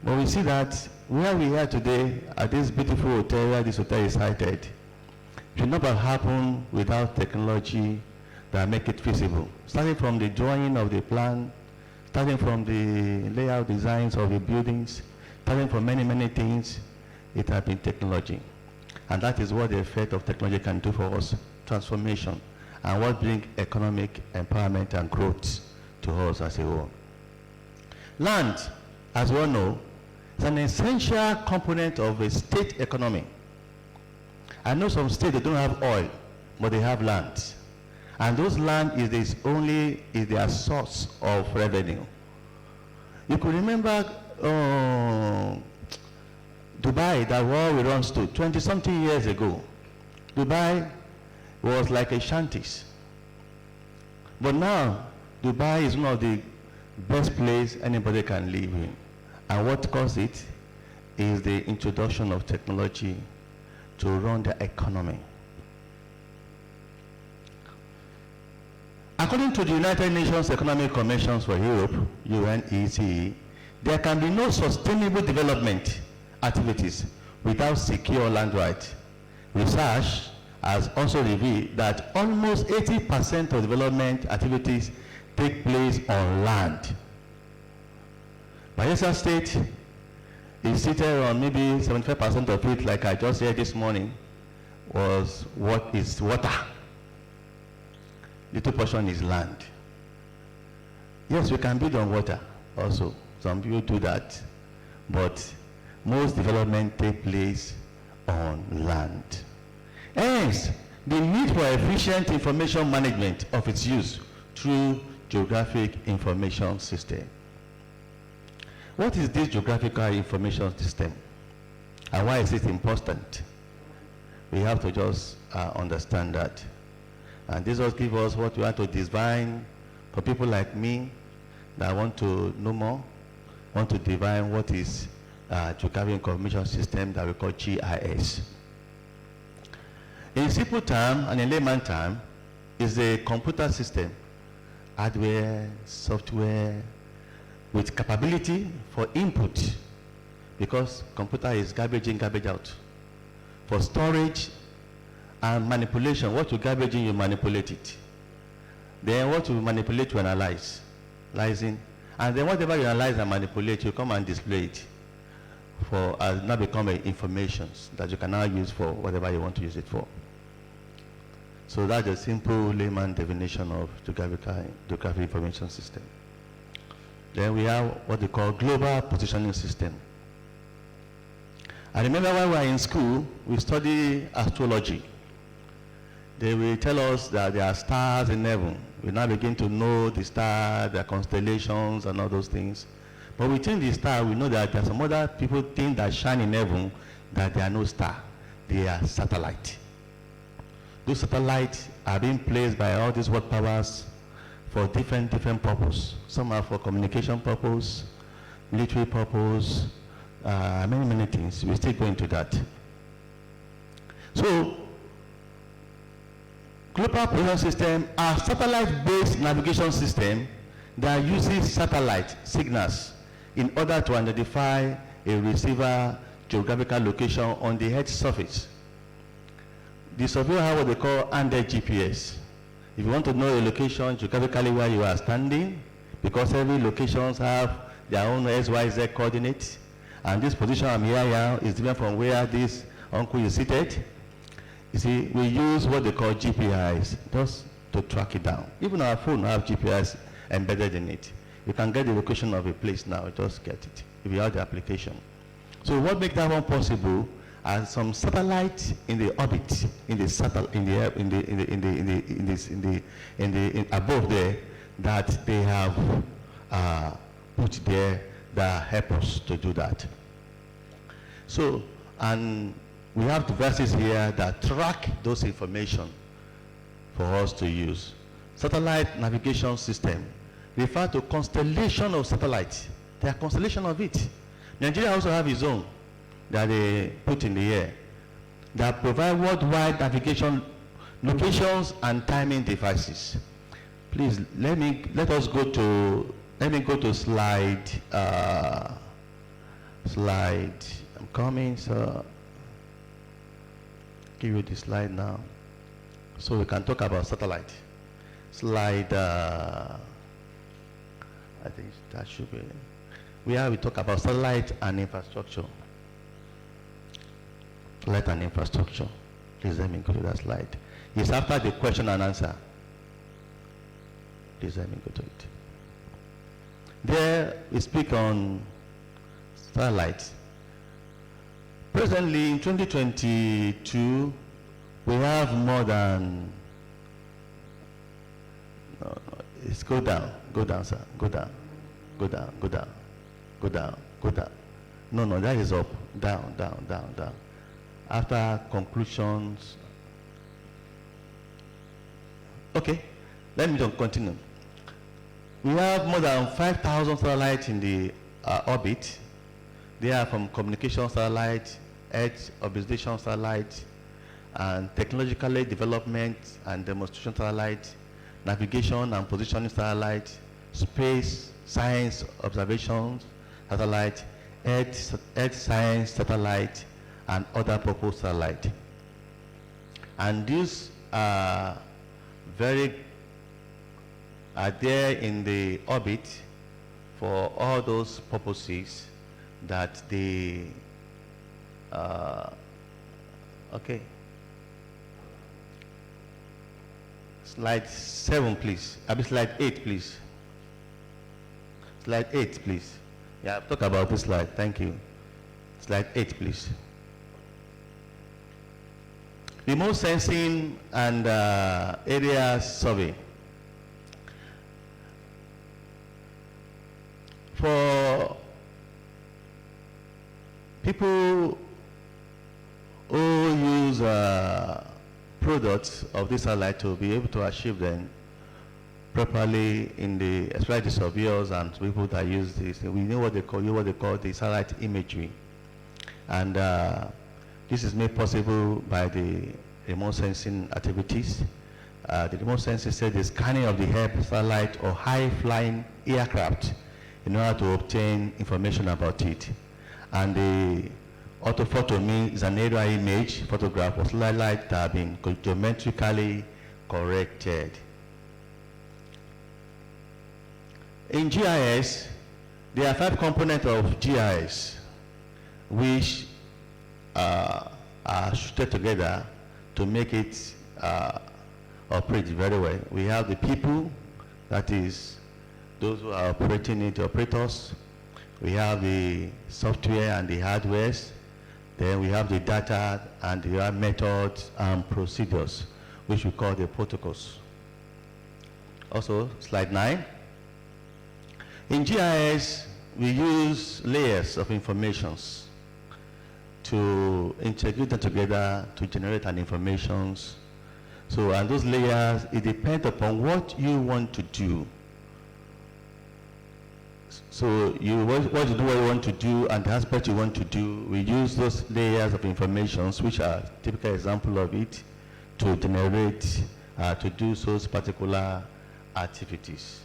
But we see that where we are today, at this beautiful hotel where this hotel is sited, should not have happened without technology that make it feasible. Starting from the drawing of the plan, starting from the layout designs of the buildings, starting from many, many things, it has been technology. And that is what the effect of technology can do for us, transformation, and what brings economic empowerment and growth to us as a whole. Land, as we all know, is an essential component of a state economy. I know some states, they don't have oil, but they have land. And those land is their source of revenue. You could remember Dubai, that war we runs to 20-something years ago. Dubai was like a shanties. But now, Dubai is one of the best place anybody can live in. And what caused it is the introduction of technology to run the economy. According to the United Nations Economic Conventions for Europe, UNECE, there can be no sustainable development activities without secure land rights. Research has also revealed that almost 80% of development activities take place on land. Bayelsa State is seated on maybe 75% of it, like I just said this morning, was what is water. Little portion is land. Yes, we can build on water also. Some people do that. But most development take place on land. Hence, the need for efficient information management of its use through geographic information system. What is this geographical information system? And why is it important? We have to just understand that. And this will give us what we want to define for people like me that want to know more, want to define what is geographic information system that we call GIS. In simple term and in layman term, is a computer system, hardware, software, with capability for input, because computer is garbage in, garbage out. For storage and manipulation, what you garbage in, you manipulate it. Then what you manipulate, you analyze. And then whatever you analyze and manipulate, you come and display it for now become information that you can now use for whatever you want to use it for. So that's a simple layman definition of geographic information system. Then we have what they call global positioning system. I remember when we were in school, we studied astrology. They will tell us that there are stars in heaven. We now begin to know the stars, the constellations, and all those things. But within the star, we know that there are some other people think that shine in heaven, that they are no star. They are satellites. Those satellites are being placed by all these world powers for different purposes. Some are for communication purpose, military purpose, many things. We still go into that. So, global position system are satellite-based navigation system that uses satellite signals in order to identify a receiver geographical location on the Earth's surface. The surveyor have what they call under GPS. If you want to know a location geographically where you are standing, because every locations have their own XYZ coordinates, and this position I'm here now is different from where this uncle is seated. You see, we use what they call GPIs just to track it down. Even our phone have GPS embedded in it. You can get the location of a place now, just get it if you have the application. So what makes that one possible are some satellites in the orbit, in the satellite, above there, that they have put there that help us to do that. So, and we have devices here that track those information for us to use. Satellite navigation system refer to constellation of satellites. There are constellation of it. Nigeria also have its own that they put in the air that provide worldwide navigation locations and timing devices. Please let me go to slide. I'm coming, so give you the slide now, so we can talk about satellite. Slide. I think that should be. We talk about satellite and infrastructure. Satellite and infrastructure. Please let me go to that slide. It's after the question and answer. Please let me go to it. There we speak on satellite. Presently in 2022, we have more than, it's go down, sir, go down. No, that is up, down. After conclusions. Okay, let me continue. We have more than 5,000 satellites in the orbit. They are from communication satellite, Earth observation satellite, and technologically development and demonstration satellite, navigation and positioning satellite, space science observations satellite, Earth science satellite, and other purpose satellite. And these are there in the orbit for all those purposes that they okay. Slide 7, please. Slide 8, please. Slide 8, please. Yeah, talk about this slide. Thank you. Slide 8, please. Remote sensing and area survey. For people who use products of this satellite to be able to achieve them properly in the, especially the surveyors and people that use this, we know what they call the satellite imagery. And this is made possible by the remote sensing activities. The remote sensing says the scanning of the air satellite or high-flying aircraft in order to obtain information about it. And the orthophoto means an aerial image photograph of satellite that have been geometrically corrected. In GIS, there are 5 components of GIS which are shooted together to make it operate very well. We have the people, that is those who are operating it, operators. We have the software and the hardwares. Then we have the data and the methods and procedures, which we call the protocols. Also, slide 9. In GIS, we use layers of informations to integrate them together to generate an informations. So, and those layers, it depends upon what you want to do. So what you want to do and the aspect you want to do, we use those layers of informations, which are typical example of it, to generate, to do those particular activities.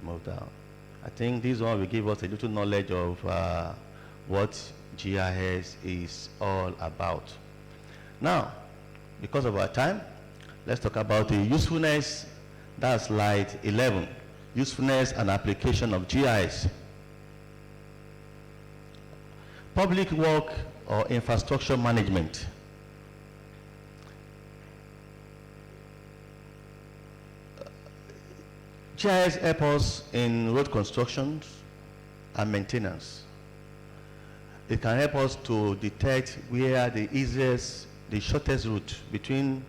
Move down. I think this one will give us a little knowledge of what GIS is all about. Now, because of our time, let's talk about the usefulness. That's slide 11. usefulness and application of GIS. Public work or infrastructure management. GIS helps us in road constructions and maintenance. It can help us to detect where the easiest, the shortest route between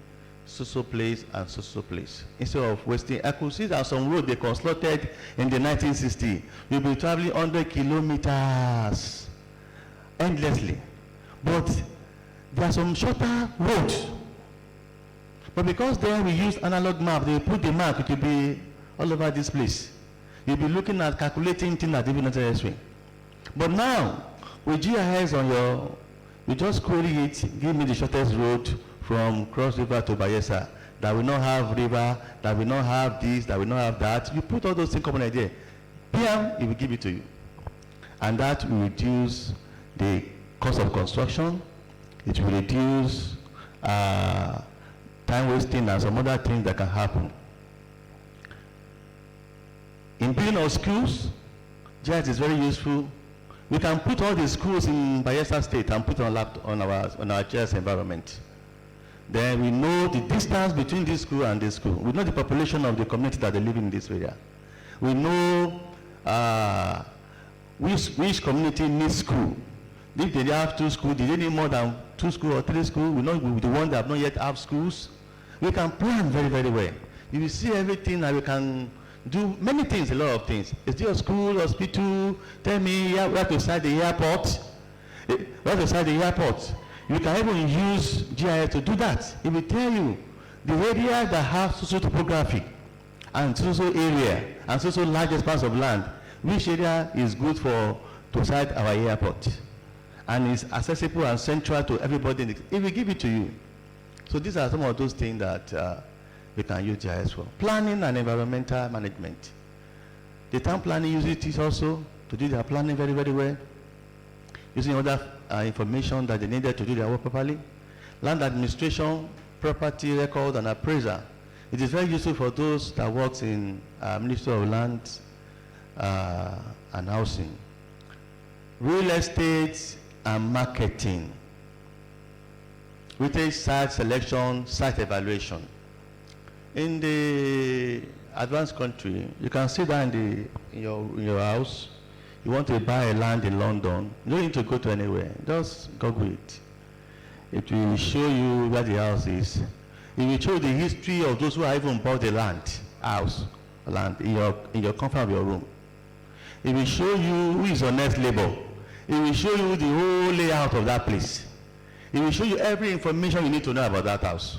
so place and so place. Instead of wasting, I could see that some road they constructed in the 1960s. We'll be traveling 100 kilometers endlessly. But there are some shorter roads. But because then we use analog map, they put the map, it will be all over this place. You'll be looking at calculating things that even not necessary. But now, with GIS on your, you just query it, give me the shortest road from Cross River to Bayelsa, that will not have river, that will not have this, that will not have that. You put all those things common idea. PM, it will give it to you. And that will reduce the cost of construction. It will reduce time wasting and some other things that can happen. In building our schools, GIS is very useful. We can put all the schools in Bayelsa State and put on our GIS environment. Then we know the distance between this school and this school. We know the population of the community that they live in this area. We know which community needs school. If they have 2 schools, did they need more than 2 schools or 3 schools? We know the ones that have not yet have schools. We can plan very, very well. You will see everything that we can do many things, a lot of things. Is there a school, hospital? Tell me where to site the airport. Where to site the airport. You can even use GIS to do that. It will tell you the areas that have social topography and social area and social large expanse of land, which area is good to site our airport and is accessible and central to everybody. It will give it to you. So these are some of those things that we can use GIS for. Planning and environmental management. The town planning uses it also to do their planning very, very well, using other information that they needed to do their work properly. Land administration, property record, and appraiser. It is very useful for those that works in Ministry of Land and Housing. Real estate and marketing. Retail site selection, site evaluation. In the advanced country, you can sit down in your house. You want to buy a land in London, you don't need to go to anywhere. Just Google it. It will show you where the house is. It will show the history of those who have even bought the land in your comfort of your room. It will show you who is your next neighbor. It will show you the whole layout of that place. It will show you every information you need to know about that house.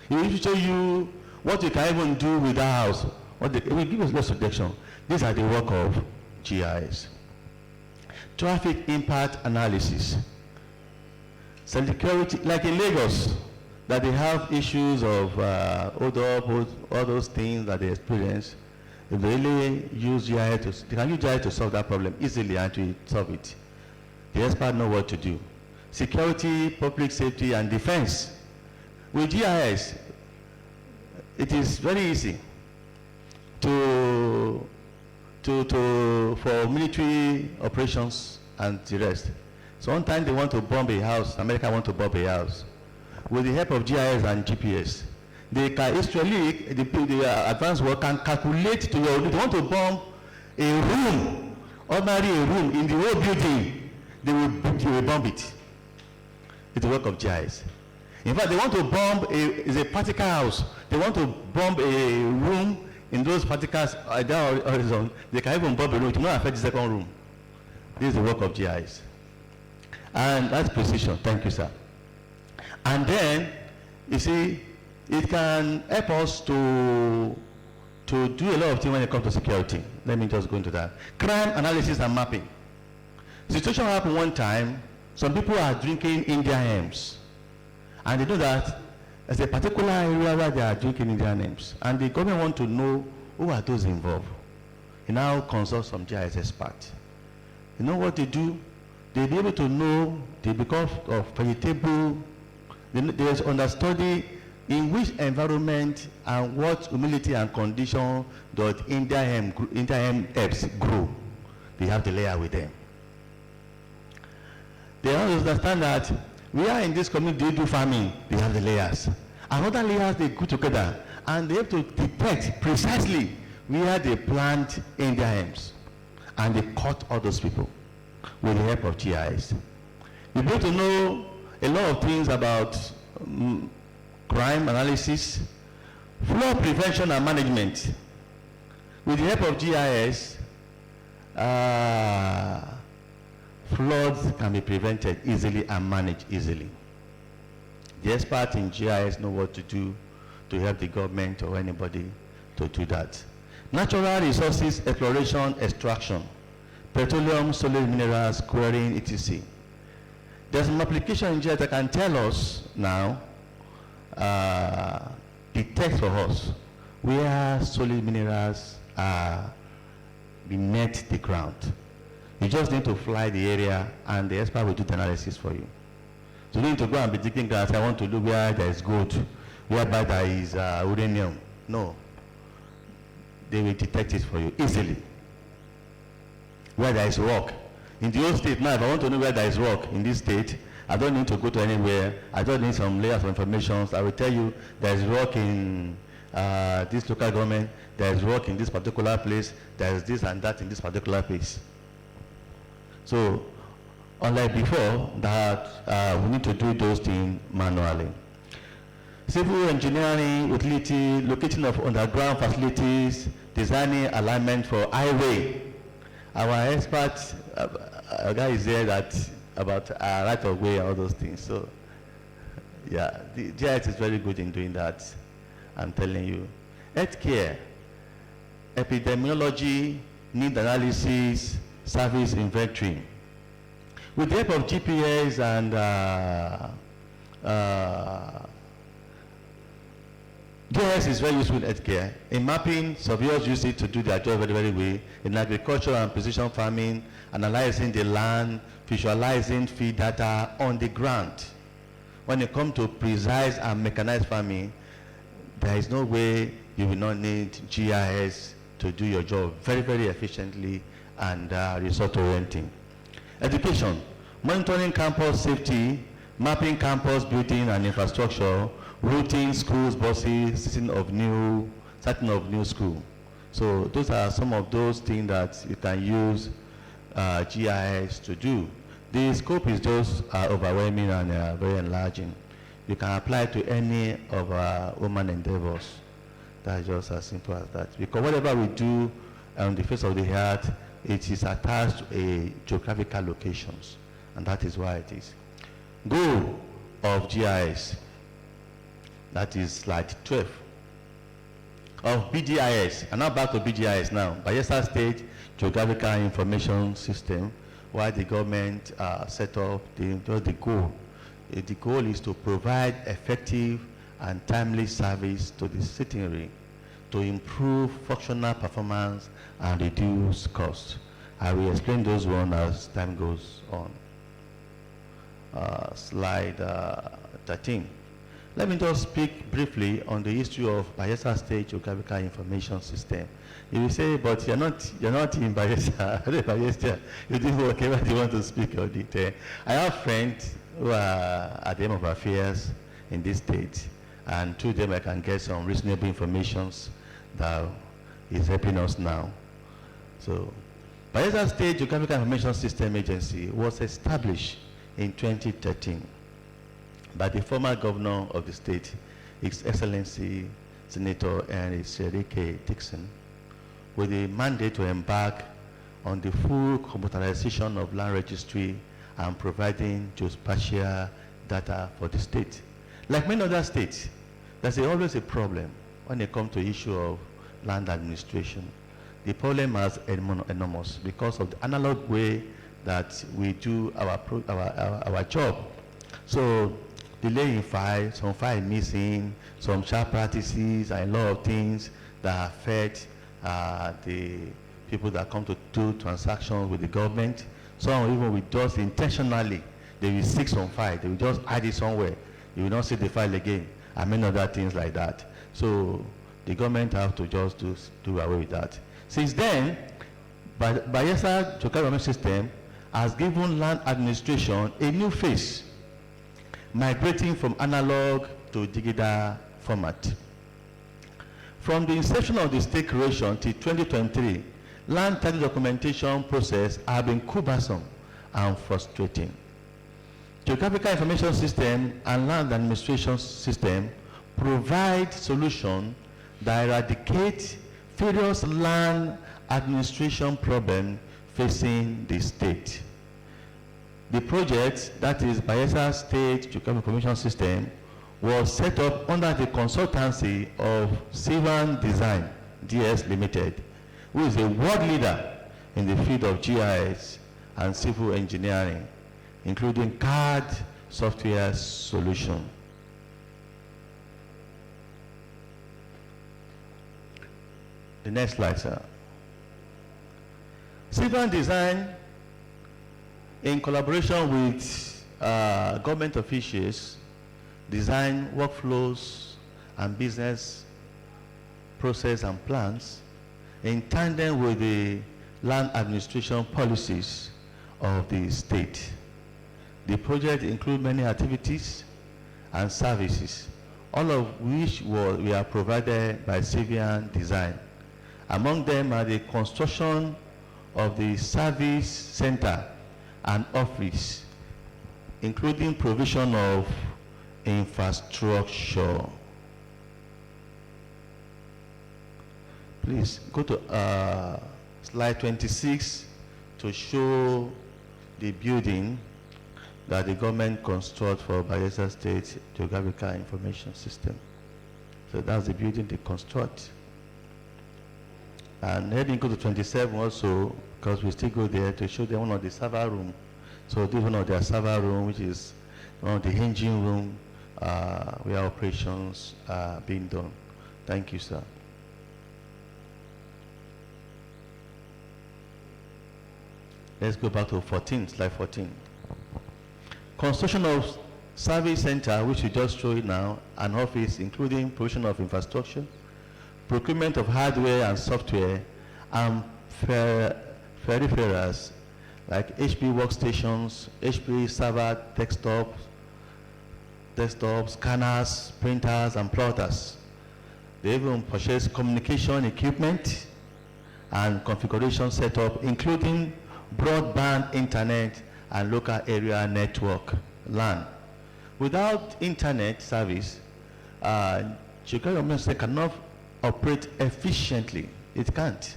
It will show you what you can even do with that house. It will give us less suggestion. These are the work of GIS. Traffic impact analysis. Security, like in Lagos, that they have issues of hold up, all those things that they experience. If they really use GIS, they can use GIS to solve that problem easily and to solve it. The experts know what to do. Security, public safety, and defense. With GIS, it is very easy for military operations and the rest. So one time they want to bomb a house, America want to bomb a house. With the help of GIS and GPS, they can actually, the advanced work can calculate to your, they want to bomb a room, ordinary a room in the whole building, they will bomb it. It's the work of GIS. In fact, they want to bomb a particle house. They want to bomb a room in those particles down horizon. They can even bomb a room. It will not affect the second room. This is the work of GIS. And that's precision. Thank you, sir. And then, you see, it can help us to do a lot of things when it comes to security. Let me just go into that. Crime analysis and mapping. Situation happened one time. Some people are drinking Indian hymns. And they know that there's a particular area where they are drinking Indian names. And the government want to know who are those involved. He now consult some GIS experts. You know what they do? They'll be able to know the because of vegetable, they understudy In which environment and what humidity and condition does Indian herbs grow? They have the layer with them. They also understand that we are in this community, they do farming, they have the layers. And other layers, they go together and they have to detect precisely where they plant Indian herbs. And they cut all those people with the help of GIS. You need to know a lot of things about crime analysis, flood prevention and management. With the help of GIS, floods can be prevented easily and managed easily. The experts in GIS know what to do to help the government or anybody to do that. Natural resources exploration, extraction, petroleum, solid minerals, quarrying, etc. There's an application in GIS that can tell us now, detect for us where solid minerals are beneath the ground. You just need to fly the area and the expert will do the analysis for you. So you need to go and be digging grass. I want to look where there is gold, whereby there is uranium. No. They will detect it for you easily. Where there is rock. In the old state now, if I want to know where there is rock in this state, I don't need to go to anywhere. I don't need some layers of information. So I will tell you there is rock in this local government, there is rock in this particular place, there is this and that in this particular place. So, unlike before, that we need to do those things manually. Civil engineering, utility, locating of underground facilities, designing alignment for highway. Our expert guy is there that about right of way and all those things. So, yeah, the GIS is very good in doing that. I'm telling you. Healthcare, epidemiology, need analysis, service inventory. With the help of GPS and GIS is very useful in healthcare. In mapping, surveyors use it to do their job very, very well. In agriculture and precision farming, analyzing the land, visualizing field data on the ground. When it comes to precise and mechanized farming, there is no way you will not need GIS to do your job very, very efficiently and result-orienting. Education, monitoring campus safety, mapping campus building and infrastructure, routing schools, buses, setting of new school. So those are some of those things that you can use GIS to do. The scope is just overwhelming and very enlarging. You can apply to any of our human endeavors. That's just as simple as that. Because whatever we do on the face of the earth, it is attached to a geographical locations, and that is why it is. Goal of GIS, that is slide 12. Of BGIS, and now back to BGIS now. Bayelsa State Geographical Information System, why the government set up the goal. The goal is to provide effective and timely service to the citizenry to improve functional performance and reduce costs. I will explain those one as time goes on. Slide 13. Let me just speak briefly on the history of Bayelsa State Geographical Information System. You will say, but you're not in Bayelsa. Bayelsa, you do whatever you want to speak on it. I have friends who are at the end of affairs in this state, and through them I can get some reasonable information that is helping us now. So, Bayelsa State Geographical Information System Agency was established in 2013 by the former governor of the state, His Excellency Senator Henry Serike Dixon, with the mandate to embark on the full computerization of land registry and providing geospatial data for the state. Like many other states, there's always a problem when it comes to issue of land administration. The problem is enormous because of the analog way that we do our job. So delay in file, some file missing, some sharp practices, and a lot of things that affect the people that come to do transactions with the government. Some even with just intentionally, they will seek some file, they will just hide it somewhere. You will not see the file again. and many other things like that. So the government have to just do away with that. Since then, Bayelsa Geographic Information System has given land administration a new face, migrating from analog to digital format. From the inception of the state creation till 2023, land title documentation process have been cumbersome and frustrating. Geographical Information System and Land Administration System provide solutions that eradicate various land administration problems facing the state. The project, that is Bayelsa State Geographical Information System, was set up under the consultancy of Niesv Design DS Limited, who is a world leader in the field of GIS and civil engineering, including CAD software solution. The next slide, sir. Niesv Design, in collaboration with government officials, design workflows and business process and plans in tandem with the land administration policies of the state. The project includes many activities and services, all of which were provided by Niesv Design. Among them are the construction of the service center and office, including provision of infrastructure. Please go to slide 26 to show the building that the government construct for Bayelsa State Geographical Information System. So that's the building they construct. And heading go to 27 also, because we still go there to show them one of the server room. So this is one of their server room, which is one of the engine room where operations are being done. Thank you, sir. Let's go back to 14, slide 14. Construction of service center, which we just showed now, an office including provision of infrastructure, procurement of hardware and software, and peripherals like HP workstations, HP server desktops, scanners, printers, and plotters. They even purchase communication equipment and configuration setup, including broadband internet and local area network, LAN. Without internet service, Geographic cannot operate efficiently. It can't,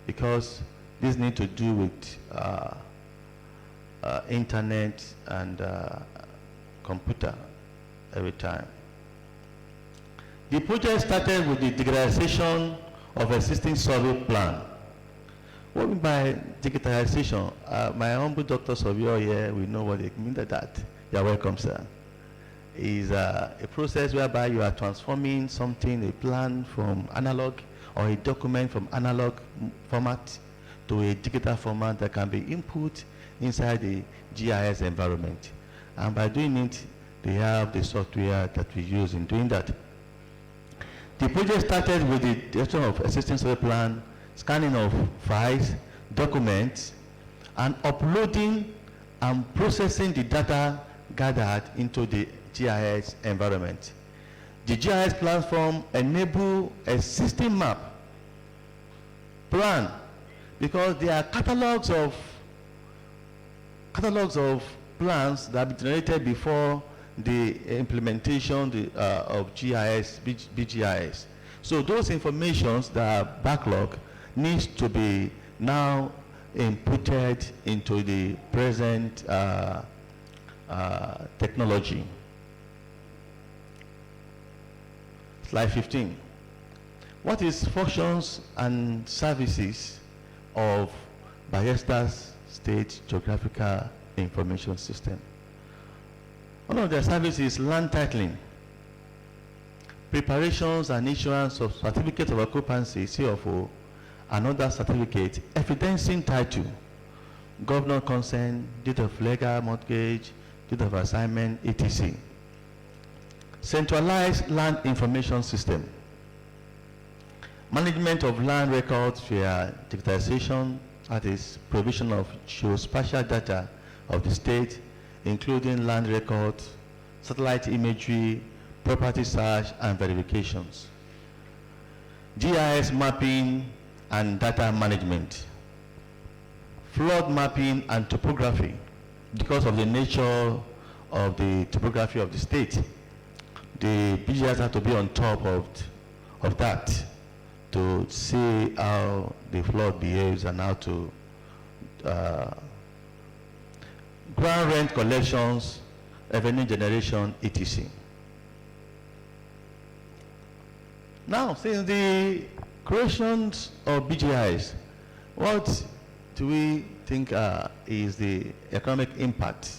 because this need to do with internet and computer every time. The project started with the digitalization of existing survey plan. What we mean by digitalization? My humble doctor surveyor here, we know what it means by that. You're welcome, sir. Is a process whereby you are transforming something, a plan from analog or a document from analog format to a digital format that can be input inside the GIS environment. And by doing it, they have the software that we use in doing that. The project started with the detection of existing survey plan, scanning of files, documents, and uploading and processing the data gathered into the GIS environment. The GIS platform enable a system map plan, because there are catalogs of plans that are generated before the implementation of GIS, BGIS. So those informations that are backlog needs to be now inputted into the present technology. Slide 15. What is functions and services of Bayelsa State Geographical Information System? One of their services is land titling, preparations and issuance of certificate of occupancy, CFO, and other certificate evidencing title, governor consent, deed of legal mortgage, deed of assignment, etc. Centralized land information system. Management of land records via digitization, that is provision of geospatial data of the state, including land records, satellite imagery, property search and verifications. GIS mapping and data management. Flood mapping and topography. Because of the nature of the topography of the state, the BGIS have to be on top of that to see how the flood behaves and how to ground rent collections, revenue generation, etc. Now, since the creations of BGIs, what do we think is the economic impact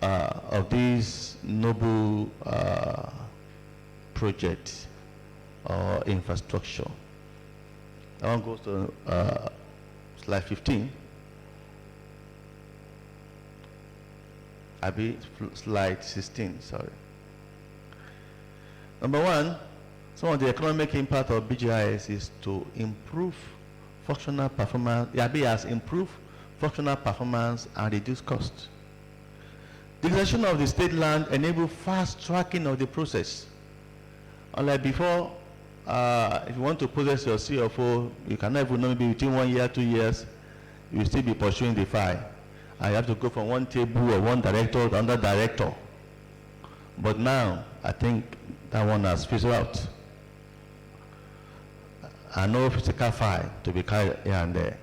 of this noble project or infrastructure? That one goes to slide 15. Slide 16, sorry. Number one, some of the economic impact of BGIS is to improve functional performance. The IB has improved functional performance and reduced costs. Digitization of the state land enable fast tracking of the process. Unlike before, if you want to process your CFO, you cannot even know, maybe within 1 year, 2 years, you will still be pursuing the file. And you have to go from one table or one director to another director. But now, I think that one has fizzled out. And no physical file to be carried here and there.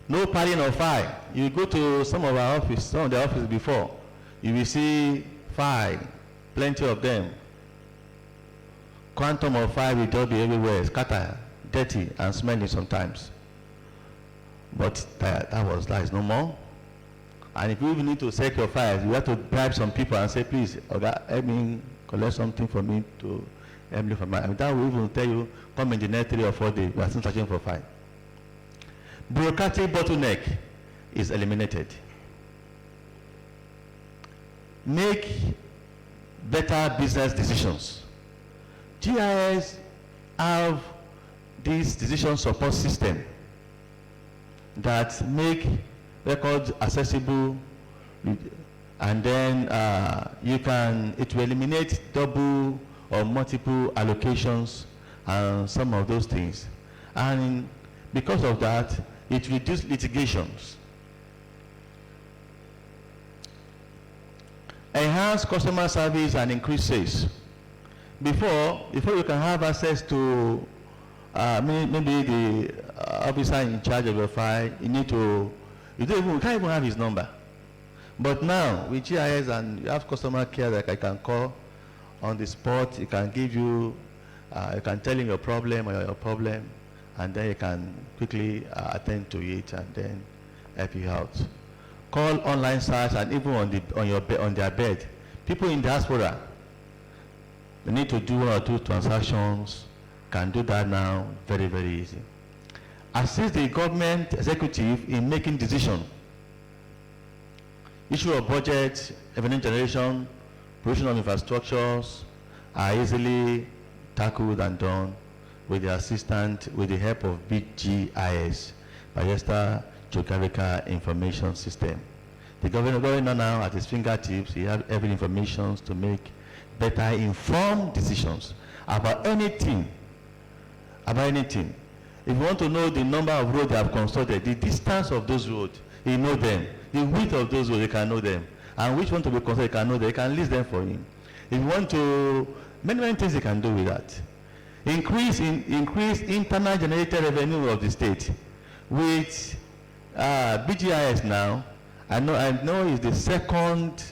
No padding of file. You go to some of our office, some of the offices before, you will see file, plenty of them. Quantum of file will just be everywhere, scattered, dirty, and smelly sometimes. But that is no more. And if you even need to check your files, you have to bribe some people and say, please, Oga, help me collect something for me to help me for my. And that will even tell you, come in the next 3 or 4 days, we are still searching for file. Bureaucratic bottleneck is eliminated. Make better business decisions. GIS have this decision support system that make records accessible, and then it will eliminate double or multiple allocations and some of those things. And because of that, it reduces litigations. Enhance customer service and increase sales. Before you can have access to maybe the officer in charge of your file, you can't even have his number. But now with GIS and you have customer care that I can call on the spot, it can give you, you can tell him your problem or your problem, and then you can quickly attend to it and then help you out. Call online search, and even on their bed. People in diaspora, they need to do 1 or 2 transactions, can do that now very, very easy. Assist the government executive in making decisions. Issue of budget, revenue generation, provision of infrastructures are easily tackled and done with the help of BGIS, Bayelsa Geographical Information System. The governor now at his fingertips, he has every information to make better informed decisions about anything. If you want to know the number of roads they have constructed, the distance of those roads, he knows them. The width of those roads, he can know them. And which one to be constructed, he can know them. He can list them for him. If you want to, many things he can do with that. Increase internal generated revenue of the state. With BGIS now, I know is the second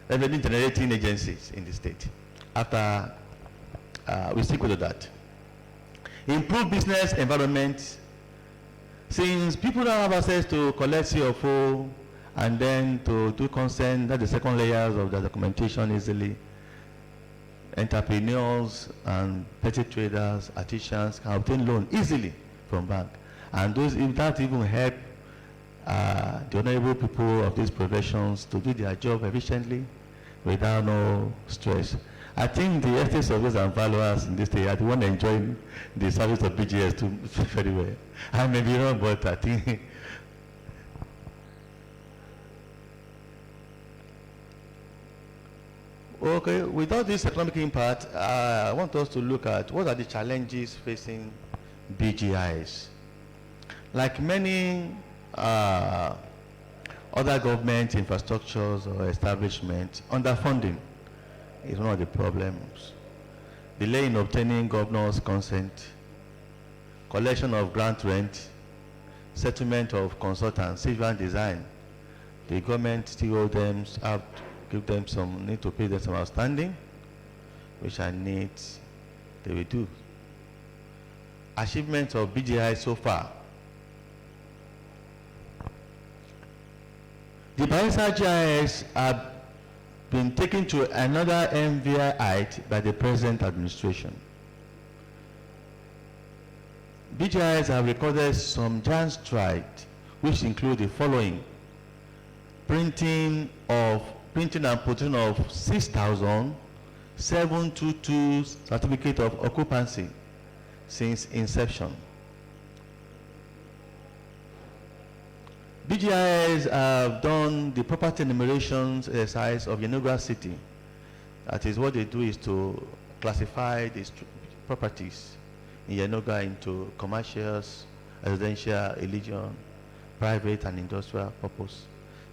revenue generating agencies in the state. After we stick with that. Improve business environment. Since people don't have access to collect CFO and then to do consent, that's the second layers of the documentation easily. Entrepreneurs and petty traders, artisans can obtain loan easily from bank. And those, if that even help the honorable people of these professions to do their job efficiently without no stress. I think the estate surveyors and valuers in this state are the one enjoying the service of BGS too very well. I may be wrong, but I think okay, without this economic impact, I want us to look at what are the challenges facing BGIs. Like many other government infrastructures or establishments, underfunding is one of the problems. Delay in obtaining governor's consent, collection of grant rent, settlement of consultants, civil design. The government still owes them up, give them some, need to pay them some outstanding, which I need they will do. Achievements of BGI so far. The Bayelsa GIS have been taken to another MVI height by the present administration. BGIs have recorded some giant strides, which include the following: printing and putting of 6,722 certificate of occupancy since inception. BGIs have done the property enumerations exercise of Yenagoa City. That is, what they do is to classify the properties in Yenagoa into commercials, residential, religion, private and industrial purpose.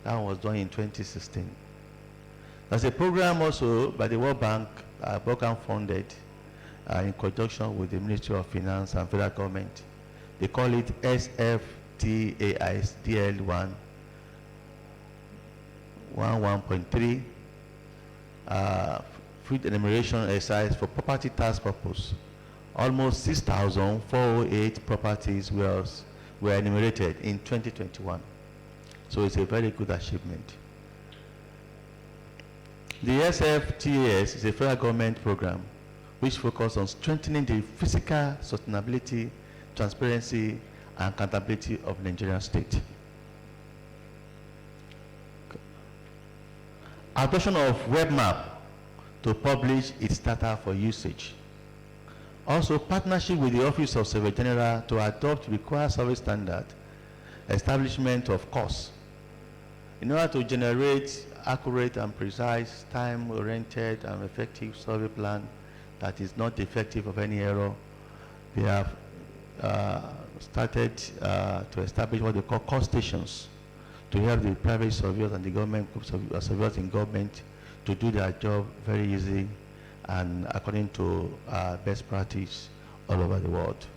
That was done in 2016. There's a program also by the World Bank, program funded in conjunction with the Ministry of Finance and Federal Government. They call it SFTAIS DL1 11.3 food enumeration exercise for property tax purpose. Almost 6,408 properties were enumerated in 2021. So it's a very good achievement. The SFTAS is a federal government program which focuses on strengthening the physical sustainability, transparency, and accountability of the Nigerian state. Adoption of web map to publish its data for usage. Also, partnership with the Office of Surveyor General to adopt required survey standard, establishment of course. In order to generate accurate and precise, time-oriented and effective survey plan that is not defective of any error, they have started to establish what they call cost stations to help the private surveyors and the government surveyors in government to do their job very easy and according to best practice all over the world.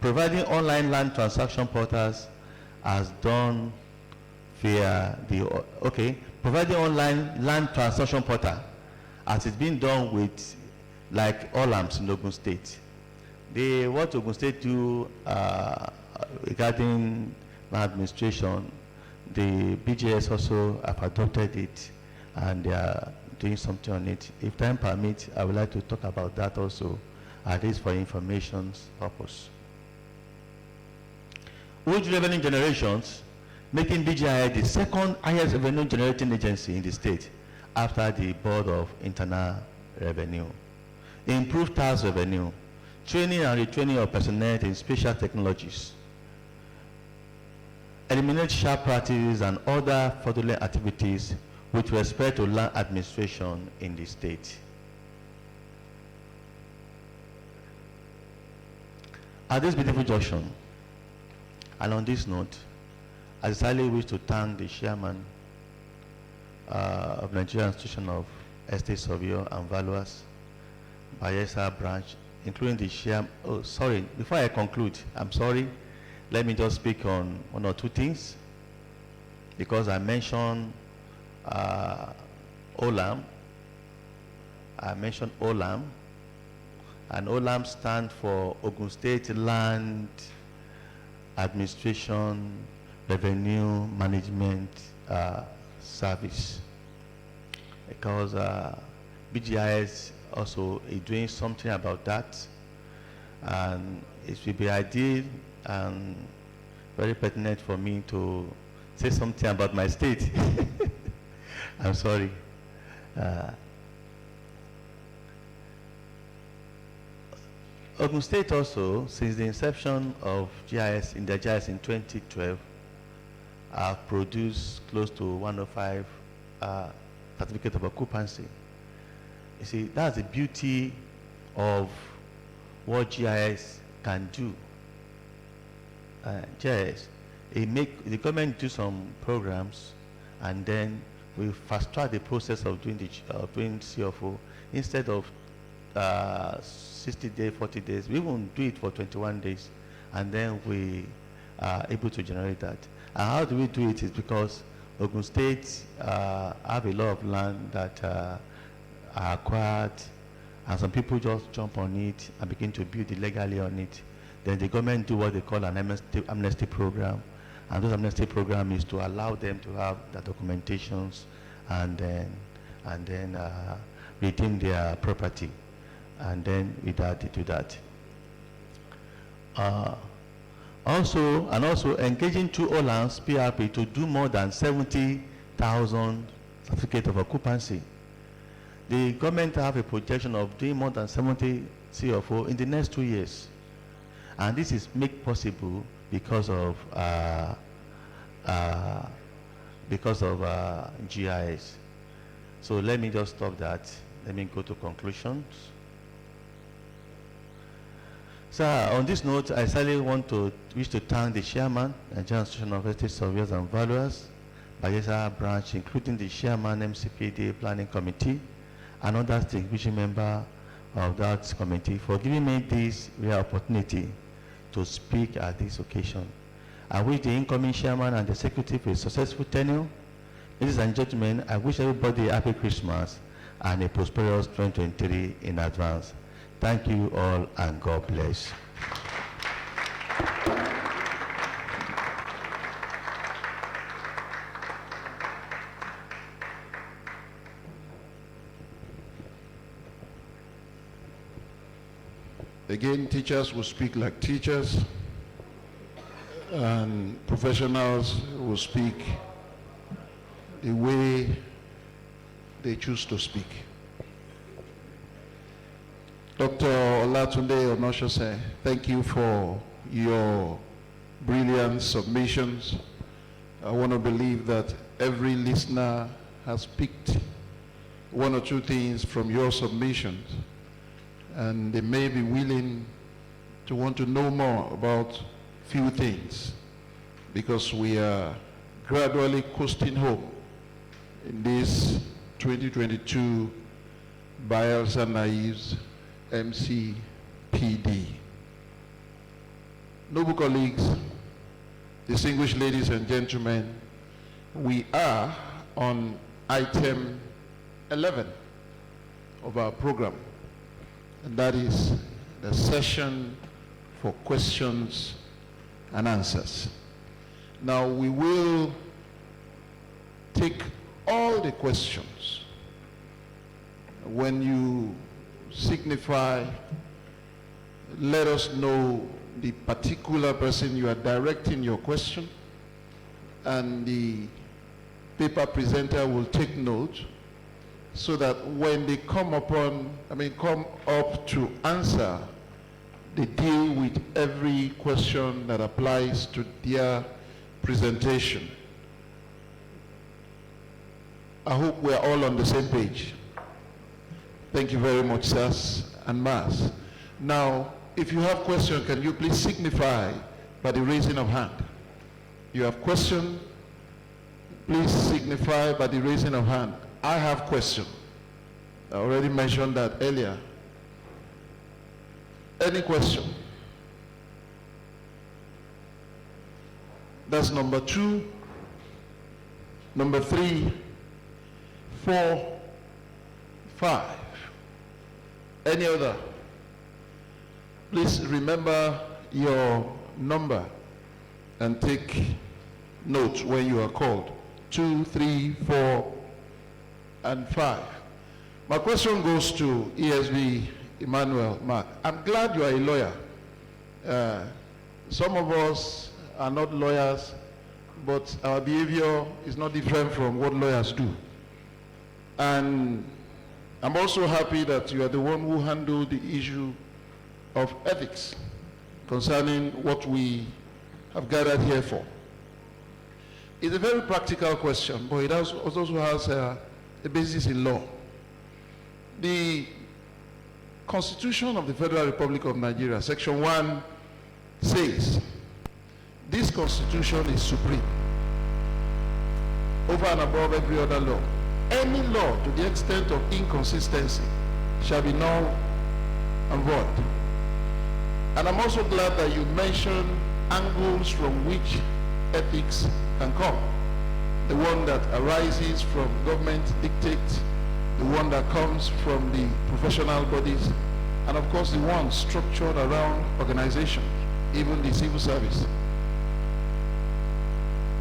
Providing online land transaction portals as done via the, providing online land transaction portal as it's been done with like OLAMs in Ogun State. What Ogun State do regarding land administration, the BGS also have adopted it and they are doing something on it. If time permits, I would like to talk about that also, at least for information purpose. With revenue generations, making BGI the second highest revenue generating agency in the state after the Board of Internal Revenue. Improved tax revenue, training and retraining of personnel in special technologies, eliminate sharp practices and other fraudulent activities with respect to land administration in the state. At this beautiful junction, and on this note, I sincerely wish to thank the chairman of Nigerian Institution of Estate Surveyor and Valuers, Bayelsa branch, including the chairman. Oh, sorry, before I conclude, I'm sorry. Let me just speak on one or two things, because I mentioned OLAM. I mentioned OLAM, and OLAM stands for Ogun State Land Administration Revenue Management Service, because BGIS also is doing something about that, and it will be ideal and very pertinent for me to say something about my state. I'm sorry. Ogun State also, since the inception of GIS in 2012, have produced close to 105 certificate of occupancy. You see, that's the beauty of what GIS can do. GIS, the government do some programs, and then we fast track the process of doing CFO. Instead of 60 days, 40 days, we won't do it for 21 days, and then we are able to generate that. And how do we do it is because Ogun State have a lot of land that are acquired, and some people just jump on it and begin to build illegally on it. Then the government do what they call an amnesty program, and those amnesty program is to allow them to have the documentations and then redeem their property, and then with that they do that. Also engaging two Olans PRP to do more than 70,000 certificate of occupancy. The government have a projection of doing more than 70 CFO in the next 2 years, and this is made possible because of GIS. So let me just stop that. Let me go to conclusions. So on this note, I certainly wish to thank the chairman, Nigerian Association of Estate Surveyors and Valuers, Bayelsa branch, including the chairman, Mcpd Planning Committee, and other distinguished member of that committee for giving me this rare opportunity to speak at this occasion. I wish the incoming chairman and the executive a successful tenure. Ladies and gentlemen, I wish everybody a happy Christmas and a prosperous 2023 in advance. Thank you all, and God bless. Again, teachers will speak like teachers, and professionals will speak the way they choose to speak. Dr. Olatunde Onoshose, thank you for your brilliant submissions. I want to believe that every listener has picked one or two things from your submissions, and they may be willing to want to know more about few things, because we are gradually coasting home in this 2022 Bayelsa Niesv MCPD. Noble colleagues, distinguished ladies and gentlemen, we are on item 11 of our program, and that is the session for questions and answers. Now we will take all the questions. When you signify, let us know the particular person you are directing your question, and the paper presenter will take note, so that when they come up to answer, they deal with every question that applies to their presentation. I hope we're all on the same page. Thank you very much, sirs and ma'ams. Now, if you have questions, can you please signify by the raising of hand? You have question, please signify by the raising of hand. I have question. I already mentioned that earlier. Any question? That's number 2, number 3, 4, 5. Any other? Please remember your number and take notes when you are called. 2, 3, 4, and 5. My question goes to ESV Emmanuel Mark. I'm glad you are a lawyer. Some of us are not lawyers, but our behavior is not different from what lawyers do. And I'm also happy that you are the one who handled the issue of ethics concerning what we have gathered here for. It's a very practical question, but it also has a basis in law. The Constitution of the Federal Republic of Nigeria, Section 1, says, this Constitution is supreme over and above every other law. Any law to the extent of inconsistency shall be null and void. And I'm also glad that you mentioned angles from which ethics can come. The one that arises from government dictates, the one that comes from the professional bodies, and of course the one structured around organizations, even the civil service.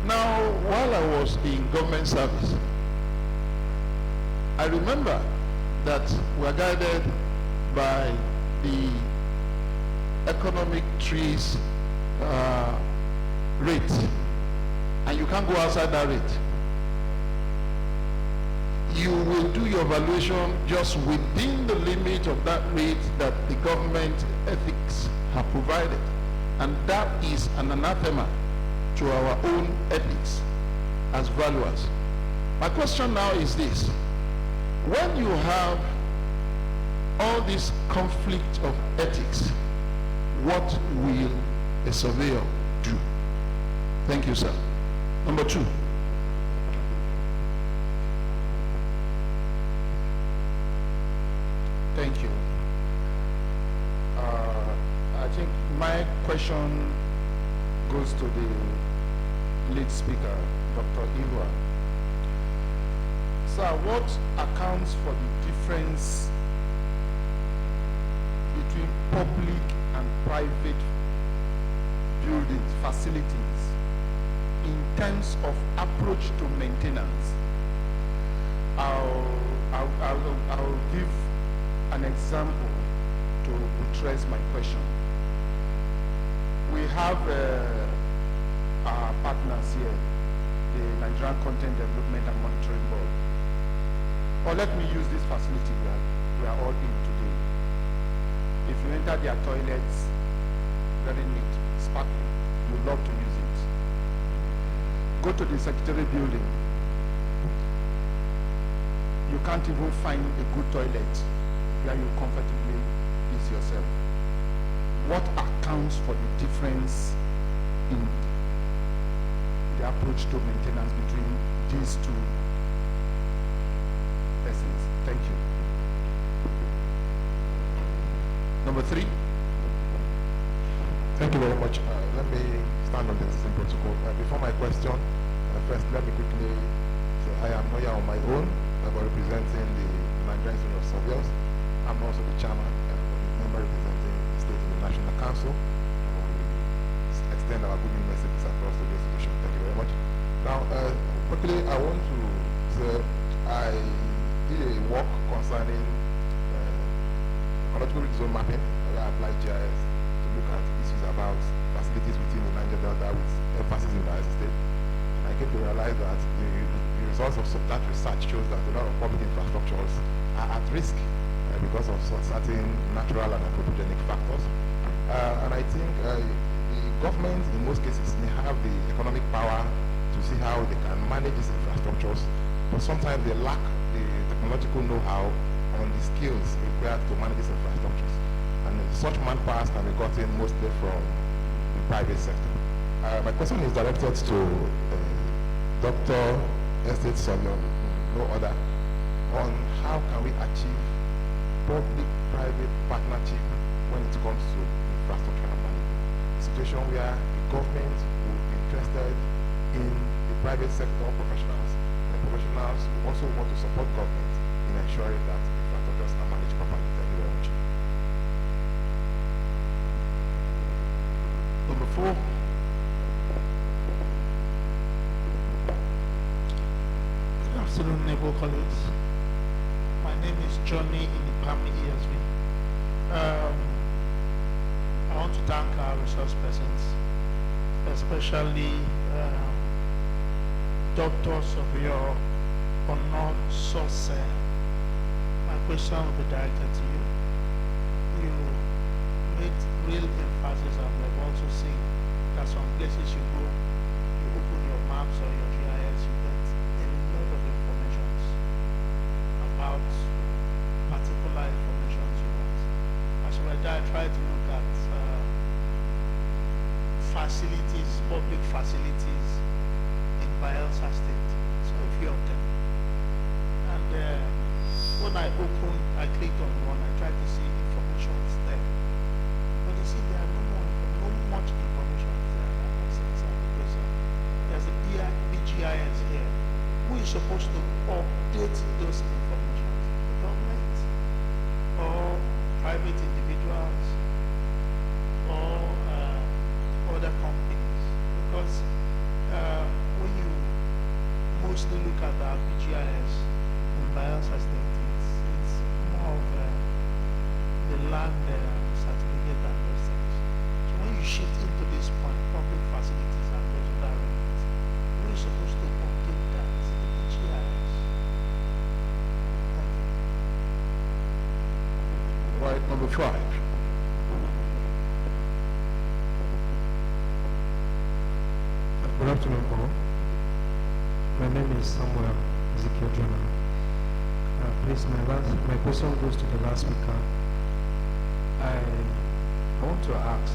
Now, while I was in government service, I remember that we are guided by the economic trees rate, and you can't go outside that rate. You will do your evaluation just within the limit of that rate that the government ethics have provided, and that is an anathema to our own ethics as valuers. My question now is this: when you have all this conflict of ethics, what will a surveyor do? Thank you, sir. Number two. Thank you. I think my question goes to the lead speaker, Dr. Ilwa. Sir, what accounts for the difference between public and private buildings, facilities, in terms of approach to maintenance? I'll give an example to buttress my question. We have our partners here, the Nigerian Content Development and Monitoring Board. Or let me use this facility we are all in today. If you enter their toilets, very neat, sparkling, you love to use it. Go to the secretary building, you can't even find a good toilet where you comfortably ease yourself. What accounts for the difference in the approach to maintenance between these two persons? Thank you. Number three. Thank you very much. Let me stand on the existing protocol. Before my question, first let me quickly say I am lawyer on my own, representing the Nigerian Union of Surveyors. I'm also the chairman and member representing the state in the National Council. We extend our good messages across the institution. Thank you very much. Now, quickly, I want to say I did a work concerning ecological zone mapping, where I applied GIS to look at issues about facilities within the Niger Delta with emphasis in Bayelsa State. And I came to realize that the results of that research shows that a lot of public infrastructures are at risk because of certain natural and anthropogenic factors. And I think the government in most cases may have the economic power to see how they can manage these infrastructures, but sometimes they lack the technological know-how on the skills required to manage these infrastructures. And such manpower can be gotten mostly from the private sector. My question is directed to Dr. Estate Solion, no other, on how can we achieve public-private partnership when it comes to infrastructure and management. A situation where the government will be interested in the private sector professionals, and the professionals will also want to support government in ensuring that infrastructures are managed properly. Thank you very much. Number four. Good afternoon, neighbor colleagues. My name is Johnny Inipami ESV. I want to thank our resource persons, especially doctors of your honor source. My question will be directed to you. You made real emphasis, and we've also seen that some places you go, you open your maps or your GIS, you get a lot of information about particular information you want. As well, I try to look at facilities, public facilities in Bayelsa State, so a few of them. And when I opened, I clicked on one, I tried to see information there. But you see, there are no much information there because there's a BGIS here. Who is supposed to update those information? The government or private individuals or other companies? Because when you mostly look at the BGIS in Bayelsa State, it's more of the land certificate and those things. So when you shift into this point, public facilities and those other areas, you're supposed to update that, the BGIS. Thank you. Right, number 5. Good afternoon, all. My name is Samuel Ezekiel Jonah. Please, my question goes to the last speaker. I want to ask,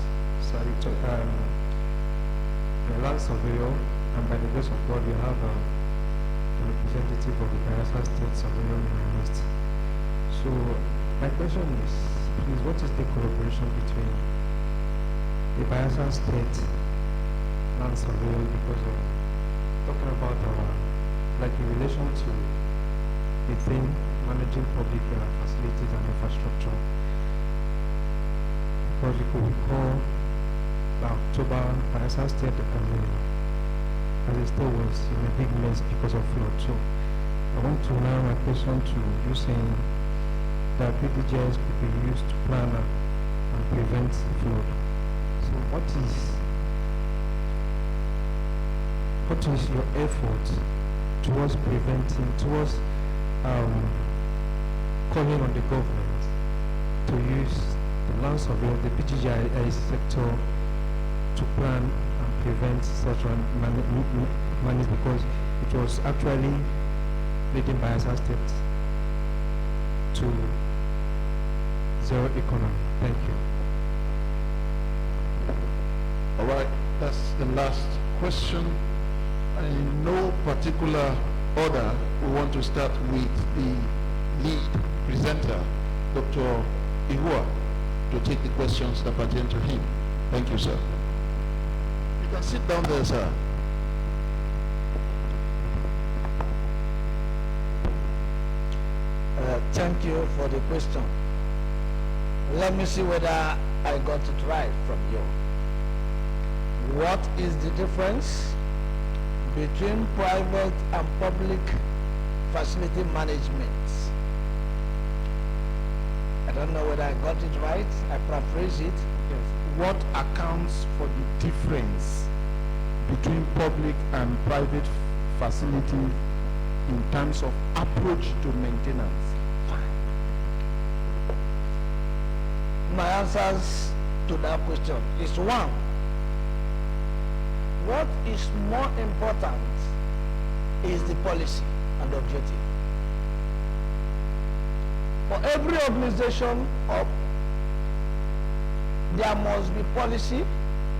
the land surveyor, and by the grace of God, we have a representative of the Bayelsa State Surveyor in our midst. So, my question is, please, what is the collaboration between the Bayelsa State land surveyor, because of talking about our, like in relation to the thing, managing public facilities and infrastructure. Because you could recall October, Bayelsa State as a state was in a big mess because of flood. So I want to now my question to you saying that PDGs could be used to plan and prevent flood. So what is your effort towards preventing, towards calling on the government to use the land survey, the PGI sector to plan and prevent such manage, because it was actually leading Bayelsa State to zero economy. Thank you. All right, that's the last question. In no particular order, we want to start with the lead presenter, Dr. Ihua, to take the questions that pertain to him. Thank you, sir. You can sit down there, sir. Thank you for the question. Let me see whether I got it right from you. What is the difference between private and public facility management? I don't know whether I got it right. I paraphrase it. Yes. What accounts for the difference between public and private facility in terms of approach to maintenance? My answers to that question is one. What is more important is the policy and objective. For every organization, there must be policy,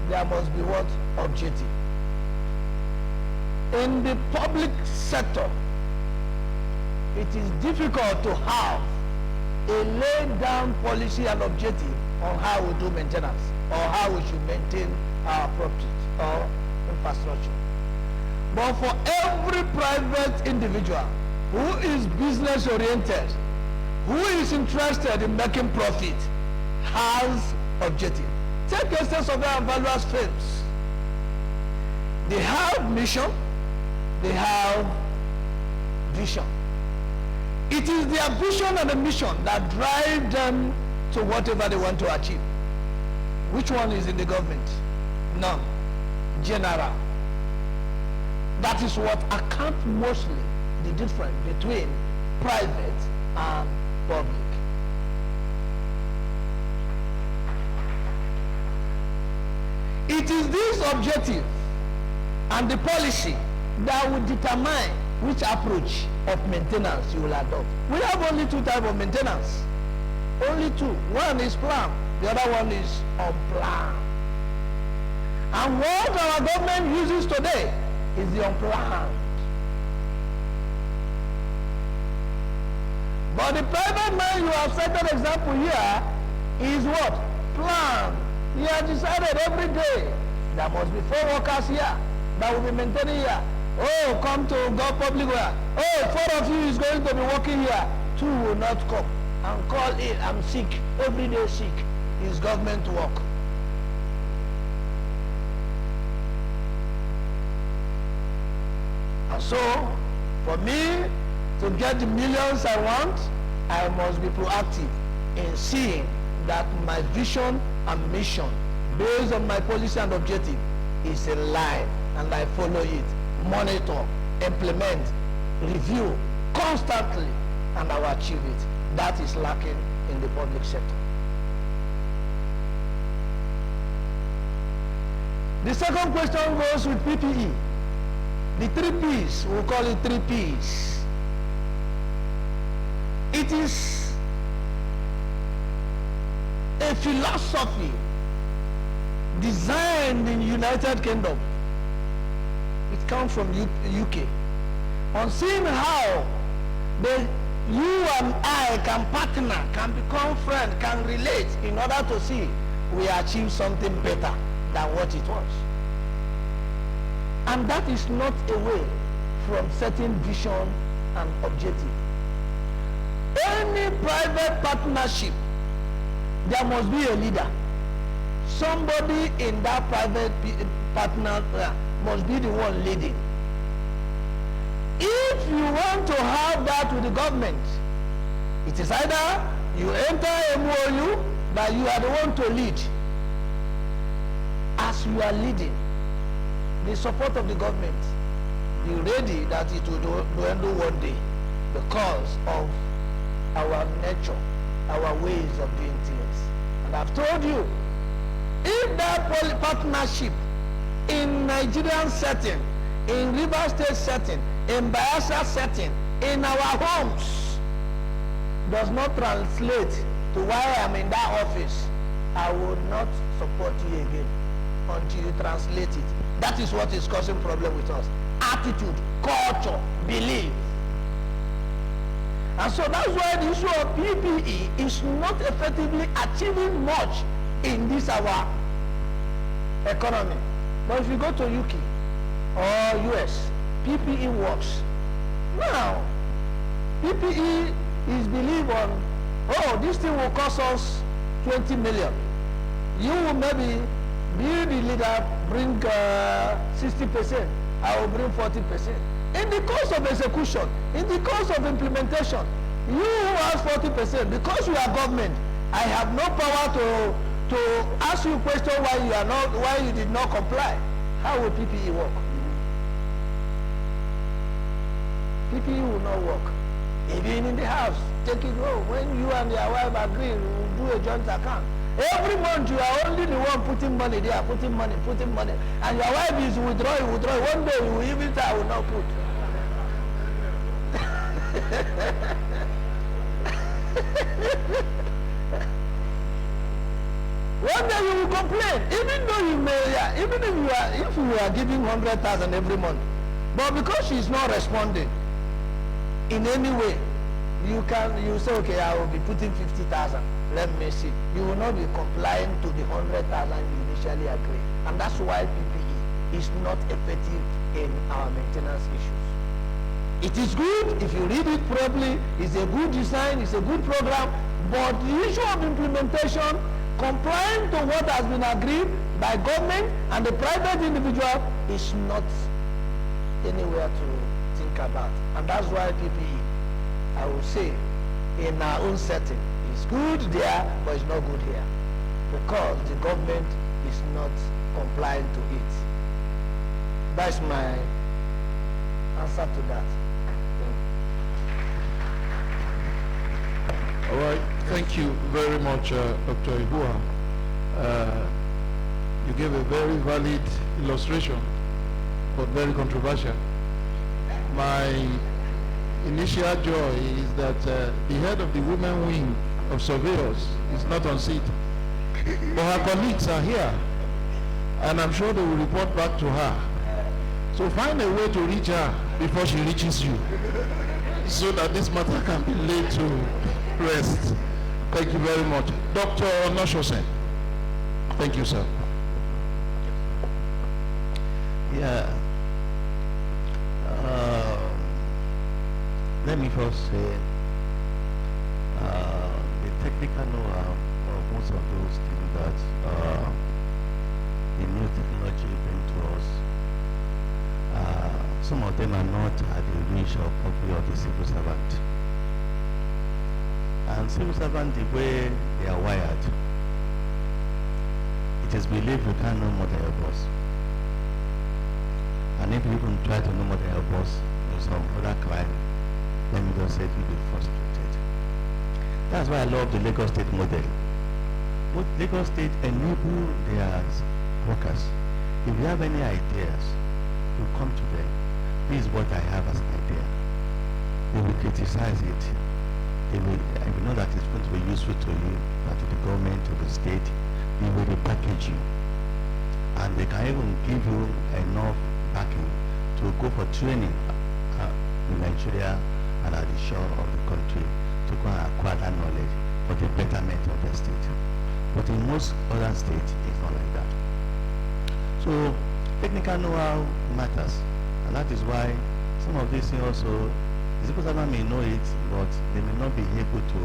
there must be what? Objective. In the public sector, it is difficult to have a laid down policy and objective on how we do maintenance or how we should maintain our property or infrastructure. But for every private individual who is business oriented, who is interested in making profit, has objective. Take instance of their valuous firms. They have mission, they have vision. It is their vision and the mission that drive them to whatever they want to achieve. Which one is in the government? None. general. That is what accounts mostly the difference between private and public. It is this objective and the policy that will determine which approach of maintenance you will adopt. We have only two types of maintenance. Only two. One is planned, the other one is unplanned. And what our government uses today is the unplanned. But the private man you have set an example here is what? Planned. He has decided every day there must be 4 workers here that will be maintaining here. Oh, come to God public work. Oh, 4 of you is going to be working here. 2 will not come and call it, I'm sick, every day sick. Is government work. And so, for me to get the millions I want, I must be proactive in seeing that my vision and mission based on my policy and objective is in line, and I follow it, monitor, implement, review constantly, and I will achieve it. That is lacking in the public sector. The second question goes with PPE. The 3 P's, we'll call it 3 P's. It is a philosophy designed in United Kingdom. It comes from UK. On seeing how you and I can partner, can become friends, can relate in order to see we achieve something better than what it was. And that is not away from setting vision and objective. Any private partnership, there must be a leader. Somebody in that private partner must be the one leading. If you want to have that with the government, it is either you enter a MOU that you are the one to lead. As you are leading, the support of the government, be ready that it will dwindle one day because of our nature, our ways of doing things. And I've told you, if that partnership in Nigerian setting, in River State setting, in Bayelsa setting, in our homes, does not translate to why I'm in that office, I will not support you again until you translate it. That is what is causing problem with us. Attitude, culture, belief. And so that's why the issue of PPE is not effectively achieving much in this our economy. But if you go to UK or US, PPE works. Now, PPE is believed on, oh, this thing will cost us 20 million. You will maybe be the leader, bring 60%, I will bring 40%. In the course of execution, in the course of implementation, you who has 40%, because you are government, I have no power to ask you a question why you did not comply. How will PPE work? PPE will not work. Even in the house, take it home. When you and your wife agree, we will do a joint account. Every month you are only the one putting money there, putting money. And your wife is withdrawing. One day you will even say, I will not put. One day you will complain, even though you may, if you are giving 100,000 every month, but because she is not responding in any way, you say, okay, I will be putting 50,000. Let me see. You will not be complying to the 100,000 you initially agree, and that's why PPE is not effective in our maintenance issues. It is good if you read it properly. It's a good design. It's a good program. But the issue of implementation, complying to what has been agreed by government and the private individual, is not anywhere to think about. And that's why PPE, I will say, in our own setting, is good there, but it's not good here, because the government is not complying to it. That's my answer to that. All right, thank you very much, Dr. Ibua. You gave a very valid illustration, but very controversial. My initial joy is that the head of the women wing of surveyors is not on seat, but her colleagues are here, and I'm sure they will report back to her. So find a way to reach her before she reaches you, so that this matter can be laid to rest. Thank you very much. Dr. Noshose. Thank you, sir. Yeah. Let me first say the technical know-how of most of those things that the new technology bring to us, some of them are not at the reach of the civil servant. And civil servant, the way they are wired, it is believed you can't know more than your boss. And if you even try to know more than your boss in some other crime, let me just say it will be frustrated. That's why I love the Lagos State model. What Lagos State enable their workers, if you have any ideas, you come to them. This is what I have as an idea. They will criticize it. They will know that it's going to be useful to you, but to the government, to the state, they will repackage you. And they can even give you enough backing to go for training in Nigeria and at the shore of the country to go and acquire that knowledge for the betterment of the state. But in most other states, it's not like that. So technical know-how matters, and that is why some of these things also, the civil servant may know it, but they may not be able to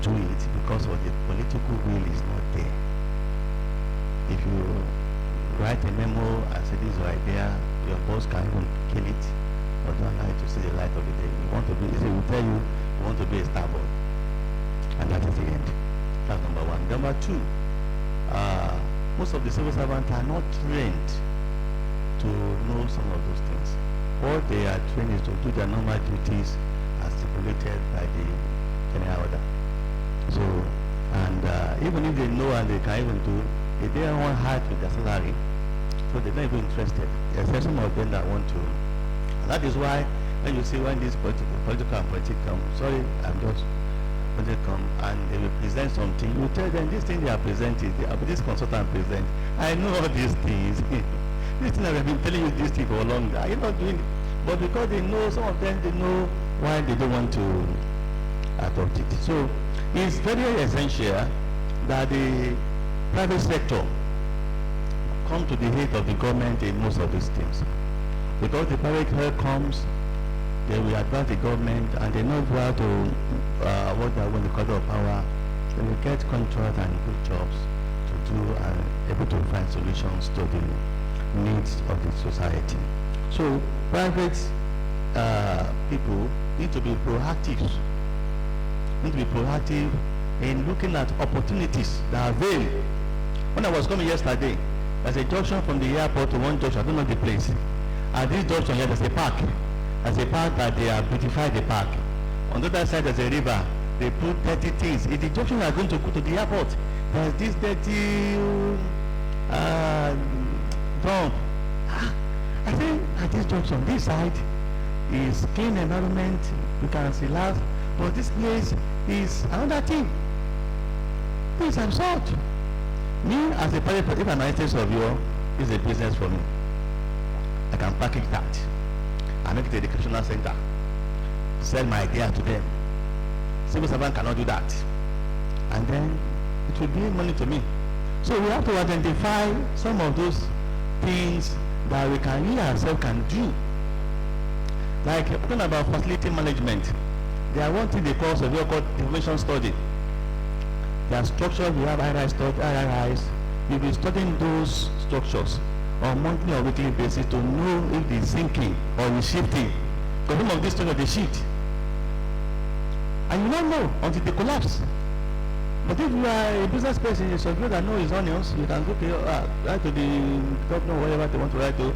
do it because of the political will is not there. If you write a memo and say this is your idea, your boss can even kill it or don't allow it to see the light of the day. You want to be, he will tell you, you want to be a star boy. And that is the end. That's number one. Number two, most of the civil servants are not trained to know some of those things. What they are trained is to do their normal duties as stipulated by the general order. So, and even if they know and they can even do, if they don't want hard with their salary, so they're not even interested. There's some of them that want to. And that is why when you see when this political and politics come, sorry, I'm just when they come and they will present something, you tell them this thing they are presenting, this consultant present. I know all these things. This thing I've been telling you this thing for a long time. You're not doing it. But because they know, some of them, they know why they don't want to adopt it. So it's very essential that the private sector come to the aid of the government in most of these things. Because the private sector comes, they will advise the government and they know how to, what they are going to call of power. They will get contract and good jobs to do and able to find solutions to the needs of the society. So private people need to be proactive. Need to be proactive in looking at opportunities that avail. When I was coming yesterday, there's a junction from the airport to one junction, I don't know the place. At this junction here, there's a park. There's a park that they have beautified the park. On the other side, there's a river. They put dirty things. In the junction we are going to go to the airport, there's this dirty dump. I think at this junction, this side is clean environment, you can see last, but this place is another thing. This is absurd. Me as a private, if an instance of you is a business for me, I can package that and make it a educational center, sell my idea to them. Civil servant cannot do that, and then it will bring money to me. So we have to identify some of those things that we can, we ourselves can do. Like talking about facility management, there are one thing they call survey called information study. There are structures, we have IRIs. You'll be studying those structures on a monthly or weekly basis to know if it's sinking or it's shifting. Because some of these structures they shift. And you don't know until they collapse. But if you are a business person, you survey that know his onions, you can go write to the governor, whatever they want to write to,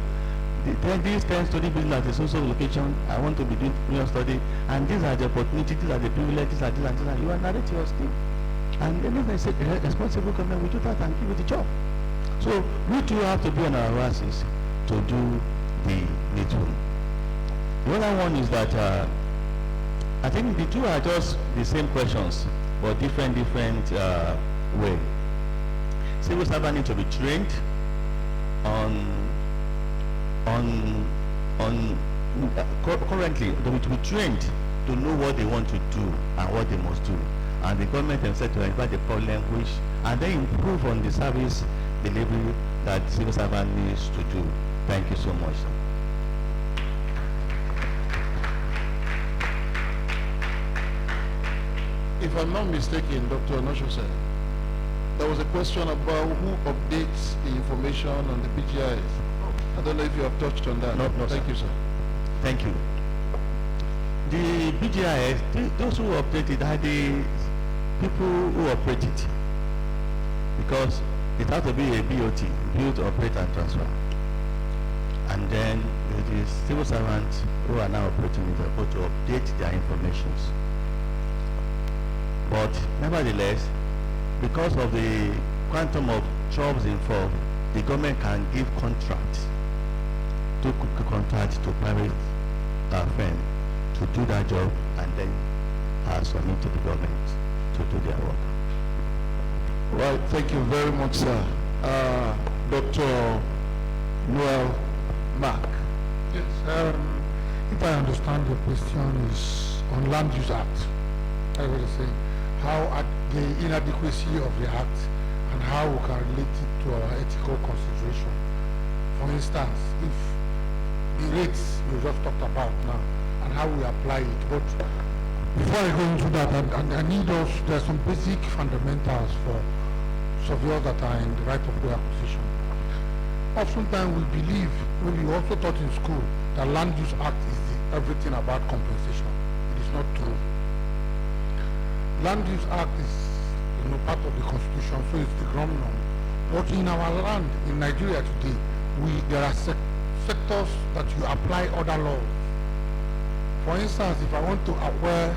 these 10 study buildings at a social location, I want to be doing your study, and these are the opportunities, these are the privileges, and this and this, and you are narrating your scheme. And then if I say a responsible government, we do that and give it a job. So we too have to be on our asses to do the needful. The other one is that I think the two are just the same questions, but different way. Civil servants need to be trained currently they need to be trained to know what they want to do and what they must do, and the government themselves to identify the problem and then improve on the service delivery that civil servant needs to do. Thank you so much, sir. If I'm not mistaken, Dr. Onosho, there was a question about who updates the information on the BGIS. I don't know if you have touched on that. No, Thank sir. you, sir. Thank you. The BGIS, those who operate it are the people who operate it, because it has to be a BOT, build, operate and transfer. And then it is civil servants who are now operating it, are able to update their information. But nevertheless, because of the quantum of jobs involved, the government can give contracts to private firm to do that job, and then submit to the government to do their work. Right, thank you very much, sir. Dr. Noel Mark. Yes, if I understand your question is on Land Use Act. I was saying how the inadequacy of the act and how we can relate it to our ethical consideration. For instance, if the rates we just talked about now and how we apply it, but before I go into that, I need us, there's some basic fundamentals for surveyors that are in the right of way acquisition. Oftentimes we believe, when we also taught in school, that Land Use Act is everything about compensation. It is not true. Land Use Act is part of the Constitution, so it's the ground norm. But in our land, in Nigeria today, there are sectors that you apply other laws. For instance, if I want to acquire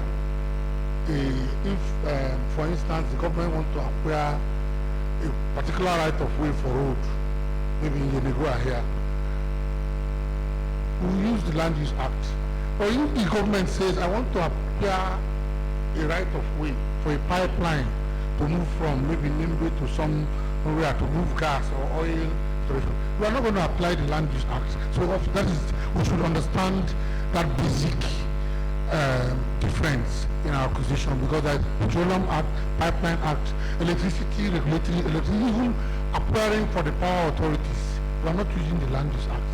for instance, the government wants to acquire a particular right of way for road, maybe in Yenegua here, we use the Land Use Act. Or if the government says, I want to acquire a right of way for a pipeline to move from maybe Nimbe to somewhere to move gas or oil, we are not going to apply the Land Use Act. So that is, we should understand that basic difference in our acquisition, because the Petroleum Act, Pipeline Act, Electricity Regulatory, even acquiring for the power authorities, we are not using the Land Use Act.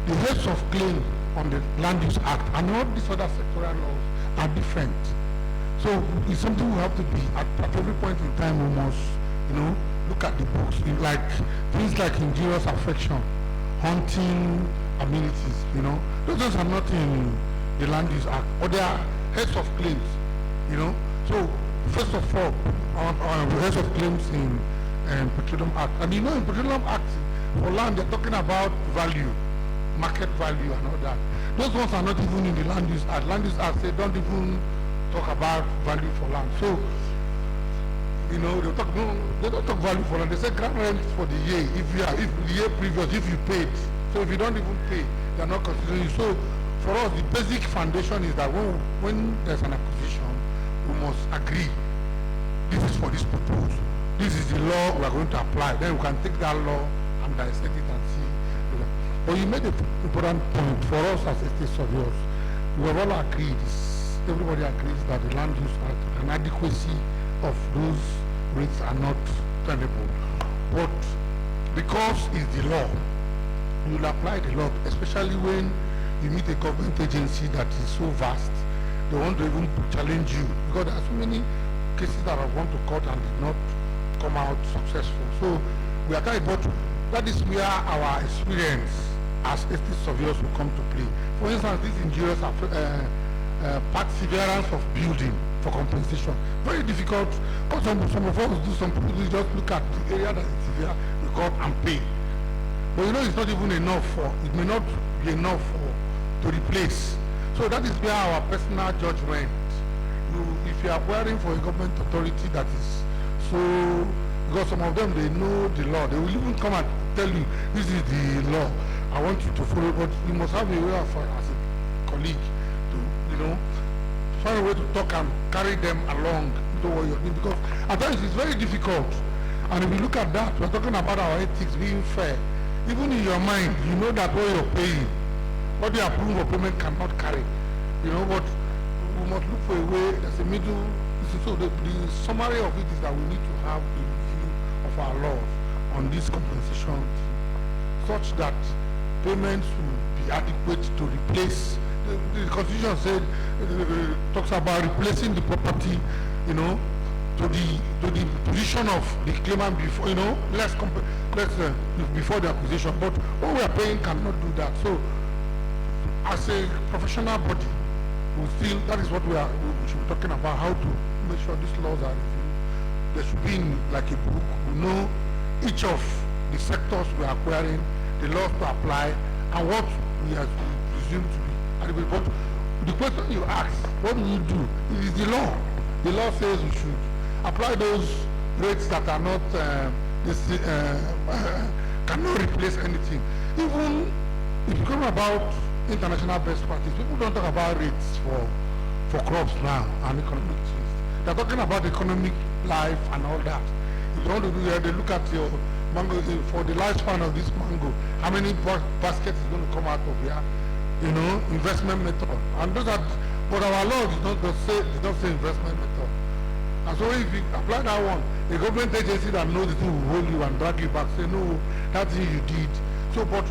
The heads of claim on the Land Use Act and all these other sectoral laws are different. So it's something we have to be at every point in time. We must, look at the books, like things like injurious affection, hunting amenities. Those are not in the Land Use Act, or they are heads of claims. So first of all, on the heads of claims in Petroleum Act, and in Petroleum Act for land, they're talking about value, market value, and all that. Those ones are not even in the Land Use Act. Land Use Act, they don't even talk about value for land. So, they don't talk value for land. They say grant rent for the year. If the year previous, if you paid. So if you don't even pay, they're not considering you. So for us, the basic foundation is that when there's an acquisition, we must agree. This is for this purpose. This is the law we are going to apply. Then we can take that law and dissect it and see. But you made an important point for us as estate surveyors. We have all agreed. Everybody agrees that the Land Use Act and adequacy of those rates are not tenable. But because it's the law, you will apply the law, especially when you meet a government agency that is so vast. They want to even challenge you, because there are so many cases that have gone to court and did not come out successful. So we are trying, but that is where our experience as estate surveyors will come to play. For instance, this injurious perseverance of building for compensation. Very difficult, because some of us do, some people just look at the area that is severe, record and pay. But you know, it's not even enough it may not be enough to replace. So that is where our personal judgment, if you are acquiring for a government authority that is so, because some of them, they know the law, they will even come and tell you, this is the law, I want you to follow, but you must have a way of, as a colleague, to, find a way to talk and carry them along to what you're doing, because at times it's very difficult. And if you look at that, we're talking about our ethics being fair. Even in your mind, you know that what you're paying, what the approval of payment cannot carry. But we must look for a way, there's a middle. So the summary of it is that we need to have a review of our laws on this compensation such that payments will be adequate to replace. The Constitution said, talks about replacing the property, to the position of the claimant before, before the acquisition. But what we are paying cannot do that. So, as a professional body, that is what we should be talking about, how to make sure these laws are reviewed. There should be like a book. We know each of the sectors we are acquiring, the laws to apply, and what we are presumed to be adequate. But the question you ask, what do we do? It is the law. The law says we should apply those rates that are not cannot replace anything. Even if you come about international best practice, people don't talk about rates for crops now and economic things. They're talking about economic life and all that. If you want to do that, they look at your mango for the lifespan of this mango, how many baskets is going to come out of here, investment method. And those are, but our law does not say investment method. And so if you apply that one, a government agency that knows the thing will hold you and drag you back, say no, that thing you did. So, but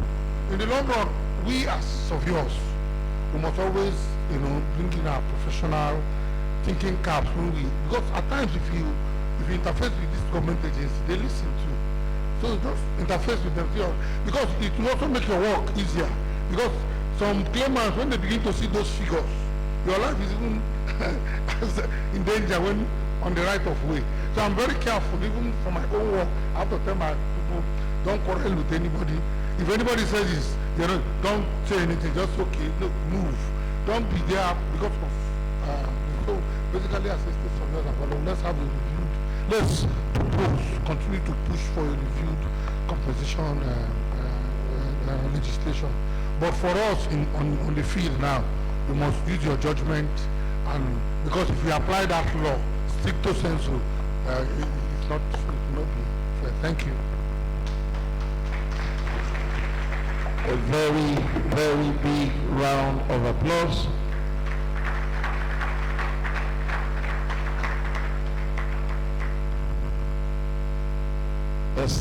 in the long run, we as surveyors, we must always, bring in our professional thinking caps because at times if you interface with this government agency, they listen to. So just interface with them because it will also make your work easier. Because some claimants, when they begin to see those figures, your life is even in danger when on the right of way. So I'm very careful, even for my own work. I have to tell my people, don't quarrel with anybody. If anybody says this, don't say anything, just okay, look, move. Don't be there because of so basically assisted from us. Let's have a reviewed, let's continue to push for a reviewed compensation legislation. But for us on the field now, we must use your judgment, and because if we apply that law stricto sensu, it will not be fair. Thank you. A very, very big round of applause.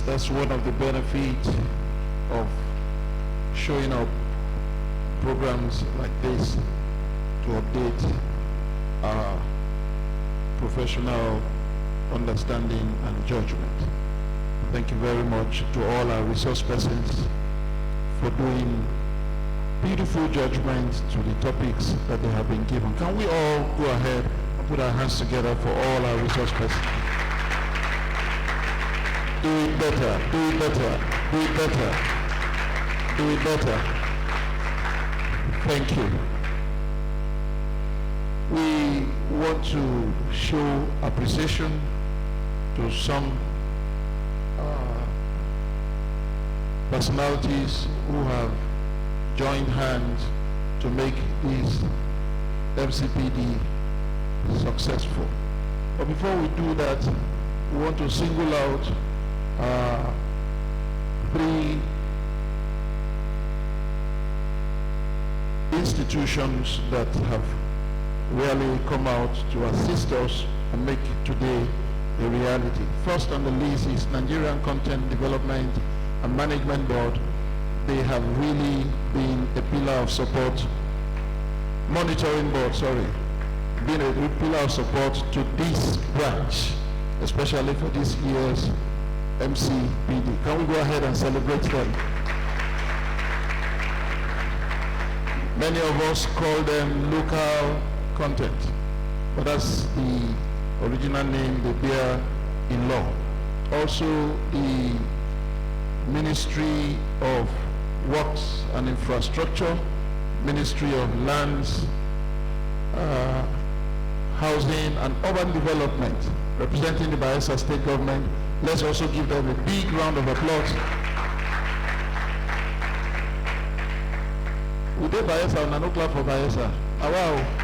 That's one of the benefits of showing up programs like this to update our professional understanding and judgment. Thank you very much to all our resource persons for doing beautiful judgments to the topics that they have been given. Can we all go ahead and put our hands together for all our resource persons? Do it better, do it better, do it better, do it better. Thank you. We want to show appreciation to some personalities who have joined hands to make this MCPD successful. But before we do that, we want to single out 3 institutions that have really come out to assist us and make today a reality. First on the list is Nigerian Content Development and Management Board. They have really been a pillar of support, monitoring board, sorry, been a pillar of support to this branch, especially for this year's MCPD. Can we go ahead and celebrate them? Many of us call them local content, but that's the original name they bear in law. Also, the Ministry of Works and Infrastructure, Ministry of Lands, Housing and Urban Development, representing the Bayelsa State Government. Let's also give them a big round of applause. We did Bayelsa, and no clap for Bayelsa. Wow.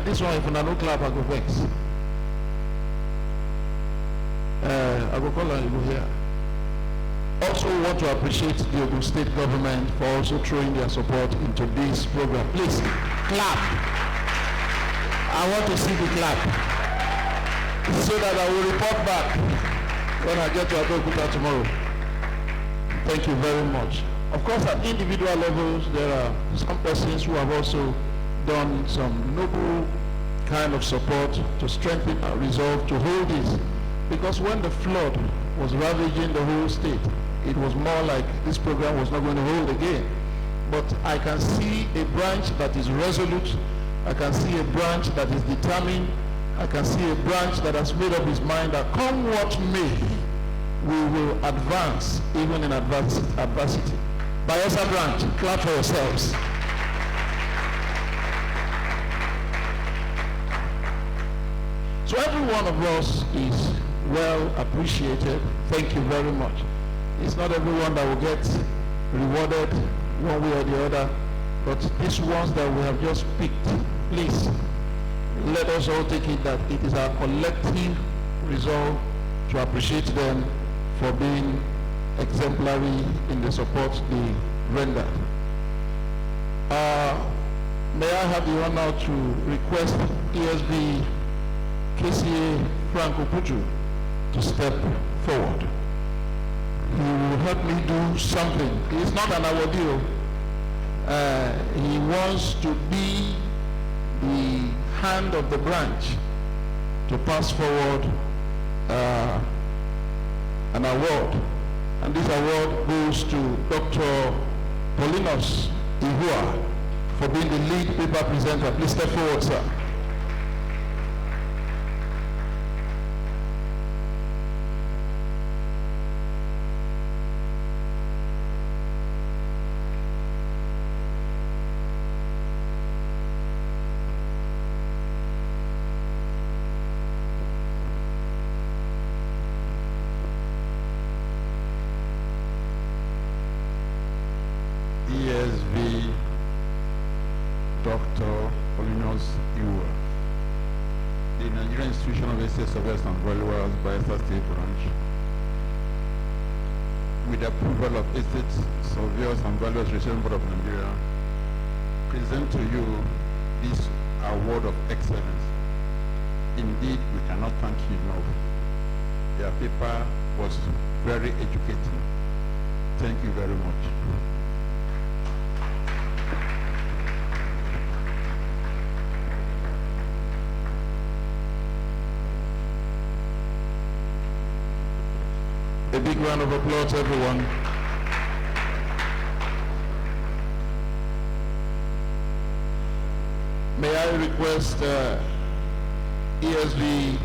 This one, if no clap, I go vex. I go call on you here. Also want to appreciate the Ogun State government for also throwing their support into this program. Please, clap. I want to see the clap. So that I will report back when I get to Abeokuta tomorrow. Thank you very much. Of course, at individual levels, there are some persons who have also done some noble kind of support to strengthen our resolve to hold this. Because when the flood was ravaging the whole state, it was more like this program was not going to hold again. But I can see a branch that is resolute. I can see a branch that is determined. I can see a branch that has made up its mind that come what may, we will advance even in adversity. Bayelsa branch, clap for yourselves. So every one of us is well appreciated. Thank you very much. It's not everyone that will get rewarded one way or the other, but these ones that we have just picked, please, let us all take it that it is our collective resolve to appreciate them for being exemplary in the support they rendered. May I have the honor to request ESB KCA Frank Opuju to step forward. He will help me do something. He's not an awardee. He wants to be the hand of the branch to pass forward an award. And this award goes to Dr. Paulinus Ihua for being the lead paper presenter. Please step forward, sir. Niesv Dr. Paulinus Ihua, the Nigerian Institution of Estate Surveyors and Valuers, Bayelsa State Branch, with the approval of Estate Surveyors and Valuers Registration Board of Nigeria, present to you this award of excellence. Indeed, we cannot thank you enough. Their paper was very educating. Thank you very much. A big round of applause, everyone. May I request ESV,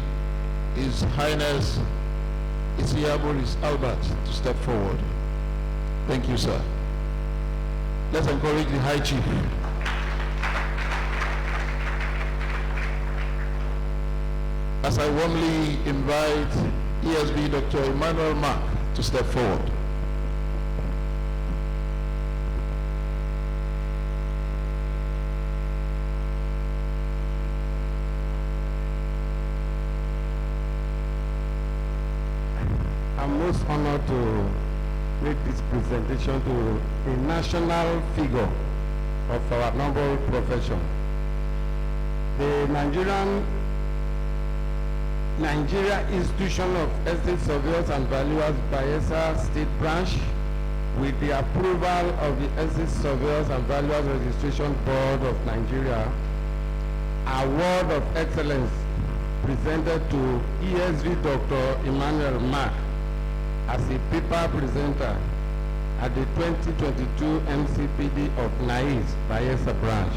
His Highness Isiaboris Albert, to step forward. Thank you, sir. Let's encourage the High Chief. As I warmly invite ESV Dr. Emmanuel Mark to step forward. I'm most honored to make this presentation to a national figure of our noble profession. The Nigeria Institution of Estate Surveyors and Valuers Bayelsa State Branch, with the approval of the Estate Surveyors and Valuers Registration Board of Nigeria, Award of Excellence presented to ESV Dr. Emmanuel Mark as a paper presenter at the 2022 MCPD of Niesv, Bayelsa Branch.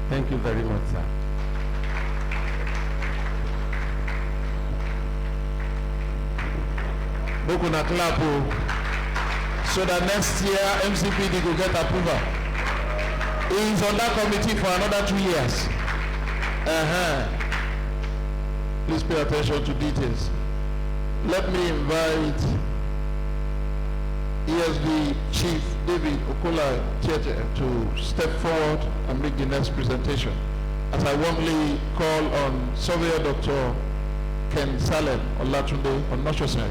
Thank you very much, sir. Make una clap so that next year MCPD will get approval. He is on that committee for another 2 years. Please pay attention to details. Let me invite ESB Chief David Okola Tietе to step forward and make the next presentation. As I warmly call on Surveyor Dr. Ken Salem Olatunde Onoshose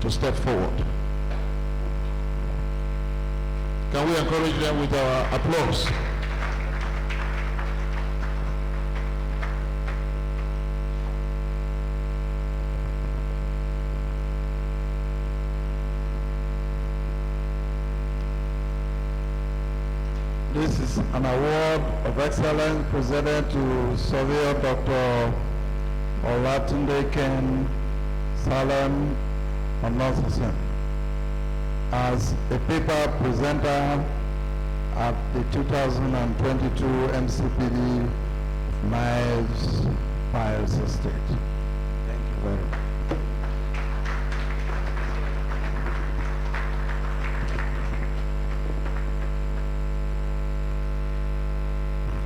to step forward. Can we encourage them with our applause? This is an award of excellence presented to Surveyor Dr. Olatunde Ken Salem Onoshose as a paper presenter at the 2022 MCPD Niesv Bayelsa State. Thank you very much.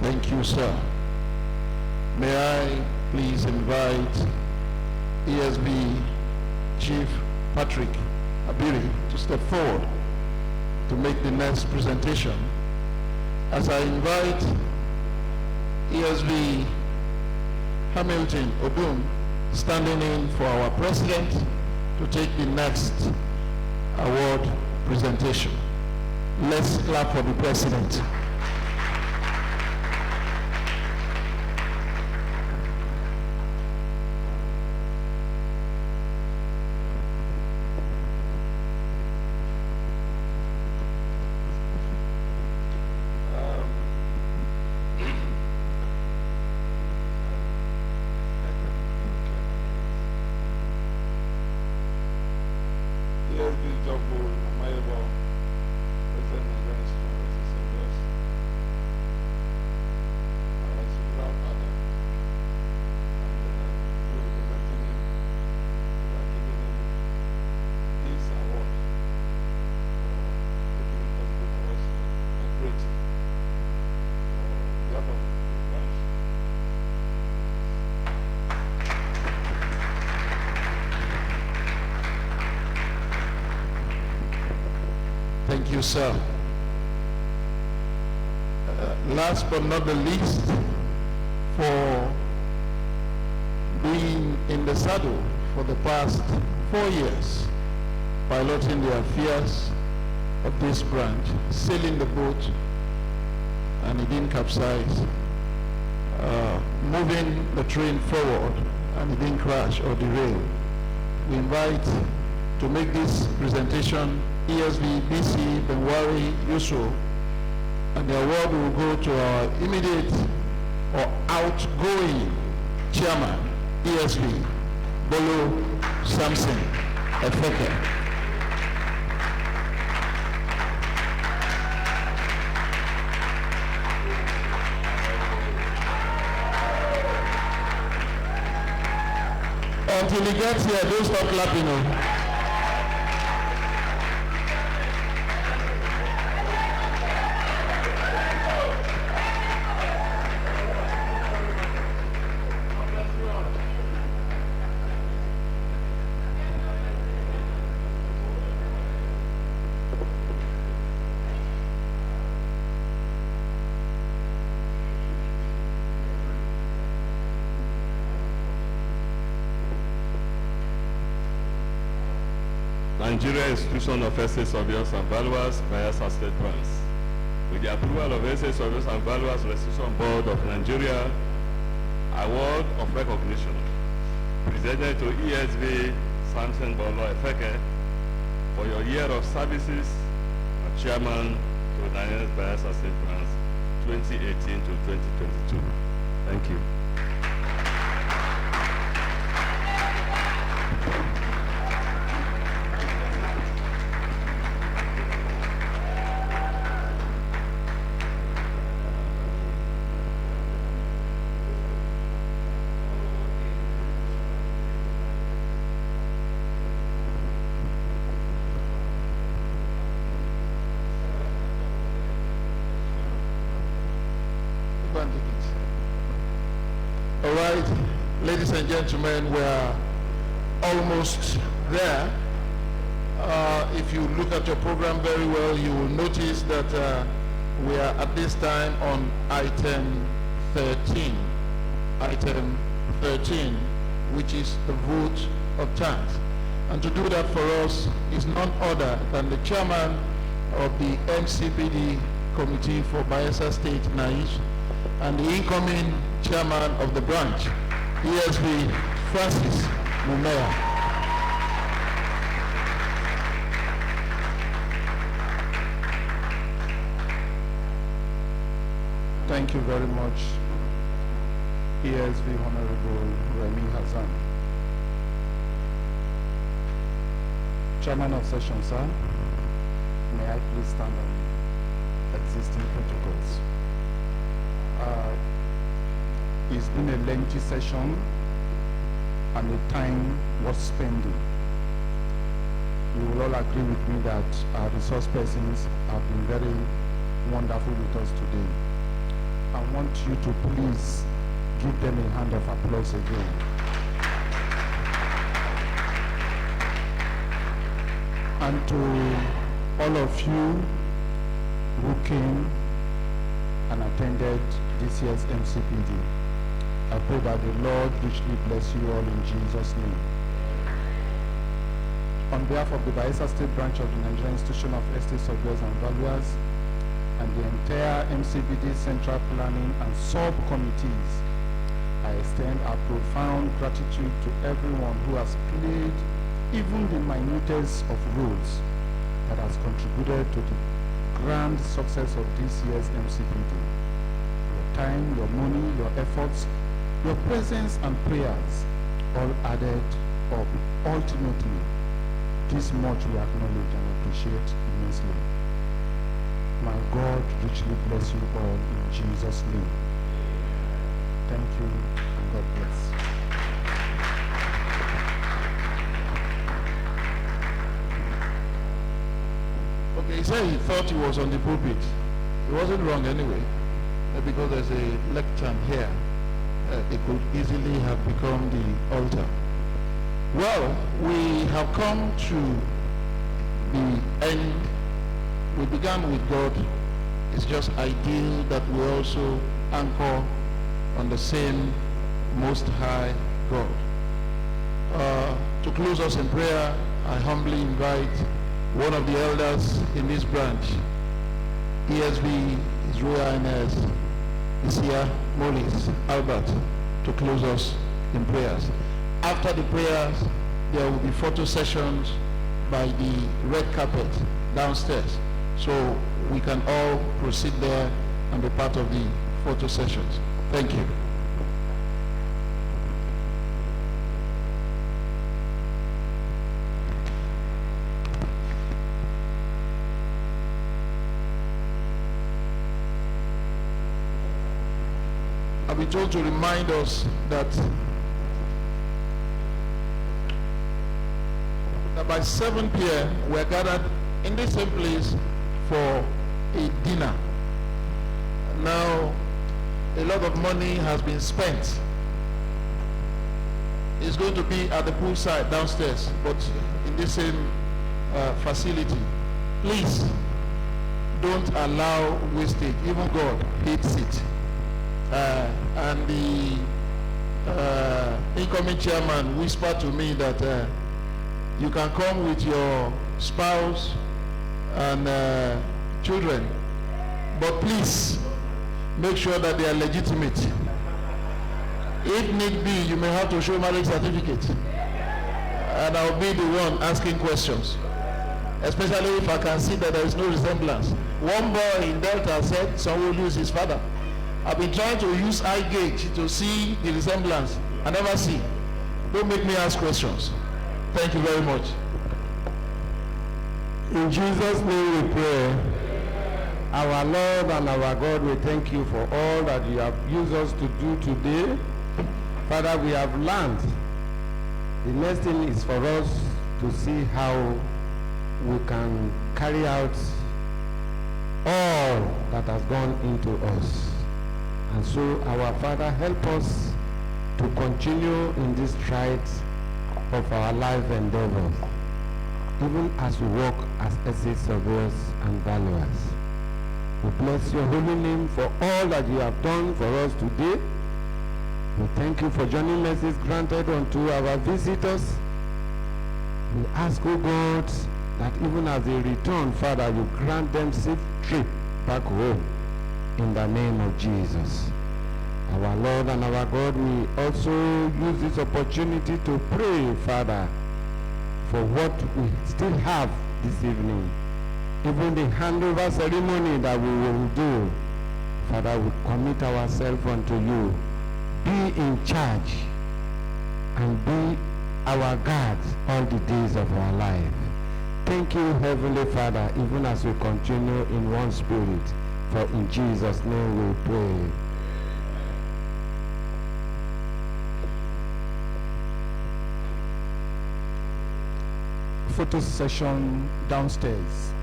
Thank you, sir. May I please invite ESB Chief Patrick Abiri to step forward to make the next presentation. As I invite ESB Hamilton Odum, standing in for our president, to take the next award presentation. Let's clap for the president. Thank you, sir. Last but not the least, for being in the saddle for the past 4 years, piloting the affairs of this branch, sailing the boat, and it didn't capsize, moving the train forward, and it didn't crash or derail. We invite to make this presentation ESV BC Benwari Yusuf, and the award will go to our immediate or outgoing chairman, ESV, Bolo Samson Efeke. Until he gets here, don't stop clapping. Nigeria Institution of Essay Surveyors and Valuers, Bayelsa State Branch. With the approval of Essay Surveyors and Valuers Restitution Board of Nigeria, award of recognition presented to ESV Samson Bolo Efeke for your year of services as chairman to Niesv Bayelsa State Branch 2018 to 2022. Thank you. All right, ladies and gentlemen, we're almost there. If you look at your program very well, you will notice that we are at this time on item 13. Item 13, which is the vote of thanks. And to do that for us is none other than the chairman of the Mcpd Committee for Bayelsa State, Niesv, and the incoming chairman of the branch, Niesv, Francis Mumea. Thank you very much, ESV Honorable Remy Hassan. Chairman of session, sir, may I please stand on existing protocols? It's been a lengthy session and the time was spending. You will all agree with me that our resource persons have been very wonderful with us today. I want you to please give them a hand of applause again. And to all of you who came and attended this year's MCPD, I pray that the Lord richly bless you all in Jesus' name. On behalf of the Bayelsa State Branch of the Nigerian Institution of Estate Surveyors and Valuers and the entire MCPD Central Planning and Subcommittees, I extend our profound gratitude to everyone who has played even the minutest of roles that has contributed to the grand success of this year's MCPD. Your time, your money, your efforts, your presence and prayers all added up. Ultimately, this much we acknowledge and appreciate immensely. My God richly bless you all in Jesus' name. Thank you and God bless. Okay, he said he thought he was on the pulpit. He wasn't wrong anyway, because there's a lectern here. It could easily have become the altar. Well, we have come to the end. We began with God. It's just ideal that we also anchor on the same Most High God. To close us in prayer, I humbly invite one of the elders in this branch, ESV, His Royal Highness, Isia Molis Albert, to close us in prayers. After the prayers, there will be photo sessions by the red carpet downstairs. So we can all proceed there and be part of the photo sessions. Thank you. I've been told to remind us that by 7 p.m. we're gathered in the same place for a dinner. Now, a lot of money has been spent. It's going to be at the poolside downstairs, but in the same facility. Please don't allow wastage. Even God hates it. And the incoming chairman whispered to me that you can come with your spouse and children, but please make sure that they are legitimate. If need be, you may have to show marriage certificate, and I'll be the one asking questions, especially if I can see that there is no resemblance. One boy in Delta said son will lose his father. I've been trying to use eye gauge to see the resemblance. I never see. Don't make me ask questions. Thank you very much. In Jesus' name we pray. Our Lord and our God, we thank you for all that you have used us to do today. Father, we have learned. The next thing is for us to see how we can carry out all that has gone into us. And so, our Father, help us to continue in this strides of our life endeavors, even as we work as estate surveyors and valuers. We bless your holy name for all that you have done for us today. We thank you for journey mercies granted unto our visitors. We ask, O God, that even as they return, Father, you grant them safe trip back home in the name of Jesus. Our Lord and our God, we also use this opportunity to pray, Father, for what we still have this evening. Even the handover ceremony that we will do, Father, we commit ourselves unto you. Be in charge and be our God all the days of our life. Thank you, Heavenly Father, even as we continue in one spirit. For in Jesus' name we pray. Photo session downstairs.